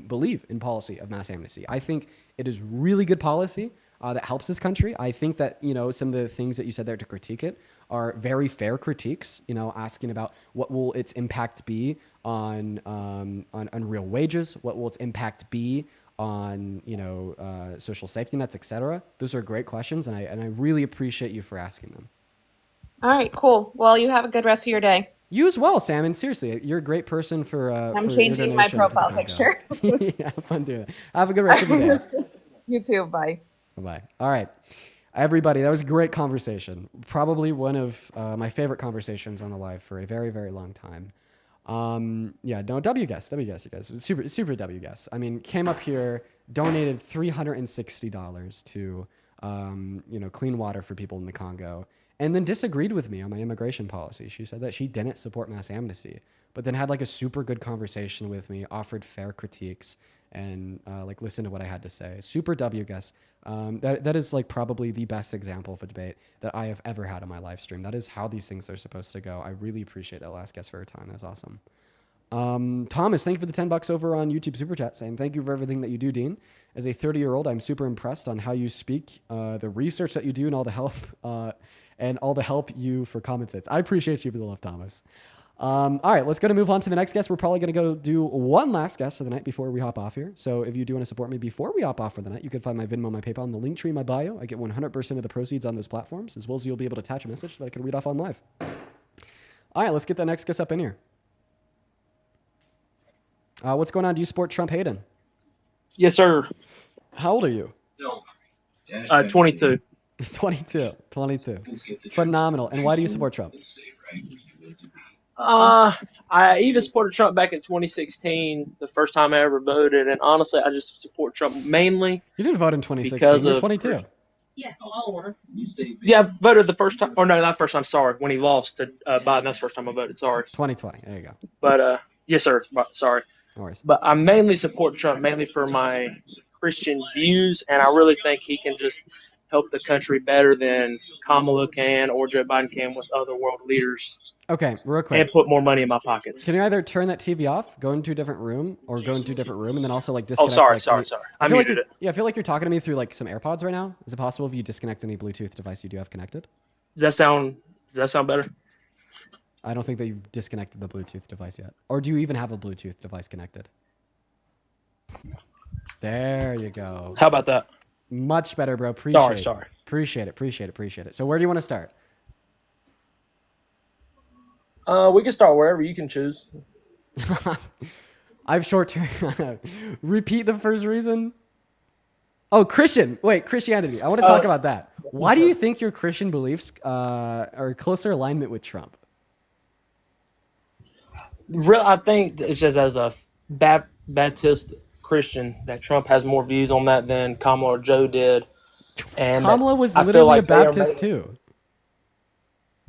believe in policy of mass amnesty. I think it is really good policy that helps this country. I think that, some of the things that you said there to critique it are very fair critiques, asking about what will its impact be on real wages, what will its impact be on, social safety nets, et cetera. Those are great questions, and I really appreciate you for asking them. All right, cool. Well, you have a good rest of your day. You as well, Sam, and seriously, you're a great person for I'm changing my profile picture. Yeah, have fun doing that. Have a good rest of your day. You too. Bye. Bye-bye. All right. Everybody, that was a great conversation. Probably one of my favorite conversations on the live for a very, very long time. W guess, you guys. Super W guess. I mean, came up here, donated $360 to, clean water for people in the Congo, and then disagreed with me on my immigration policy. She said that she didn't support mass amnesty, but then had a super good conversation with me, offered fair critiques, and listen to what I had to say. Super W guess. That is probably the best example of a debate that I have ever had on my live stream. That is how these things are supposed to go. I really appreciate that last guest for her time. That was awesome. Thomas, thank you for the $10 over on YouTube Super Chat, saying thank you for everything that you do, Dean. As a 30-year-old, I'm super impressed on how you speak, the research that you do, and all the help you for comment sets. I appreciate you for the love, Thomas. All right, let's go to move on to the next guest. We're probably going to go do one last guest of the night before we hop off here. So if you do want to support me before we hop off for the night, you can find my Venmo, my PayPal, and the link tree in my bio. I get 100% of the proceeds on those platforms, as well as you'll be able to attach a message that I can read off on live. All right, let's get that next guest up in here. What's going on? Do you support Trump, Hayden? Yes, sir. How old are you? 22. 22. Phenomenal. And why do you support Trump? I even supported Trump back in 2016, the first time I ever voted, and honestly, I just support Trump mainly. You didn't vote in 2016. Because You're of 22. Yeah, I voted the first time. Or no, not first time. Sorry, when he lost to Biden, that's the first time I voted. Sorry. 2020. There you go. But yes, sir. Sorry. No worries. But I mainly support Trump mainly for my Christian views, and I really think he can just help the country better than Kamala can or Joe Biden can with other world leaders. Okay, real quick. And put more money in my pockets. Can you either turn that TV off, go into a different room, or go into a different room, and then also like disconnect? Oh, sorry. I I feel like muted it. Yeah, I feel like you're talking to me through like some AirPods right now. Is it possible if you disconnect any Bluetooth device you do have connected? Does that sound better? I don't think that you've disconnected the Bluetooth device yet. Or do you even have a Bluetooth device connected? There you go. How about that? Much better, bro. Appreciate Sorry. Appreciate it. So where do you want to start? We can start wherever you can choose. I've short term. Repeat the first reason. Oh, Christianity. I want to talk about that. Why do you think your Christian beliefs are closer alignment with Trump? I think it's just as a Baptist Christian that Trump has more views on that than Kamala or Joe did. And Kamala was I feel literally like a Baptist too.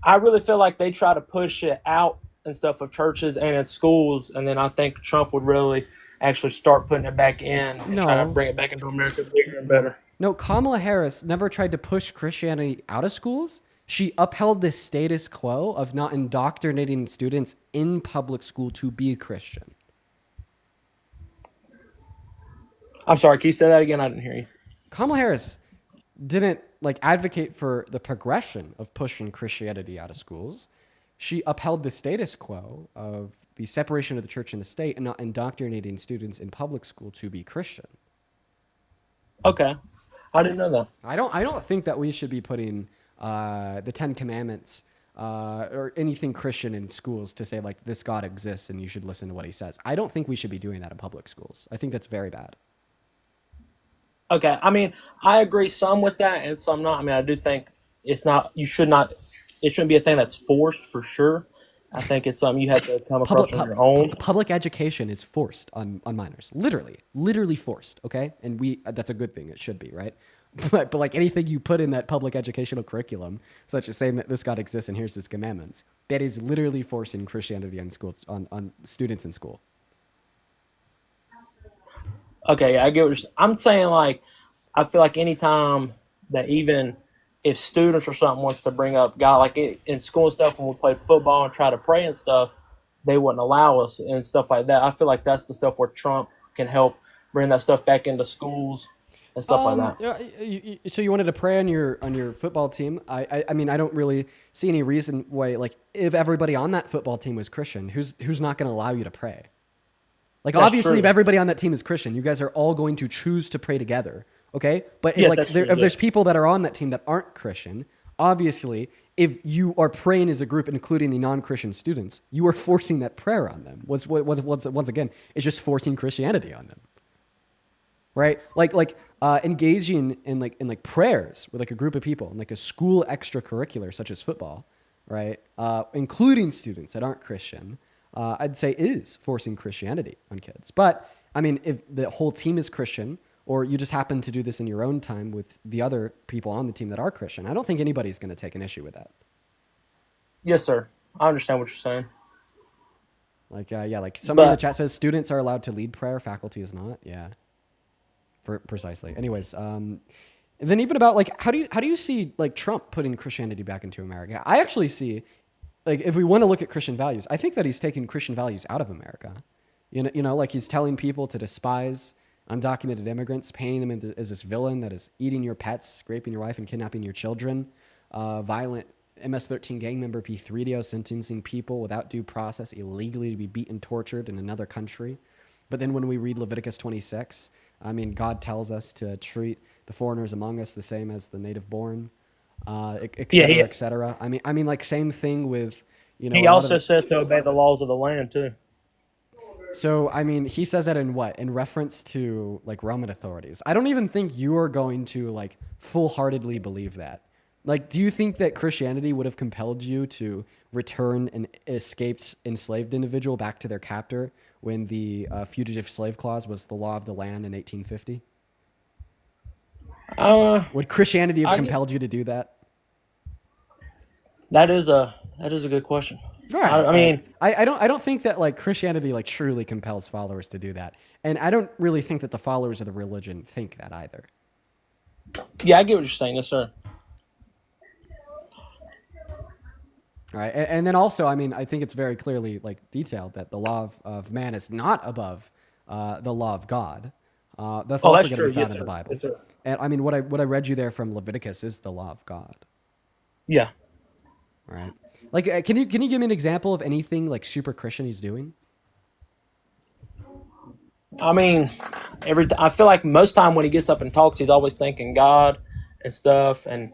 I really feel like they try to push it out and stuff of churches and in schools, and then I think Trump would really actually start putting it back in and try to bring it back into America bigger and better. No, Kamala Harris never tried to push Christianity out of schools. She upheld the status quo of not indoctrinating students in public school to be Christian. I'm sorry, can you say that again? I didn't hear you. Kamala Harris didn't advocate for the progression of pushing Christianity out of schools. She upheld the status quo of the separation of the church and the state and not indoctrinating students in public school to be Christian. Okay. I didn't know that. I don't think that we should be putting the Ten Commandments or anything Christian in schools to say like this God exists and you should listen to what he says. I don't think we should be doing that in public schools. I think that's very bad. Okay, I mean, I agree some with that and some not. I mean, I do think it shouldn't be a thing that's forced for sure. I think it's something you have to come across on your own. Public education is forced on minors, literally forced. Okay, and that's a good thing. It should be, right? But like anything you put in that public educational curriculum, such as saying that this God exists and here's his commandments, that is literally forcing Christianity on students in school. Okay, I get what you're saying. I'm saying, like, I feel like anytime that even if students or something wants to bring up God, like in school and stuff, when we play football and try to pray and stuff, they wouldn't allow us and stuff like that. I feel like that's the stuff where Trump can help bring that stuff back into schools and stuff like that. So you wanted to pray on your football team. I mean, I don't really see any reason why, like, if everybody on that football team was Christian, who's not going to allow you to pray? Like, That's obviously, true. if everybody on that team is Christian, you guys are all going to choose to pray together, okay? But Yes, if, that's true, if there's yeah. people that are on that team that aren't Christian, obviously, if you are praying as a group, including the non-Christian students, you are forcing that prayer on them. Once again, it's just forcing Christianity on them, right? Like engaging in prayers with like a group of people, in like a school extracurricular such as football, right? Including students that aren't Christian. I'd say is forcing Christianity on kids. But, I mean, if the whole team is Christian, or you just happen to do this in your own time with the other people on the team that are Christian, I don't think anybody's going to take an issue with that. Yes, sir. I understand what you're saying. Like somebody in the chat says students are allowed to lead prayer, faculty is not. Yeah. Precisely. Anyways, and then even about like, how do you see like Trump putting Christianity back into America? I actually see, like, if we want to look at Christian values, I think that he's taking Christian values out of America. You know, like he's telling people to despise undocumented immigrants, painting them as this villain that is eating your pets, raping your wife, and kidnapping your children, violent MS-13 gang member P3DO sentencing people without due process illegally to be beaten, tortured in another country. But then when we read Leviticus 26, I mean, God tells us to treat the foreigners among us the same as the native born, et Yeah, cetera, et cetera. I mean, like same thing with, you know, he a lot of also says to obey the laws of the land too. So, I mean, he says that in what? In reference to like Roman authorities. I don't even think you are going to like full-heartedly believe that. Like, do you think that Christianity would have compelled you to return an escaped enslaved individual back to their captor when the fugitive slave clause was the law of the land in 1850? Would Christianity have compelled you to do that? That is a good question. Right. I mean, I don't think that like Christianity like truly compels followers to do that, and I don't really think that the followers of the religion think that either. yeah, I get what you're saying, yes, sir. All right, and then also, I mean, I think it's very clearly like detailed that the law of man is not above the law of God. That's also that's going to true. be found Yes, in the sir. Bible. Yes, sir. And I mean, what I read you there from Leviticus is the law of God. Yeah. All right. Like, can you give me an example of anything like super Christian he's doing? I mean, I feel like most time when he gets up and talks, he's always thanking God and stuff. And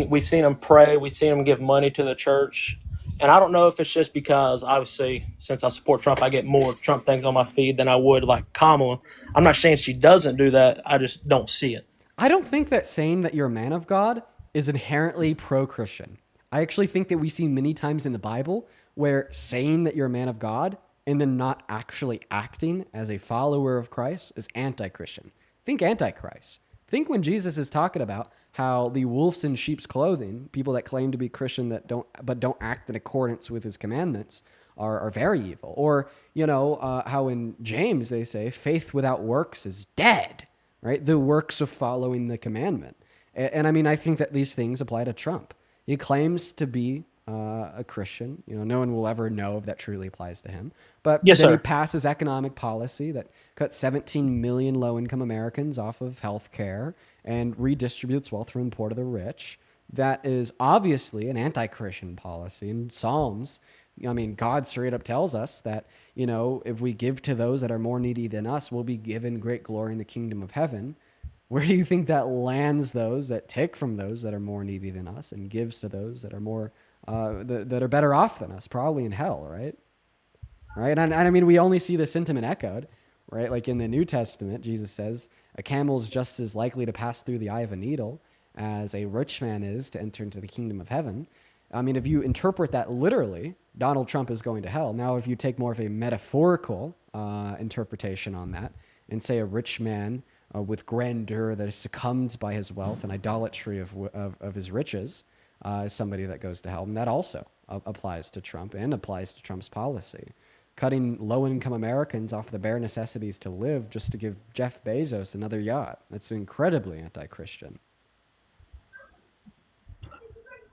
we've seen him pray, we've seen him give money to the church. And I don't know if it's just because obviously since I support Trump, I get more Trump things on my feed than I would like Kamala. I'm not saying she doesn't do that. I just don't see it. I don't think that saying that you're a man of God is inherently pro-Christian. I actually think that we see many times in the Bible where saying that you're a man of God and then not actually acting as a follower of Christ is anti-Christian. Think Antichrist. Think when Jesus is talking about how the wolves in sheep's clothing, people that claim to be Christian that don't act in accordance with his commandments, are very evil. Or, you know, how in James they say faith without works is dead, right? The works of following the commandment. And I mean, I think that these things apply to Trump. He claims to be a Christian. You know, no one will ever know if that truly applies to him. But Yes, then sir. he passes economic policy that cuts 17 million low-income Americans off of health care and redistributes wealth from the poor to the rich. That is obviously an anti-Christian policy. In Psalms, I mean, God straight up tells us that, you know, if we give to those that are more needy than us, we'll be given great glory in the kingdom of heaven. Where do you think that lands those that take from those that are more needy than us and gives to those that are more that are better off than us? Probably in hell, right? Right, and I mean, we only see the sentiment echoed, right? Like in the New Testament, Jesus says a camel is just as likely to pass through the eye of a needle as a rich man is to enter into the kingdom of heaven. I mean, if you interpret that literally, Donald Trump is going to hell. Now, if you take more of a metaphorical interpretation on that and say a rich man with grandeur that is succumbed by his wealth and idolatry of his riches is somebody that goes to hell. And that also applies to Trump and applies to Trump's policy. Cutting low-income Americans off the bare necessities to live just to give Jeff Bezos another yacht. That's incredibly anti-Christian.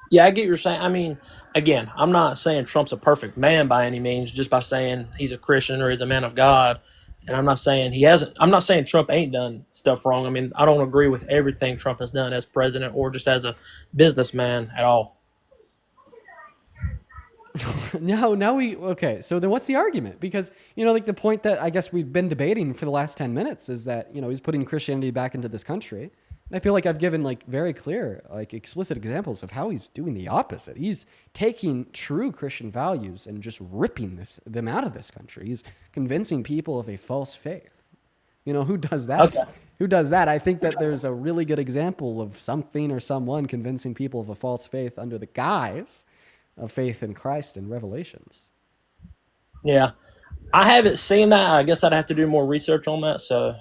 Yeah, I get what you're saying. I mean, again, I'm not saying Trump's a perfect man by any means, just by saying he's a Christian or he's a man of God. And I'm not saying I'm not saying Trump ain't done stuff wrong. I mean, I don't agree with everything Trump has done as president or just as a businessman at all. Okay, so then what's the argument? Because, you know, like the point that I guess we've been debating for the last 10 minutes is that, you know, he's putting Christianity back into this country. And I feel like I've given like very clear, like explicit examples of how he's doing the opposite. He's taking true Christian values and just ripping them out of this country. He's convincing people of a false faith. You know, who does that? Okay. Who does that? I think that there's a really good example of something or someone convincing people of a false faith under the guise of faith in Christ and Revelations. Yeah. I haven't seen that. I guess I'd have to do more research on that. So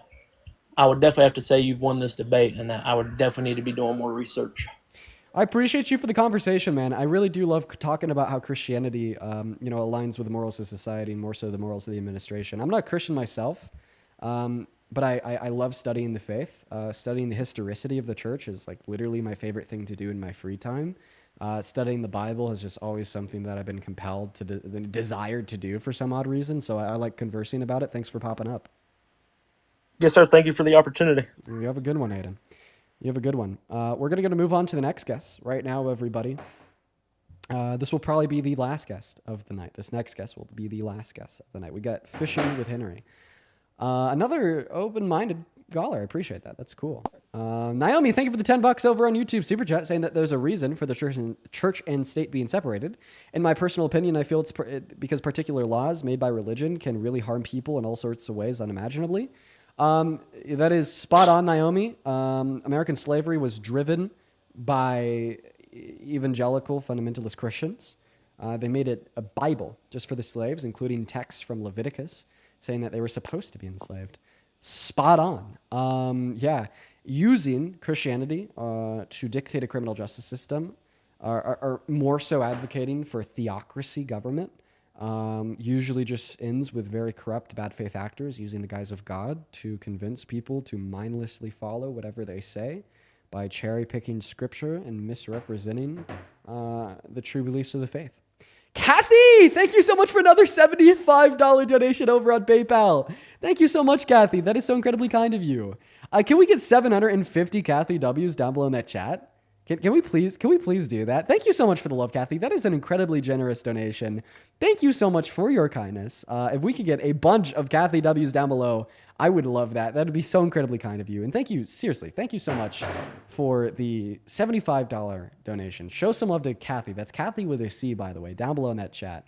I would definitely have to say you've won this debate and that I would definitely need to be doing more research. I appreciate you for the conversation, man. I really do love talking about how Christianity, you know, aligns with the morals of society and more so the morals of the administration. I'm not a Christian myself, but I love studying the faith. Studying the historicity of the church is like literally my favorite thing to do in my free time. Studying the Bible is just always something that I've been compelled to, desired to do for some odd reason. So I like conversing about it. Thanks for popping up. Yes, sir. Thank you for the opportunity. You have a good one, Aiden. You have a good one. We're going to move on to the next guest right now, everybody. This will probably be the last guest of the night. This next guest will be the last guest of the night. We got Fishing with Henry. Another open-minded caller. I appreciate that. That's cool. Naomi, thank you for the $10 over on YouTube Super Chat, saying that there's a reason for the church and state being separated. In my personal opinion, I feel it's because particular laws made by religion can really harm people in all sorts of ways unimaginably. That is spot on, Naomi. American slavery was driven by evangelical fundamentalist Christians. They made it a Bible just for the slaves, including texts from Leviticus saying that they were supposed to be enslaved. Spot on. Using Christianity to dictate a criminal justice system are more so advocating for theocracy government. Usually just ends with very corrupt, bad faith actors using the guise of God to convince people to mindlessly follow whatever they say by cherry picking scripture and misrepresenting the true beliefs of the faith. Kathy, thank you so much for another $75 donation over on PayPal. Thank you so much, Kathy. That is so incredibly kind of you. Can we get 750 Kathy W's down below in that chat? Can we please do that? Thank you so much for the love, Kathy. That is an incredibly generous donation. Thank you so much for your kindness. If we could get a bunch of Kathy W's down below, I would love that. That would be so incredibly kind of you. And thank you, seriously, thank you so much for the $75 donation. Show some love to Kathy. That's Kathy with a C, by the way, down below in that chat.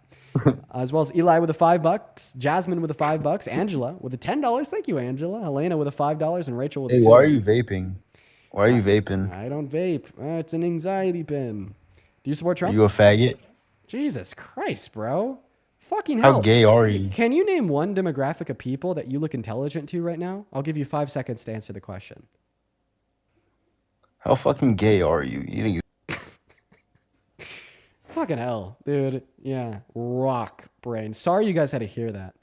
As well as Eli with the $5, Jasmine with the $5, Angela with the $10. Thank you, Angela. Helena with the $5, and Rachel with the Hey, $2. why are you vaping? Why are you vaping? I don't vape. It's an anxiety pin. Do you support Trump? Are you a faggot? Jesus Christ, bro. Fucking hell. How gay are you? Can you name one demographic of people that you look intelligent to right now? I'll give you 5 seconds to answer the question. How fucking gay are you? Eating. Fucking hell, dude. Yeah, rock brain. Sorry you guys had to hear that.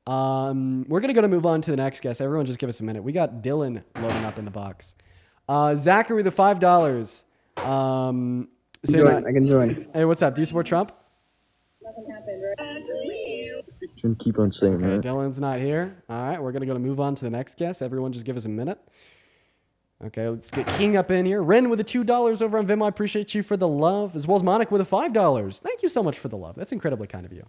We're going to move on to the next guest. Everyone just give us a minute. We got Dylan loading up in the box. Zachary, the $5. I can join. Hey, what's up? Do you support Trump? Shouldn't keep on saying Okay, that. Dylan's not here. All right, we're going to move on to the next guest. Everyone just give us a minute. Okay, let's get King up in here. Ren with the $2 over on Venmo. I appreciate you for the love, as well as Monica with the $5. Thank you so much for the love. That's incredibly kind of you.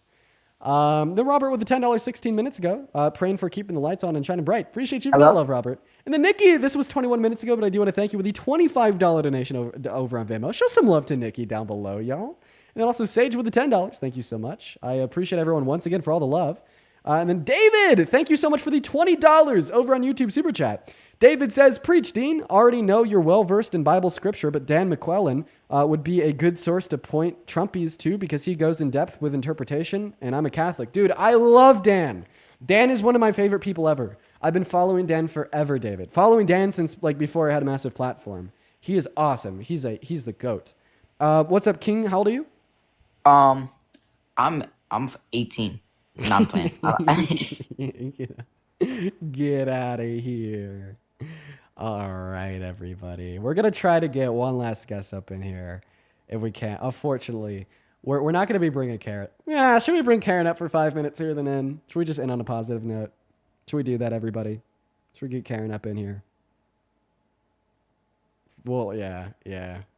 Then Robert with the $10 16 minutes ago, praying for keeping the lights on and shining bright. Appreciate you for the love, Robert. And then Nikki, this was 21 minutes ago, but I do want to thank you with the $25 donation over on Venmo. Show some love to Nikki down below, y'all. And then also Sage with the $10. Thank you so much. I appreciate everyone once again for all the love. And then David, thank you so much for the $20 over on YouTube Super Chat. David says, preach, Dean. Already know you're well-versed in Bible scripture, but Dan McClellan would be a good source to point Trumpies to because he goes in depth with interpretation, and I'm a Catholic. Dude, I love Dan. Dan is one of my favorite people ever. I've been following Dan forever, David. Following Dan since like before I had a massive platform. He is awesome. He's the GOAT. What's up, King? How old are you? I'm 18. Not playing. Get out of here. All right, everybody. We're going to try to get one last guest up in here if we can. Unfortunately, we're not going to be bringing Karen. Yeah, should we bring Karen up for 5 minutes here then end? Should we just end on a positive note? Should we do that, everybody? Should we get Karen up in here? Well, yeah.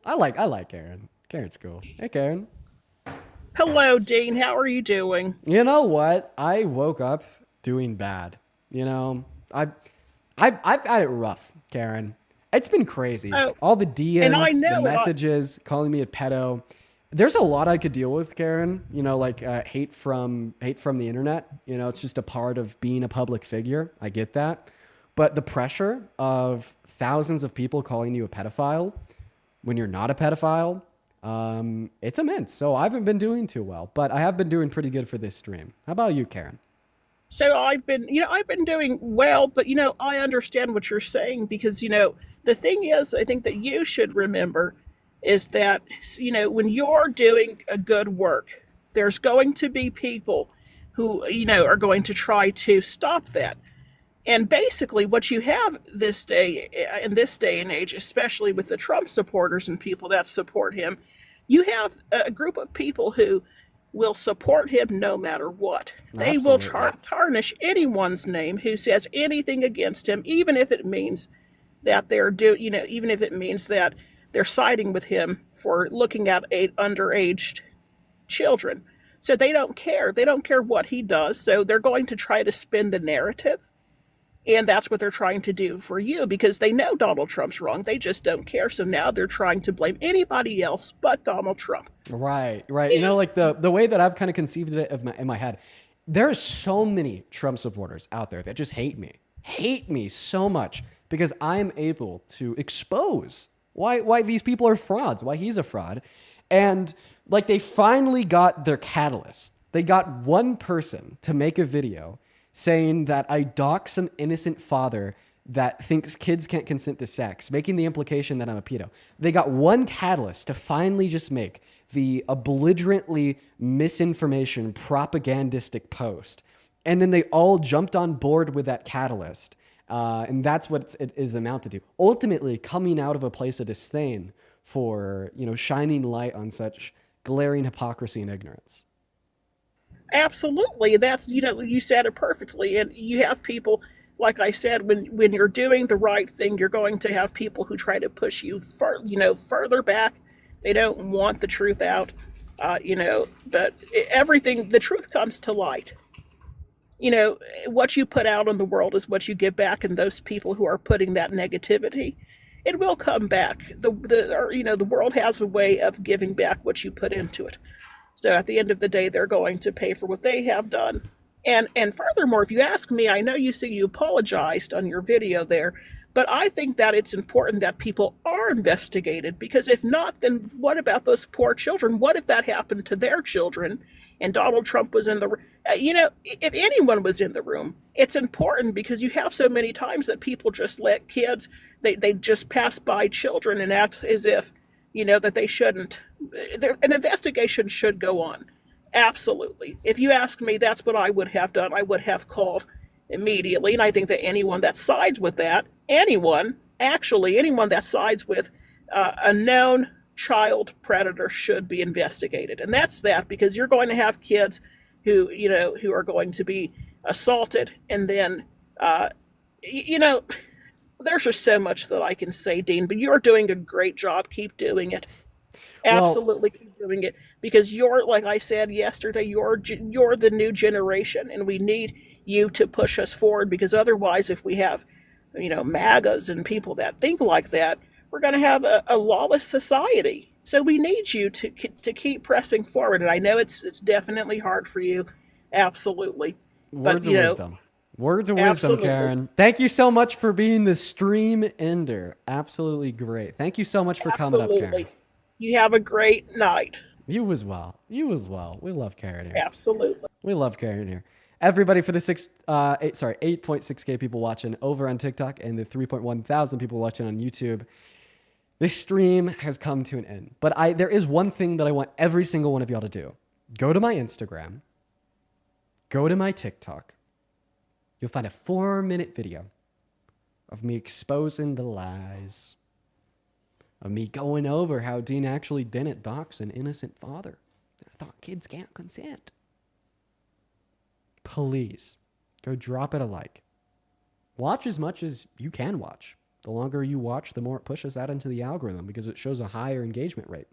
I like Karen. Karen's cool. Hey, Karen. Hello, Dean. How are you doing? You know what? I woke up doing bad. You know, I've had it rough, Karen. It's been crazy. Oh, All the DMs, and I know the messages, calling me a pedo. There's a lot I could deal with, Karen. You know, like hate from the internet. You know, it's just a part of being a public figure. I get that. But the pressure of thousands of people calling you a pedophile when you're not a pedophile, it's immense. So I haven't been doing too well, but I have been doing pretty good for this stream. How about you, Karen? So I've been doing well, but I understand what you're saying because the thing is, I think that you should remember is that when you're doing a good work, there's going to be people who are going to try to stop that. And basically what you have in this day and age, especially with the Trump supporters and people that support him, you have a group of people who will support him no matter what. They will tarnish anyone's name who says anything against him, even if it means that even if it means that they're siding with him for looking at underaged children. So they don't care. They don't care what he does. So they're going to try to spin the narrative. And that's what they're trying to do for you because they know Donald Trump's wrong. They just don't care. So now they're trying to blame anybody else but Donald Trump. Right. You know, like the way that I've kind of conceived it in my head, there are so many Trump supporters out there that just hate me so much because I'm able to expose why these people are frauds, why he's a fraud. And like they finally got their catalyst. They got one person to make a video saying that I dox some innocent father that thinks kids can't consent to sex, making the implication that I'm a pedo. They got one catalyst to finally just make the belligerently misinformation propagandistic post. And then they all jumped on board with that catalyst. And that's what it is amounted to. Ultimately, coming out of a place of disdain for, shining light on such glaring hypocrisy and ignorance. Absolutely. That's, you said it perfectly. And you have people, like I said, when you're doing the right thing, you're going to have people who try to push you further back. They don't want the truth out, but the truth comes to light. What you put out in the world is what you get back, and those people who are putting that negativity, it will come back. The world has a way of giving back what you put into it. So at the end of the day, they're going to pay for what they have done. And furthermore, if you ask me, I know you apologized on your video there, but I think that it's important that people are investigated, because if not, then what about those poor children? What if that happened to their children and Donald Trump was in the if anyone was in the room? It's important because you have so many times that people just let kids, they just pass by children and act as if, that they shouldn't. An investigation should go on. Absolutely. If you ask me, that's what I would have done. I would have called immediately. And I think that anyone that sides with that, anyone that sides with a known child predator should be investigated. And that's that, because you're going to have kids who are going to be assaulted. And then, there's just so much that I can say, Dean, but you're doing a great job. Keep doing it. Absolutely keep doing it, because you're, like I said yesterday, you're the new generation, and we need you to push us forward, because otherwise, if we have, MAGAs and people that think like that, we're going to have a lawless society. So we need you to keep pressing forward, and I know it's definitely hard for you, absolutely. Words of wisdom. Words of wisdom, Karen. Thank you so much for being the stream ender. Absolutely great. Thank you so much for coming up, Karen. You have a great night. You as well. We love Karen here. Absolutely. We love Karen here. Everybody, for the 8.6K people watching over on TikTok and the 3.1 thousand people watching on YouTube, this stream has come to an end. But there is one thing that I want every single one of y'all to do. Go to my Instagram. Go to my TikTok. You'll find a 4-minute video of me exposing the lies, of me going over how Dean actually didn't dox an innocent father. I thought kids can't consent. Please, go drop it a like. Watch as much as you can watch. The longer you watch, the more it pushes that into the algorithm, because it shows a higher engagement rate.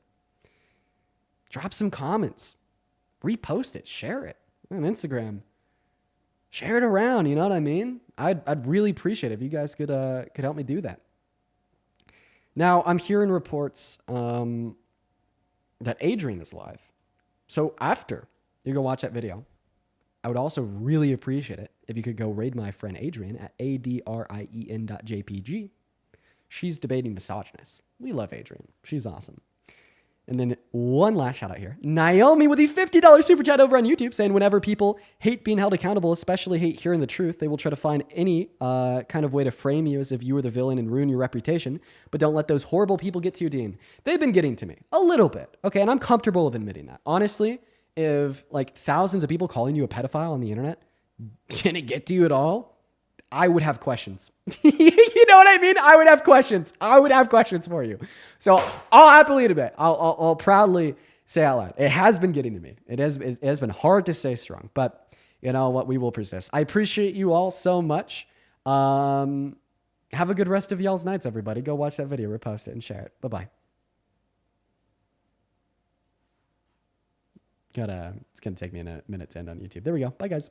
Drop some comments. Repost it. Share it on Instagram. Share it around, you know what I mean? I'd really appreciate it if you guys could help me do that. Now, I'm hearing reports that Adrian is live. So after you go watch that video, I would also really appreciate it if you could go raid my friend Adrian at adrien.jpg. She's debating misogynist. We love Adrian. She's awesome. And then one last shout out here. Naomi with the $50 super chat over on YouTube, saying whenever people hate being held accountable, especially hate hearing the truth, they will try to find any kind of way to frame you as if you were the villain and ruin your reputation. But don't let those horrible people get to you, Dean. They've been getting to me a little bit. Okay, and I'm comfortable with admitting that. Honestly, if like thousands of people calling you a pedophile on the internet didn't get to you at all, I would have questions. You know what I mean? I would have questions. I would have questions for you. So I'll happily admit, I'll proudly say out loud, it has been getting to me. It has been hard to stay strong, but you know what? We will persist. I appreciate you all so much. Have a good rest of y'all's nights, everybody. Go watch that video, repost it, and share it. Bye-bye. It's gonna take me a minute to end on YouTube. There we go. Bye, guys.